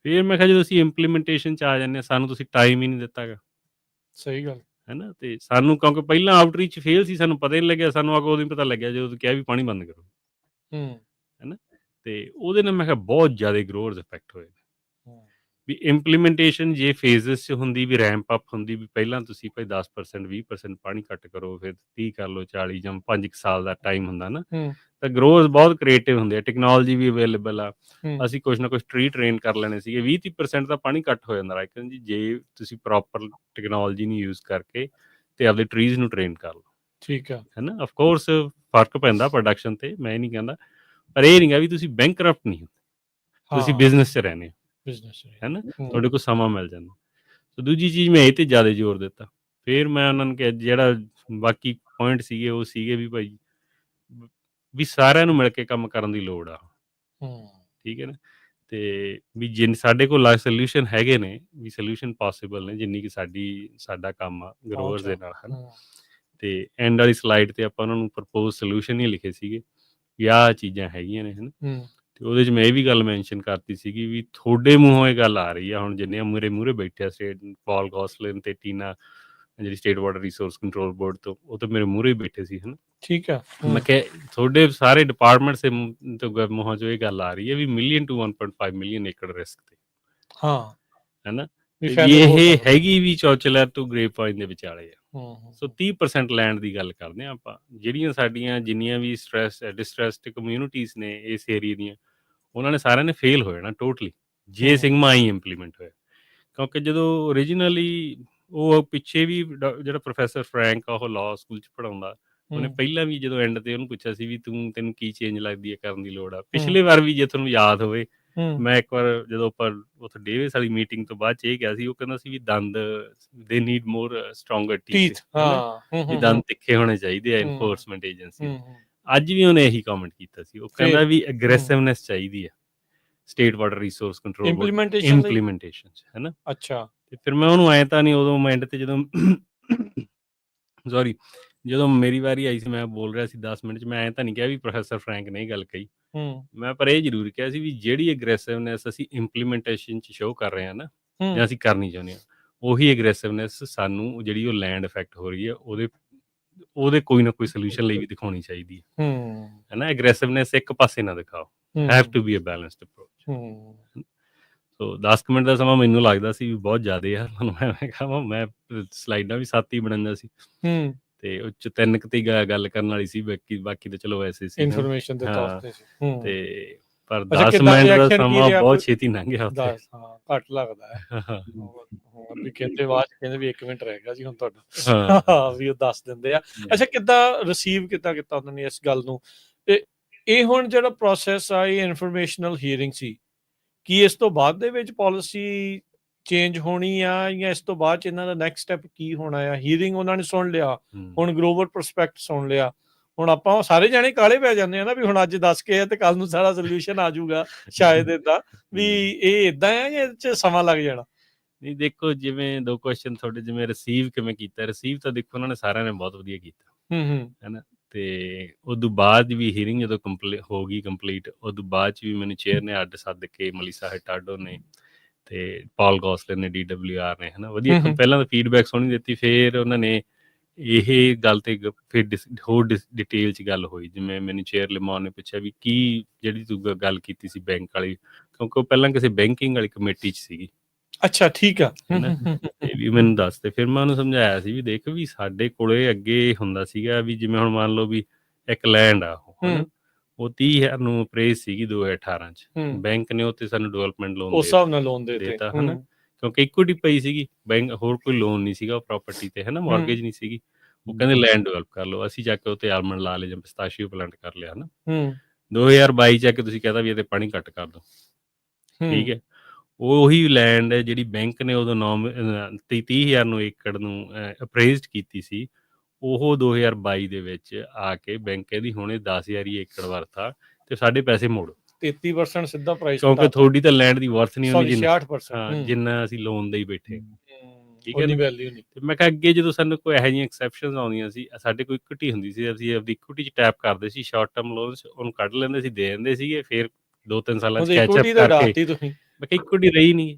ਫਿਰ ਮੈਂ ਕਿਹਾ ਜਦੋਂ ਅਸੀਂ ਇੰਪਲੀਮੈਂਟੇਸ਼ਨ 'ਚ ਆ ਜਾਂਦੇ ਹਾਂ, ਸਾਨੂੰ ਤੁਸੀਂ ਟਾਈਮ ਹੀ ਨਹੀਂ ਦਿੱਤਾ ਗਾ। ਸਹੀ ਗੱਲ ਹੈ ਨਾ। ਤੇ ਸਾਨੂੰ ਕਿਉਂਕਿ ਪਹਿਲਾਂ ਆਊਟਰੀਚ ਫੇਲ ਸੀ, ਸਾਨੂੰ ਪਤਾ ਹੀ ਨਹੀਂ ਲੱਗਿਆ। ਸਾਨੂੰ ਅੱਗੋਂ ਉਦੋਂ ਹੀ ਪਤਾ ਲੱਗਿਆ ਜਦੋਂ ਕਿਹਾ ਵੀ ਪਾਣੀ ਬੰਦ ਕਰੋ, ਹੈ ਨਾ। ਤੇ ਉਹਦੇ ਨਾਲ ਮੈਂ ਕਿਹਾ ਬਹੁਤ ਜ਼ਿਆਦਾ ਗਰੋਅਰਸ ਇਫੈਕਟ ਹੋਏ ਵੀ ਇੰਪਲੀਮੈਂਟੇਸ਼ਨ ਜੇ ਫੇਜ਼ਸ 'ਚ ਹੁੰਦੀ, ਵੀ ਰੈਂਪ ਅਪ ਹੁੰਦੀ, ਵੀ ਪਹਿਲਾਂ ਤੁਸੀਂ ਭਾਈ 10% 20% ਪਾਣੀ ਘੱਟ ਕਰੋ, ਫਿਰ 30 ਕਰ ਲਓ, 40 ਜਾਂ 5 ਸਾਲ ਦਾ ਟਾਈਮ ਹੁੰਦਾ ਨਾ, ਤਾਂ ਗਰੋਅਰਸ ਬਹੁਤ ਕ੍ਰੀਏਟਿਵ ਹੁੰਦੇ ਆ। ਟੈਕਨੋਲੋਜੀ ਵੀ ਅਵੇਲੇਬਲ ਆ, ਅਸੀਂ ਕੁਛ ਨਾ ਕੁਛ ਟਰੀ ਟ੍ਰੇਨ ਕਰ ਲੈਣੇ ਸੀਗੇ। 20-30% ਦਾ ਪਾਣੀ ਘੱਟ ਹੋ ਜਾਂਦਾ ਰਾਈਕਨ ਜੀ, ਜੇ ਤੁਸੀਂ ਪ੍ਰੋਪਰ ਟੈਕਨੋਲੋਜੀ ਨੂੰ ਯੂਜ਼ ਕਰਕੇ ਤੇ ਆਪਦੇ ਟਰੀਜ਼ ਨੂੰ ਟ੍ਰੇਨ ਕਰ ਲਓ। ਠੀਕ ਆ, ਹੈ ਨਾ। ਆਫ ਕੋਰਸ ਫਰਕ ਪੈਂਦਾ ਪ੍ਰੋਡਕਸ਼ਨ ਤੇ, ਮੈਂ ਇਹ ਨਹੀਂ ਕਹਿੰਦਾ, ਪਰ ਇਹ ਨਹੀਂ ਗਾ ਵੀ ਤੁਸੀਂ ਬੈਂਕਰਪਟ ਨਹੀਂ ਹੁੰਦੇ, ਤੁਸੀਂ ਬਿਜ਼ਨਸ 'ਚ ਰਹਿੰਦੇ ਹੋ, ਹੈ ਨਾ। ਤੁਹਾਡੇ ਕੋਲ ਸਮਾਂ ਮਿਲ ਜਾਂਦਾ। ਸੋ ਦੂਜੀ ਚੀਜ਼ ਮੈਂ ਇਹ 'ਤੇ ਜ਼ਿਆਦਾ ਜ਼ੋਰ ਦਿੱਤਾ। ਫਿਰ ਮੈਂ ਉਹਨਾਂ ਨੂੰ ਕਿਹਾ ਜਿਹੜਾ ਬਾਕੀ ਪੁਆਇੰਟ ਸੀਗੇ ਉਹ ਸੀਗੇ ਵੀ ਭਾਈ ਵੀ ਸਾਰਿਆਂ ਨੂੰ ਮਿਲ ਕੇ ਕੰਮ ਕਰਨ ਦੀ ਲੋੜ ਆ। ਠੀਕ ਹੈ ਨਾ। ਤੇ ਵੀ ਜਿੰਨ ਸਾਡੇ ਕੋਲ ਸੋਲਿਊਸ਼ਨ ਹੈਗੇ ਨੇ, ਵੀ ਸੋਲਿਊਸ਼ਨ ਪੋਸੀਬਲ ਨੇ ਜਿੰਨੀ ਕਿ ਸਾਡਾ ਕੰਮ ਆ ਗਰੋਅਰਸ ਦੇ ਨਾਲ, ਹੈ ਨਾ। ਤੇ ਐਂਡ ਵਾਲੀ ਸਲਾਈਡ 'ਤੇ ਆਪਾਂ ਉਹਨਾਂ ਨੂੰ ਪ੍ਰਪੋਜ਼ ਸੋਲਿਊਸ਼ਨ ਹੀ ਲਿਖੇ ਸੀਗੇ ਵੀ ਆਹ ਚੀਜ਼ਾਂ ਹੈਗੀਆਂ ਨੇ, ਹੈ ਨਾ। ਤੇ ਉਹਦੇ 'ਚ ਮੈਂ ਇਹ ਵੀ ਗੱਲ ਮੈਂਸ਼ਨ ਕਰਤੀ ਸੀਗੀ ਵੀ ਤੁਹਾਡੇ ਮੂੰਹੋਂ ਇਹ ਗੱਲ ਆ ਰਹੀ ਆ ਹੁਣ, ਜਿੰਨੇ ਮੂਹਰੇ ਬੈਠੇ ਆ ਸਟੇਟ ਪੌਲ ਗੌਸਲਿਨ ਤੇ ਟੀਨਾ ਜਿਹੜੀ state water resource control board ਤੋਂ, ਉਹ ਤਾਂ ਮੇਰੇ ਮੂਹਰੇ ਹੀ ਬੈਠੇ ਸੀ, ਹੈ ਨਾ। ਠੀਕ ਆ। ਮੈਂ ਕਿਹਾ ਤੁਹਾਡੇ ਸਾਰੇ ਡਿਪਾਰਟਮੈਂਟਸ ਦੇ ਤੋਂ ਮੂੰਹਾਂ 'ਚੋਂ ਇਹ ਗੱਲ ਆ ਰਹੀ ਹੈ ਵੀ ਮਿਲੀਅਨ ਟੂ 1.5 ਮਿਲੀਅਨ ਏਕੜ ਰਿਸਕ ਤੇ, ਹੈ ਨਾ। ਇਹ ਹੈਗੀ ਵੀ ਚੌਚਲਰ ਤੋਂ ਗ੍ਰੇਪ ਵਾਈਨ ਦੇ ਵਿਚਾਲੇ ਆ। ਸੋ 30% ਲੈਂਡ ਦੀ ਗੱਲ ਕਰਦੇ ਹਾਂ ਆਪਾਂ, ਜਿਹੜੀਆਂ ਸਾਡੀਆਂ ਜਿੰਨੀਆਂ ਵੀ ਡਿਸਟ੍ਰੈਸਡ ਕਮਿਊਨਿਟੀਜ਼ ਨੇ ਇਸ ਏਰੀਏ ਦੀਆਂ, ਉਹਨਾਂ ਨੇ ਸਾਰਿਆਂ ਨੇ ਫੇਲ ਹੋ ਜਾਣਾ ਟੋਟਲੀ ਜੇ ਸਿਗਮਾ ਹੀ ਇੰਪਲੀਮੈਂਟ ਹੋਇਆ। ਕਿਉਂਕਿ ਜਦੋਂ ਓਰੀਜਨਲੀ ਉਹ ਪਿੱਛੇ ਵੀ ਜਿਹੜਾ ਪ੍ਰੋਫੈਸਰ ਫਰੈਂਕ ਆ, ਉਹ ਲਾਅ ਸਕੂਲ 'ਚ ਪੜ੍ਹਾਉਂਦਾ, ਉਹਨੇ ਪਹਿਲਾਂ ਵੀ ਜਦੋਂ ਐਂਡ ਤੇ ਉਹਨੂੰ ਪੁੱਛਿਆ ਸੀ ਵੀ ਤੈਨੂੰ ਕੀ ਚੇਂਜ ਲੱਗਦੀ ਹੈ ਕਰਨ ਦੀ ਲੋੜ ਆ। ਪਿਛਲੇ ਵਾਰ ਵੀ ਜੇ ਤੁਹਾਨੂੰ ਯਾਦ ਹੋਵੇ ਮੈਂ ਇੱਕ ਵਾਰ ਜਦੋਂ ਆਪਾਂ ਉੱਥੇ ਡੇਵਿਸ ਵਾਲੀ ਮੀਟਿੰਗ ਤੋਂ ਬਾਅਦ 'ਚ ਇਹ ਕਿਹਾ ਸੀ, ਉਹ ਕਹਿੰਦਾ ਸੀ ਵੀ ਦੰਦ ਦੇ ਨੀਡ ਮੋਰ ਸਟਰੋਂਗਰ ਟੀਥ, ਟੀਥ ਹਾਂ ਵੀ ਦੰਦ ਤਿੱਖੇ ਹੋਣੇ ਚਾਹੀਦੇ ਆ ਐਨਫੋਰਸਮੈਂਟ ਏਜੰਸੀ। ਅੱਜ ਵੀ ਉਹਨੇ ਇਹੀ ਕਮੈਂਟ ਕੀਤਾ ਸੀ, ਉਹ ਕਹਿੰਦਾ ਵੀ ਅਗਰੈਸਿਵਨੈਸ ਚਾਹੀਦੀ ਆ state water resource control implementation 'ਚ, ਹੈ ਨਾ। ਅੱਛਾ, ਤੇ ਫਿਰ ਮੈਂ ਉਹਨੂੰ ਐਂ ਤਾਂ ਨਹੀਂ, ਉਦੋਂ ਮਾਈਂਡ ਤੇ ਜਦੋਂ ਸੌਰੀ ਜਦੋਂ ਮੇਰੀ ਵਾਰੀ ਆਈ ਸੀ, ਮੈਂ ਬੋਲ ਰਿਹਾ ਸੀ 10 ਮਿੰਟ 'ਚ, ਮੈਂ ਐਂ ਤਾਂ ਨਹੀਂ ਕਿਹਾ ਵੀ ਪ੍ਰੋਫੈਸਰ ਫਰੈਂਕ ਨੇ ਇਹ ਗੱਲ ਕਹੀ। ਮੈਂ ਪਰ ਇਹ ਜ਼ਰੂਰ ਕਿਹਾ ਸੀ ਵੀ ਜਿਹੜੀ ਅਗਰੈਸਿਵਨੈਸ ਅਸੀਂ ਇੰਪਲੀਮੈਂਟੇਸ਼ਨ 'ਚ ਸ਼ੋਅ ਕਰ ਰਹੇ ਹਾਂ ਨਾ, ਜਾਂ ਅਸੀਂ ਕਰਨੀ ਚਾਹੁੰਦੇ ਹਾਂ, ਉਹੀ ਅਗਰੈਸਿਵਨੈਸ ਸਾਨੂੰ ਜਿਹੜੀ ਉਹ ਲੈਂਡ ਇਫੈਕਟ ਹੋ ਰਹੀ ਹੈ ਉਹਦੇ ਕੋਈ ਨਾ ਕੋਈ ਸੋਲੂਸ਼ਨ ਲਈ ਵੀ ਦਿਖਾਉਣੀ ਚਾਹੀਦੀ ਹੈ ਨਾ। ਐਗਰੈਸਿਵਨੈਸ ਇੱਕ ਪਾਸੇ ਨਾ ਦਿਖਾਓ, have to be a balanced approach. So 10 minute ਦਾ ਸਮਾਂ ਮੈਨੂੰ ਲੱਗਦਾ ਸੀ ਵੀ ਬਹੁਤ ਜ਼ਿਆਦਾ ਆ। ਤੁਹਾਨੂੰ ਮੈਂ ਕਹਾਂ, ਮੈਂ ਸਲਾਈਡਾਂ ਵੀ 7 ਹੀ ਬਣਾਉਂਦਾ ਸੀ, ਤੇ ਉਹ 'ਚ 3 ਕੁ ਤੇ ਗੱਲ ਕਰਨ ਵਾਲੀ ਸੀ, ਬਾਕੀ ਤਾਂ ਚਲੋ ਵੈਸੇ ਸੀ ਇਨਫੋਰਮੇਸ਼ਨ ਦੇ ਤੌਰ ਤੇ ਸੀ। ਤੇ ਪਰ 10 ਮਿੰਟ ਦਾ ਸਮਾਂ ਬਹੁਤ ਛੇਤੀ ਲੰਘ ਗਿਆ ਉੱਥੇ। ਹਾਂ, ਘੱਟ ਲੱਗਦਾ ਹੈ ਵੀ ਕਹਿੰਦੇ ਬਾਅਦ 'ਚ ਕਹਿੰਦੇ ਵੀ 1 ਮਿੰਟ ਰਹਿ ਗਿਆ ਜੀ ਹੁਣ ਤੁਹਾਡਾ, ਵੀ ਉਹ ਦੱਸ ਦਿੰਦੇ ਆ। ਅੱਛਾ, ਕਿੱਦਾਂ ਰਿਸੀਵ ਕੀਤਾ ਉਹਨਾਂ ਨੇ ਇਸ ਗੱਲ ਨੂੰ? ਤੇ ਇਹ ਹੁਣ ਜਿਹੜਾ ਪ੍ਰੋਸੈਸ ਆ, ਇਹ ਇਨਫੋਰਮੇਸ਼ਨਲ ਹੀਅਰਿੰਗ ਸੀ, ਕੀ ਇਸ ਤੋਂ ਬਾਅਦ ਦੇ ਵਿੱਚ ਪਾਲਿਸੀ ਚੇਂਜ ਹੋਣੀ ਆ, ਜਾਂ ਇਸ ਤੋਂ ਬਾਅਦ 'ਚ ਇਹਨਾਂ ਦਾ ਨੈਕਸਟ ਸਟੈਪ ਕੀ ਹੋਣਾ ਆ? ਹੀਅਰਿੰਗ ਉਹਨਾਂ ਨੇ ਸੁਣ ਲਿਆ, ਹੁਣ ਗਲੋਬਲ ਪ੍ਰਸਪੈਕਟ ਸੁਣ ਲਿਆ, ਹੁਣ ਆਪਾਂ ਸਾਰੇ ਜਾਣੇ ਕਾਹਲੇ ਪੈ ਜਾਂਦੇ ਆ ਨਾ ਵੀ ਹੁਣ ਅੱਜ ਦੱਸ ਕੇ ਤੇ ਕੱਲ ਨੂੰ ਸਾਰਾ ਸੋਲੂਸ਼ਨ ਆ ਜਾਊਗਾ ਸ਼ਾਇਦ, ਏਦਾਂ ਵੀ ਇਹ ਏਦਾਂ ਆ ਜਾਂ ਇਹ 'ਚ ਸਮਾਂ ਲੱਗ ਜਾਣਾ? ਨਹੀਂ ਦੇਖੋ, ਜਿਵੇਂ 2 ਕੁਐਸਚਨ ਤੁਹਾਡੇ, ਜਿਵੇਂ ਰਿਸੀਵ ਕਿਵੇਂ ਕੀਤਾ, ਰਿਸੀਵ ਤਾਂ ਦੇਖੋ ਉਹਨਾਂ ਨੇ ਸਾਰਿਆਂ ਨੇ ਬਹੁਤ ਵਧੀਆ ਕੀਤਾ, ਹੈ ਨਾ। ਤੇ ਉਦੋਂ ਬਾਅਦ ਵੀ ਹੀਅਰਿੰਗ ਜਦੋਂ ਹੋ ਗਈ ਕੰਪਲੀਟ, ਉਦੋਂ ਬਾਅਦ 'ਚ ਵੀ ਮੈਨੂੰ ਚੇਅਰ ਨੇ ਅੱਡ ਸੱਦ ਕੇ, ਮਲੀਸਾ ਹਟਾਡੋ ਨੇ ਤੇ ਪਾਲ ਗੌਸਲਰ ਨੇ, DWR ਨੇ, ਹੈ ਨਾ, ਵਧੀਆ ਪਹਿਲਾਂ ਤਾਂ ਫੀਡਬੈਕ ਸੋਹਣੀ ਦਿੱਤੀ। ਫਿਰ ਉਹਨਾਂ ਨੇ ਇਹ ਗੱਲ ਤੇ ਫਿਰ ਹੋਰ ਡਿਟੇਲ 'ਚ ਗੱਲ ਹੋਈ, ਜਿਵੇਂ ਮੈਨੂੰ ਚੇਅਰ ਲਿਮੋਨ ਨੇ ਪੁੱਛਿਆ ਵੀ ਕੀ ਜਿਹੜੀ ਤੂੰ ਗੱਲ ਕੀਤੀ ਸੀ ਬੈਂਕ ਵਾਲੀ, ਕਿਉਂਕਿ ਉਹ ਪਹਿਲਾਂ ਕਿਸੇ ਬੈਂਕਿੰਗ ਵਾਲੀ ਕਮੇਟੀ 'ਚ ਸੀਗੀ। ਅੱਛਾ, ਠੀਕ ਆ। ਤੇ ਵੀ ਮੈਨੂੰ ਦੱਸ, ਤੇ ਫਿਰ ਮੈਂ ਉਹਨੂੰ ਸਮਝਾਇਆ ਸੀ ਵੀ ਦੇਖ, ਵੀ ਸਾਡੇ ਕੋਲੇ ਅੱਗੇ ਹੁੰਦਾ ਸੀਗਾ ਵੀ ਜਿਵੇਂ ਹੁਣ ਮੰਨ ਲਓ ਵੀ ਇੱਕ ਲੈਂਡ ਆ, ਉਹ 30,000 ਨੂੰ ਅਪਰੇਜ਼ ਸੀਗੀ 2018 'ਚ, ਬੈਂਕ ਨੇ ਉੱਤੇ ਸਾਨੂੰ ਡਿਵੈਲਪਮੈਂਟ ਲੋਨ ਉਸ ਹਿਸਾਬ ਨਾਲ ਲੋਨ ਦੇਤਾ, ਹੈ ਨਾ, ਕਿਉਂਕਿ ਇਕੁਇਟੀ ਪਈ ਸੀਗੀ ਬੈਂਕ, ਹੋਰ ਕੋਈ ਲੋਨ ਨਹੀਂ ਸੀਗਾ ਪ੍ਰਾਪਰਟੀ ਤੇ, ਹੈ ਨਾ, ਮਾਰਗੇਜ ਨਹੀਂ ਸੀਗੀ। ਉਹ ਕਹਿੰਦੇ ਲੈਂਡ ਡਿਵੈਲਪ ਕਰ ਲਓ, ਅਸੀਂ ਜਾ ਕੇ ਉੱਤੇ ਆਲਮੰਡ ਲਾ ਲਏ ਜਾਂ ਪਿਸਤਾਸ਼ੀਓ ਪਲਾਂਟ ਕਰ ਲਿਆ, ਹੈ ਨਾ। 2022 ਚ ਆ ਕੇ ਤੁਸੀਂ ਕਹਿੰਦਾ ਵੀ ਇਹਦੇ ਪਾਣੀ ਘੱਟ ਕਰ ਦਿਓ, ਠੀਕ ਹੈ। ਉਹੀ ਲੈਂਡ ਜਿਹੜੀ ਬੈਂਕ ਨੇ ਉਦੋਂ 30,000 ਨੂੰ ਏਕੜ ਨੂੰ ਅਪਰੇਜ਼ਡ ਕੀਤੀ ਸੀ, ਉਹ 2022 ਦੇ ਵਿੱਚ ਆ ਕੇ ਬੈਂਕ ਦੀ ਹੁਣੇ 10,000 ਹੀ ਏਕੜ ਵਰਥ ਆ, ਤੇ ਸਾਡੇ ਪੈਸੇ ਮੋੜੋ 33% ਸਿੱਧਾ ਪ੍ਰਾਈਸ, ਕਿਉਂਕਿ ਤੁਹਾਡੀ ਤਾਂ ਲੈਂਡ ਦੀ ਵਰਥ ਨਹੀਂ ਹੋਣੀ 66%, ਜਿੰਨਾ ਅਸੀਂ ਲੋਨ ਦੇ ਹੀ ਬੈਠੇ, ਠੀਕ ਹੈ। ਤੇ ਮੈਂ ਕਿਹਾ ਅੱਗੇ ਜਦੋਂ ਸਾਨੂੰ ਕੋਈ ਇਹੋ ਜਿਹੀਆਂ ਐਕਸੈਪਸ਼ਨਸ ਆਉਂਦੀਆਂ ਸੀ, ਸਾਡੇ ਕੋਈ ਇਕੁਇਟੀ ਹੁੰਦੀ ਸੀ, ਅਸੀਂ ਆਪਦੀ ਇਕੁਇਟੀ 'ਚ ਟੈਪ ਕਰਦੇ ਸੀ, ਸ਼ਾਰਟ ਟਰਮ ਲੋਨਸ ਉਹਨੂੰ ਕੱਢ ਲੈਂਦੇ ਸੀ, ਦੇ ਦਿੰਦੇ ਸੀਗੇ, ਫਿਰ 2-3 ਸਾਲਾਂ 'ਚ ਕੈਚਅਪ ਕਰਕੇ ਮੈਂ ਕਿਹਾ ਇਕੁਇਟੀ ਰਹੀ ਨਹੀਂ,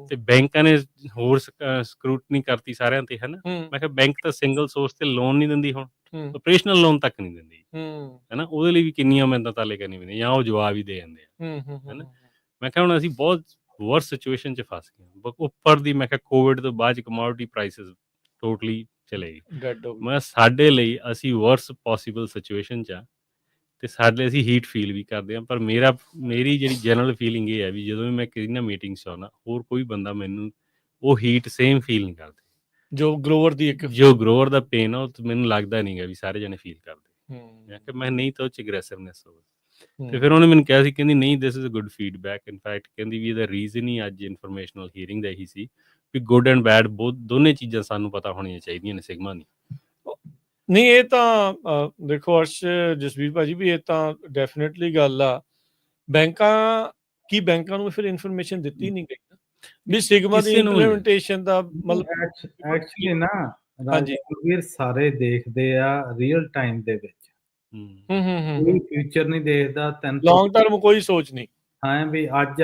ਤੇ ਬੈਂਕਾਂ ਨੇ ਹੋਰ ਸਕਰੂਟਨੀ ਕਰਤੀ ਸਾਰਿਆਂ ਤੇ, ਹੈ ਨਾ। ਮੈਂ ਕਿਹਾ ਬੈਂਕ ਤਾਂ ਸਿੰਗਲ ਸੋਰਸ ਤੇ ਲੋਨ ਨਹੀਂ ਦਿੰਦੀ, ਹੁਣ ਆਪਰੇਸ਼ਨਲ ਲੋਨ ਤੱਕ ਨਹੀਂ ਦਿੰਦੀ, ਹੈ ਨਾ। ਉਹਦੇ ਲਈ ਵੀ ਕਿੰਨੀਆਂ ਮਿਹਨਤਾਂ ਤਾਲੇ ਕਰਨੀ ਪੈਂਦੀਆਂ, ਜਾਂ ਉਹ ਜਵਾਬ ਹੀ ਦੇ ਜਾਂਦੇ ਆ, ਹੈ ਨਾ। ਮੈਂ ਕਿਹਾ ਹੁਣ ਅਸੀਂ ਬਹੁਤ ਵਰਸ ਸਿਚੁਏਸ਼ਨ 'ਚ ਫਸ ਗਏ, ਉੱਪਰ ਦੀ ਮੈਂ ਕਿਹਾ ਕੋਵਿਡ ਤੋਂ ਬਾਅਦ ਕਮੋਡਿਟੀ ਪ੍ਰਾਈਸਿਸ ਟੋਟਲੀ ਚਲੇ ਗਏ। ਮੈਂ ਸਾਡੇ ਲਈ ਅਸੀਂ ਵਰਸ ਪੋਸੀਬਲ ਸਿਚੁਏਸ਼ਨ 'ਚ ਆ, ਤੇ ਸਾਡੇ ਅਸੀਂ ਹੀਟ ਫੀਲ ਵੀ ਕਰਦੇ ਹਾਂ। ਪਰ ਮੇਰੀ ਜਿਹੜੀ ਜਨਰਲ ਫੀਲਿੰਗ ਇਹ ਹੈ ਵੀ ਜਦੋਂ ਵੀ ਮੈਂ ਕਿਸੇ ਨਾਲ ਮੀਟਿੰਗ 'ਚ ਆਉਣਾ, ਹੋਰ ਕੋਈ ਬੰਦਾ ਮੈਨੂੰ ਉਹ ਹੀਟ ਸੇਮ ਫੀਲ ਨਹੀਂ ਕਰਦੇ, ਜੋ ਗਰੋਵਰ ਦਾ ਪੇਨ ਆ, ਉਹ ਮੈਨੂੰ ਲੱਗਦਾ ਨਹੀਂ ਗਾ ਵੀ ਸਾਰੇ ਜਣੇ ਫੀਲ ਕਰਦੇ। ਮੈਂ ਕਿਹਾ ਮੈਂ ਨਹੀਂ ਤਾਂ ਉਹ 'ਚ ਐਗਰੈਸਿਵਨੈਸ ਹੋਵੇ। ਤੇ ਫਿਰ ਉਹਨੇ ਮੈਨੂੰ ਕਿਹਾ ਸੀ, ਕਹਿੰਦੀ ਨਹੀਂ, this is a good feedback, in fact ਕਹਿੰਦੀ ਵੀ ਇਹਦਾ ਰੀਜ਼ਨ ਹੀ ਅੱਜ ਇਨਫੋਰਮੇਸ਼ਨਲ ਹੀਅਰਿੰਗ ਦਾ ਇਹੀ ਸੀ ਵੀ ਗੁੱਡ ਐਂਡ ਬੈਡ ਦੋਨੇ ਚੀਜ਼ਾਂ ਸਾਨੂੰ ਪਤਾ ਹੋਣੀਆਂ ਚਾਹੀਦੀਆਂ ਨੇ ਸਿਗਮਾ ਦੀ। ਨਹੀਂ, ਇਹ ਤਾਂ ਦੇਖੋ ਅਰਸ਼, ਜਸਵੀਰ ਭਾਜੀ, ਵੀ ਇਹ ਤਾਂ ਡੈਫੀਨੇਟਲੀ ਗੱਲ ਆ। ਬੈਂਕਾਂ ਨੂੰ ਫਿਰ ਇਨਫੋਰਮੇਸ਼ਨ ਦਿੱਤੀ ਨਹੀਂ ਗਈ ਵੀ ਸਿਗਮਾ ਦੀ ਇੰਪਲੀਮੈਂਟੇਸ਼ਨ ਦਾ ਮਤਲਬ ਐਕਚੁਅਲੀ ਨਾ ਰਾਜਵੀਰ, ਸਾਰੇ ਦੇਖਦੇ ਆ ਰੀਅਲ ਟਾਈਮ ਦੇ ਵਿੱਚ, ਕੋਈ ਫਿਊਚਰ ਨਹੀਂ ਦੇਖਦਾ, ਲੌਂਗ ਟਰਮ ਕੋਈ ਸੋਚ ਨਹੀਂ। ਹਾਂ ਵੀ ਅੱਜ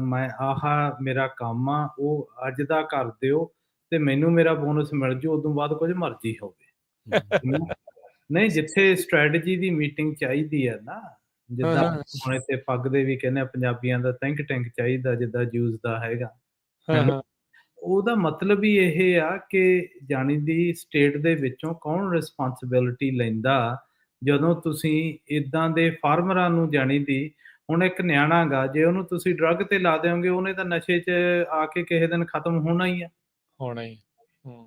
ਮੈਂ ਮੇਰਾ ਕੰਮ ਆ, ਉਹ ਅੱਜ ਦਾ ਕਰ ਦਿਓ ਤੇ ਮੈਨੂੰ ਮੇਰਾ ਬੋਨਸ ਮਿਲ ਜੂ, ਉਦੋਂ ਬਾਅਦ ਕੁਝ ਮਰਜ਼ੀ ਹੋਵੇ। ਨਹੀਂ, ਜਿੱਥੇ ਸਟ੍ਰੈਟਜੀ ਦੀ ਮੀਟਿੰਗ ਚਾਹੀਦੀ ਹੈ ਨਾ, ਜਿੱਦਾਂ ਹੁਣ ਇੱਥੇ ਪੱਗ ਦੇ ਵੀ ਕਹਿੰਦੇ ਆ ਪੰਜਾਬੀਆਂ ਦਾ ਥਿੰਕ ਟੈਂਕ ਚਾਹੀਦਾ, ਜਿੱਦਾਂ ਜੂਸ ਦਾ ਹੈਗਾ, ਉਹਦਾ ਮਤਲਬ ਹੀ ਇਹ ਆ ਕਿ ਜਾਣੀ ਦੀ ਸਟੇਟ ਦੇ ਵਿੱਚੋਂ ਕੌਣ ਰਿਸਪਾਂਸਿਬਿਲਿਟੀ ਲੈਂਦਾ ਜਦੋਂ ਤੁਸੀਂ ਇਦਾਂ ਦੇ ਫਾਰਮਰਾਂ ਨੂੰ, ਜਾਣੀ ਦੀ ਹੁਣ ਇੱਕ ਨਿਆਣਾ ਗਾ, ਜੇ ਉਹਨੂੰ ਤੁਸੀਂ ਡਰੱਗ ਤੇ ਲਾ ਦਿਓਗੇ, ਉਹਨੇ ਤਾਂ ਨਸ਼ੇ 'ਚ ਆ ਕੇ ਕਿਸੇ ਦਿਨ ਖਤਮ ਹੋਣਾ ਹੀ ਆ।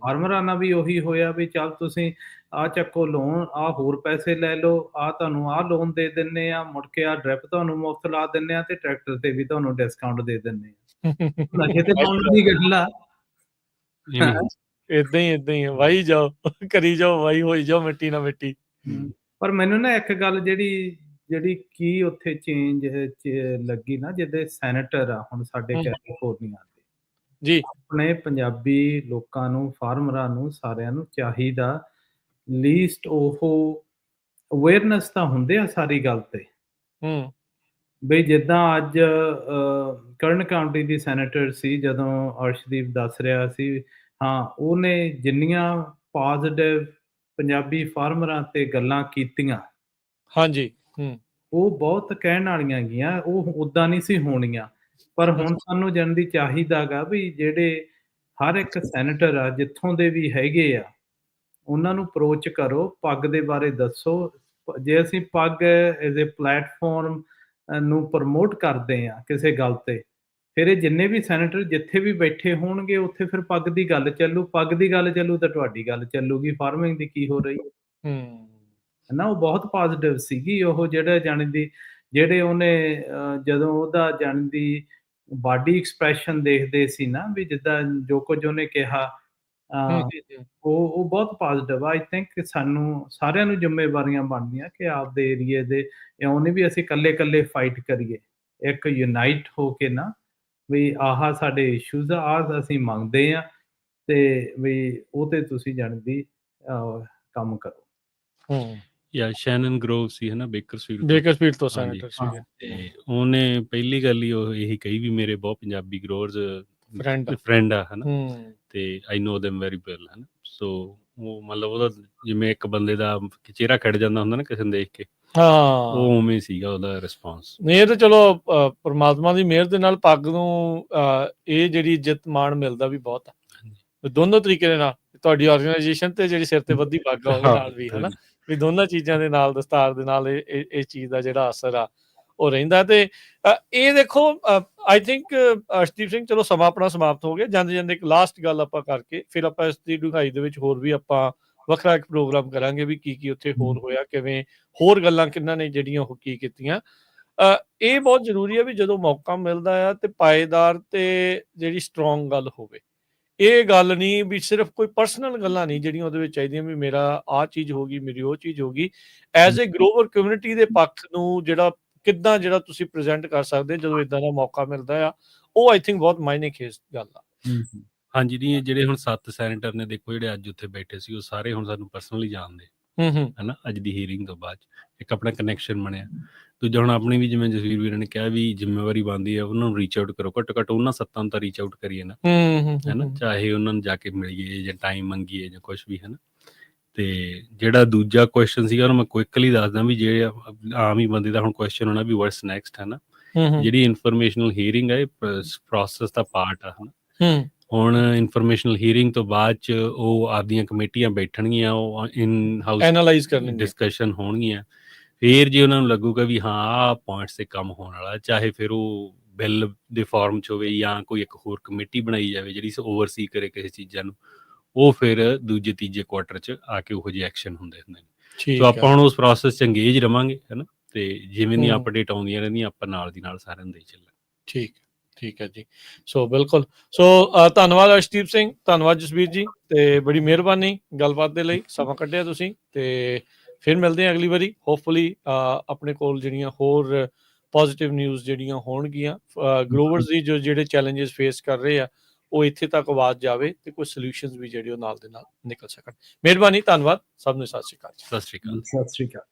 ਫਾਰਮਰਾਂ ਨਾਲ ਵੀ ਉਹੀ ਹੋਇਆ ਵੀ ਚੱਲ ਤੁਸੀਂ ਆ ਚੱਕੋ ਲੋਨ, ਆ ਹੋਰ ਪੈਸੇ ਲੈ ਲਓ, ਆ ਤੁਹਾਨੂੰ ਆ ਲੋਨ ਦੇ ਦਿੰਨੇ ਆ, ਮੁੜ ਕੇ ਆ ਡ੍ਰਿਪ ਤੁਹਾਨੂੰ ਮੁਫ਼ਤ ਲਾ ਦਿੰਨੇ ਆ ਤੇ ਟਰੈਕਟਰ ਤੇ ਵੀ ਤੁਹਾਨੂੰ ਡਿਸਕਾਊਂਟ ਦੇ ਦਿੰਨੇ ਆ। ਨਸ਼ੇ ਤੇ ਪਾਉਣ ਦੀ ਗੱਲ ਆ। ਏਦਾਂ ਹੀ ਵਾਹੀ ਜਾਓ, ਕਰੀ ਜਾਓ, ਵਾਹੀ ਹੋਈ ਜਾਓ, ਮਿੱਟੀ ਨਾ ਮਿੱਟੀ। ਪਰ ਮੈਨੂੰ ਨਾ ਇੱਕ ਗੱਲ ਜਿਹੜੀ ਕੀ ਉੱਥੇ ਚੇਂਜ ਲੱਗੀ ਨਾ, ਜਿਹਦੇ ਸੈਨੇਟਰ ਆ ਹੁਣ ਸਾਡੇ ਕੈਲੀਫੋਰਨੀਆ ਦੇ, ਜੀ ਆਪਣੇ ਪੰਜਾਬੀ ਲੋਕਾਂ ਨੂੰ, ਫਾਰਮਰਾਂ ਨੂੰ, ਸਾਰਿਆਂ ਨੂੰ ਚਾਹੀਦਾ ਲੀਸਟ ਉਹ ਅਵੇਅਰਨੈਸ ਤਾਂ ਹੁੰਦੇ ਆ ਸਾਰੀ ਗੱਲ ਤੇ। ਬਈ ਜਿੱਦਾਂ ਅੱਜ ਕਰਨ ਕਾਉਂਟੀ ਦੀ ਸੈਨੇਟਰ ਸੀ, ਜਦੋਂ ਅਰਸ਼ਦੀਪ ਦੱਸ ਰਿਹਾ ਸੀ, ਹਾਂ ਉਹਨੇ ਜਿੰਨੀਆਂ ਪੋਜ਼ਿਟਿਵ ਪੰਜਾਬੀ ਫਾਰਮਰਾਂ ਤੇ ਗੱਲਾਂ ਕੀਤੀਆਂ, ਹਾਂਜੀ, ਉਹ ਬਹੁਤ ਕਹਿਣ ਵਾਲੀਆਂ ਗੀਆਂ, ਉਹ ਉਦਾਂ ਨਹੀਂ ਸੀ ਹੋਣੀਆਂ। ਪਰ ਹੁਣ ਸਾਨੂੰ ਜਾਣਦੀ ਚਾਹੀਦਾ ਗਾ ਵੀ ਜਿਹੜੇ ਹਰ ਇੱਕ ਸੈਨੇਟਰ ਆ, ਜਿੱਥੋਂ ਦੇ ਵੀ ਹੈਗੇ ਆ, ਉਹਨਾਂ ਨੂੰ ਅਪਰੋਚ ਕਰੋ, ਪੱਗ ਦੇ ਬਾਰੇ ਦੱਸੋ। ਜੇ ਅਸੀਂ ਪੱਗ ਐਜ਼ ਏ ਪਲੇਟਫਾਰਮ ਨੂੰ ਪ੍ਰਮੋਟ ਕਰਦੇ ਆ ਕਿਸੇ ਗੱਲ ਤੇ, ਫਿਰ ਇਹ ਜਿੰਨੇ ਵੀ ਸੈਨੇਟਰ ਜਿੱਥੇ ਵੀ ਬੈਠੇ ਹੋਣਗੇ, ਉੱਥੇ ਫਿਰ ਪੱਗ ਦੀ ਗੱਲ ਚੱਲੂ। ਪੱਗ ਦੀ ਗੱਲ ਚੱਲੂ ਤਾਂ ਤੁਹਾਡੀ ਗੱਲ ਚੱਲੂਗੀ, ਫਾਰਮਿੰਗ ਦੀ ਕੀ ਹੋ ਰਹੀ ਹੈ ਨਾ। ਉਹ ਬਹੁਤ ਪੋਜ਼ਿਟਿਵ ਸੀਗੀ ਉਹ, ਜਿਹੜੇ ਉਹਨੇ ਜਦੋਂ ਉਹਦਾ ਦੀ ਬਾਡੀ ਐਕਸਪ੍ਰੈਸ਼ਨ ਦੇਖਦੇ ਸੀ ਨਾ, ਵੀ ਜਿੱਦਾਂ ਜੋ ਕੁਝ ਉਹਨੇ ਕਿਹਾ, ਉਹ ਬਹੁਤ ਪੋਜ਼ਿਟਿਵ ਆ। ਆਈ ਥਿੰਕ ਸਾਨੂੰ ਸਾਰਿਆਂ ਨੂੰ ਜ਼ਿੰਮੇਵਾਰੀਆਂ ਬਣਦੀਆਂ ਕਿ ਆਪਦੇ ਏਰੀਏ ਦੇ, ਇਉਂ ਨਹੀਂ ਵੀ ਅਸੀਂ ਇਕੱਲੇ ਫਾਈਟ ਕਰੀਏ, ਇੱਕ ਯੂਨਾਈਟ ਹੋ ਕੇ ਨਾ, ਵੀ ਆਹ ਸਾਡੇ ਇਸ਼ੂਜ਼ ਆ, ਆਹ ਅਸੀਂ ਮੰਗਦੇ ਆ, ਤੇ ਵੀ ਉਹ ਤੇ ਤੁਸੀਂ ਜਾਣਦੀ ਕੰਮ ਕਰੋ। ਜਾਂ ਸ਼ੈਨਨ ਗਰੋਵ ਸੀ ਹਨਾ, ਬੇਕਰਸਫੀਲਡ ਤੋਂ ਸੈਨੇਟਰ ਸੀ, ਤੇ ਉਹਨੇ ਪਹਿਲੀ ਗੱਲ ਹੀ ਉਹ ਇਹੀ ਕਹੀ ਵੀ ਮੇਰੇ ਬਹੁਤ ਪੰਜਾਬੀ ਗਰੋਅਰਸ ਫਰੈਂਡ ਆ ਹਨਾ, ਤੇ ਆਈ ਨੋ them ਵੈਰੀ ਵੈਲ ਹਨਾ। ਸੋ ਉਹ ਮਤਲਬ ਉਹਦਾ ਜਿਵੇਂ ਇੱਕ ਬੰਦੇ ਦਾ ਚਿਹਰਾ ਖਿੜ ਜਾਂਦਾ ਹੁੰਦਾ ਨਾ ਕਿਸੇ ਨੂੰ ਦੇਖ ਕੇ, ਉਹ ਉਵੇਂ ਸੀਗਾ ਉਹਦਾ ਰਿਸਪੌਂਸ। ਇਹ ਤਾਂ ਚਲੋ ਪਰਮਾਤਮਾ ਦੀ ਮਿਹਰ ਦੇ ਨਾਲ ਪੱਗ ਨੂੰ ਇਹ ਜਿਹੜੀ ਇੱਜ਼ਤ ਮਾਣ ਮਿਲਦਾ ਵੀ ਬਹੁਤ ਆ, ਦੋਨੋਂ ਤਰੀਕੇ ਦੇ ਨਾਲ, ਤੁਹਾਡੀ ਆਰਗੇਨਾਈਜੇਸ਼ਨ ਤੇ ਜਿਹੜੀ ਸਿਰ ਤੇ ਵੱਧੀ ਪੱਗ ਆ ਉਹਦੇ ਨਾਲ ਵੀ ਹਨਾ, ਵੀ ਦੋਨਾਂ ਚੀਜ਼ਾਂ ਦੇ ਨਾਲ, ਦਸਤਾਰ ਦੇ ਨਾਲ ਇਹ ਚੀਜ਼ ਦਾ ਜਿਹੜਾ ਅਸਰ ਆ ਉਹ ਰਹਿੰਦਾ। ਤੇ ਇਹ ਦੇਖੋ, ਆਈ ਥਿੰਕ ਅਰਸ਼ਦੀਪ ਸਿੰਘ, ਚਲੋ ਸਮਾਂ ਆਪਣਾ ਸਮਾਪਤ ਹੋ ਗਿਆ, ਜਾਂਦੇ ਜਾਂਦੇ ਇੱਕ ਲਾਸਟ ਗੱਲ ਆਪਾਂ ਕਰਕੇ ਫਿਰ ਆਪਾਂ ਇਸ ਦੀ ਡੂੰਘਾਈ ਦੇ ਵਿੱਚ ਹੋਰ ਵੀ ਆਪਾਂ ਵੱਖਰਾ ਇੱਕ ਪ੍ਰੋਗਰਾਮ ਕਰਾਂਗੇ ਵੀ ਕੀ ਉੱਥੇ ਹੋਰ ਹੋਇਆ, ਕਿਵੇਂ ਹੋਰ ਗੱਲਾਂ ਕਿਹਨਾਂ ਨੇ ਜਿਹੜੀਆਂ ਉਹ ਕੀ ਕੀਤੀਆਂ। ਇਹ ਬਹੁਤ ਜ਼ਰੂਰੀ ਹੈ ਵੀ ਜਦੋਂ ਮੌਕਾ ਮਿਲਦਾ ਆ ਤੇ ਪਾਏਦਾਰ ਤੇ ਜਿਹੜੀ ਸਟਰੋਂਗ ਗੱਲ ਹੋਵੇ। ਇਹ ਗੱਲ ਨਹੀਂ ਵੀ ਸਿਰਫ ਕੋਈ ਪਰਸਨਲ ਗੱਲਾਂ ਨਹੀਂ ਜਿਹੜੀਆਂ ਉਹਦੇ ਵਿੱਚ ਚਾਹੀਦੀਆਂ ਵੀ ਮੇਰਾ ਆਹ ਚੀਜ਼ ਹੋ ਗਈ, ਮੇਰੀ ਉਹ ਚੀਜ਼ ਹੋ ਗਈ। ਐਜ਼ ਏ ਗਰੋਵਰ ਕਮਿਊਨਿਟੀ ਦੇ ਪੱਖ ਨੂੰ ਜਿਹੜਾ ਕਿੱਦਾਂ ਜਿਹੜਾ ਤੁਸੀਂ ਪ੍ਰੈਜ਼ੈਂਟ ਕਰ ਸਕਦੇ ਜਦੋਂ ਇਦਾਂ ਦਾ ਮੌਕਾ ਮਿਲਦਾ ਆ, ਉਹ ਆਈ ਥਿੰਕ ਬਹੁਤ ਮਾਇਨੇ ਖੇਸ ਗੱਲ ਆ। ਹਾਂਜੀ, ਨਹੀਂ ਜਿਹੜੇ ਹੁਣ 7 ਸੈਨੇਟਰ ਨੇ ਦੇਖੋ, ਜਿਹੜੇ ਅੱਜ ਉੱਥੇ ਬੈਠੇ ਸੀ, ਉਹ ਸਾਰੇ ਹੁਣ ਸਾਨੂੰ ਪਰਸਨਲੀ ਜਾਣਦੇ ਹਨਾ। ਅੱਜ ਦੀ ਹੀਅਰਿੰਗ ਤੋਂ ਬਾਅਦ ਇੱਕ ਆਪਣਾ ਕਨੈਕਸ਼ਨ ਬਣਿਆ। ਦੂਜਾ ਹੁਣ ਆਪਣੀ ਵੀ, ਜਿਵੇਂ ਜਸਵੀਰ ਵੀਰ ਨੇ ਕਿਹਾ ਵੀ ਜ਼ਿੰਮੇਵਾਰੀ ਬਣਦੀ ਹੈ ਉਹਨਾਂ ਨੂੰ ਰੀਚ ਆਊਟ ਕਰੋ, ਘੱਟੋ ਘੱਟ ਉਹਨਾਂ 7 ਨੂੰ ਤਾਂ ਰੀਚ ਆਊਟ ਕਰੀਏ ਨਾ, ਹਨਾ, ਚਾਹੇ ਉਹਨਾਂ ਨੂੰ ਜਾ ਕੇ ਮਿਲੀਏ ਜਾਂ ਟਾਈਮ ਮੰਗੀਏ ਜਾਂ ਕੁਛ ਵੀ ਹਨਾ। ਤੇ ਜਿਹੜਾ ਦੂਜਾ ਕੁਐਸਚਨ ਸੀਗਾ ਉਹਨੂੰ ਮੈਂ ਕੁਇਕਲੀ ਦੱਸਦਾ ਵੀ ਜੇ ਆਮ ਹੀ ਬੰਦੇ ਦਾ ਹੁਣ ਕੁਐਸਚਨ ਹੋਣਾ ਵੀ ਵਾਟਸ ਨੈਕਸਟ ਹਨਾ। ਜਿਹੜੀ ਇਨਫੋਰਮੇਸ਼ਨਲ ਹੀਅਰਿੰਗ ਹੈ, ਪ੍ਰੋਸੈਸ ਦਾ ਪਾਰਟ ਆ ਹਨਾ। ਹੁਣ ਇਨਫੋਰਮੇਸ਼ਨਲ ਹੀਅਰਿੰਗ ਤੋਂ ਬਾਅਦ ਚ ਉਹ ਆਪਦੀਆਂ ਕਮੇਟੀਆਂ ਬੈਠਣਗੀਆਂ, ਉਹ ਇਨ ਹਾਊਸ ਐਨਾਲਾਈਜ਼ ਕਰਨਗੀਆਂ, ਡਿਸਕਸ਼ਨ ਹੋਣਗੀਆਂ। ਫਿਰ ਜੇ ਉਹਨਾਂ ਨੂੰ ਲੱਗੂਗਾ ਵੀ ਹਾਂ ਆਹ ਪੁਆਇੰਟਸ ਤੇ ਕੰਮ ਹੋਣ ਵਾਲਾ, ਚਾਹੇ ਫਿਰ ਉਹ ਬਿੱਲ ਦੇ ਫਾਰਮ ਚ ਹੋਵੇ ਜਾਂ ਕੋਈ ਇੱਕ ਹੋਰ ਕਮੇਟੀ ਬਣਾਈ ਜਾਵੇ ਜਿਹੜੀ ਓਵਰਸੀ ਕਰੇ ਕਿਸੇ ਚੀਜ਼ਾਂ ਨੂੰ, ਉਹ ਫਿਰ ਦੂਜੇ ਤੀਜੇ ਕੁਆਟਰ ਚ ਆ ਕੇ ਉਹੋ ਜਿਹੇ ਐਕਸ਼ਨ ਹੁੰਦੇ ਨੇ। ਸੋ ਆਪਾਂ ਹੁਣ ਉਸ ਪ੍ਰੋਸੈਸ ਚ ਇੰਗੇਜ ਰਵਾਂਗੇ ਹਨਾ, ਤੇ ਜਿਵੇਂ ਦੀਆਂ ਅਪਡੇਟ ਆਉਂਦੀਆਂ ਰਹਿੰਦੀਆਂ ਆਪਾਂ ਨਾਲ ਦੀ ਨਾਲ ਸਾਰਿਆਂ ਨੂੰ ਦੇਈ ਚੱਲਾਂਗੇ। ਠੀਕ ਹੈ ਜੀ। ਸੋ ਬਿਲਕੁਲ, ਸੋ ਧੰਨਵਾਦ ਅਰਸ਼ਦੀਪ ਸਿੰਘ, ਧੰਨਵਾਦ ਜਸਬੀਰ ਜੀ, ਤੇ ਬੜੀ ਮਿਹਰਬਾਨੀ ਗੱਲਬਾਤ ਦੇ ਲਈ, ਸਮਾਂ ਕੱਢਿਆ ਤੁਸੀਂ। ਤੇ ਫਿਰ ਮਿਲਦੇ ਹਾਂ ਅਗਲੀ ਵਾਰੀ, ਹੋਪਫੁਲੀ ਆਪਣੇ ਕੋਲ ਜਿਹੜੀਆਂ ਹੋਰ ਪੋਜ਼ੀਟਿਵ ਨਿਊਜ਼ ਜਿਹੜੀਆਂ ਹੋਣਗੀਆਂ, ਗਰੋਵਰਸ ਦੀ ਜਿਹੜੇ ਚੈਲੰਜਸ ਫੇਸ ਕਰ ਰਹੇ ਆ ਉਹ ਇੱਥੇ ਤੱਕ ਆਵਾਜ਼ ਜਾਵੇ ਤੇ ਕੁਝ ਸੋਲਿਊਸ਼ਨਸ ਵੀ ਜਿਹੜੇ ਉਹ ਨਾਲ ਦੇ ਨਾਲ ਨਿਕਲ ਸਕਣ। ਮਿਹਰਬਾਨੀ, ਧੰਨਵਾਦ ਸਭ ਨੂੰ, ਸਤਿ ਸ਼੍ਰੀ ਅਕਾਲ। ਸਤਿ ਸ਼੍ਰੀ ਅਕਾਲ।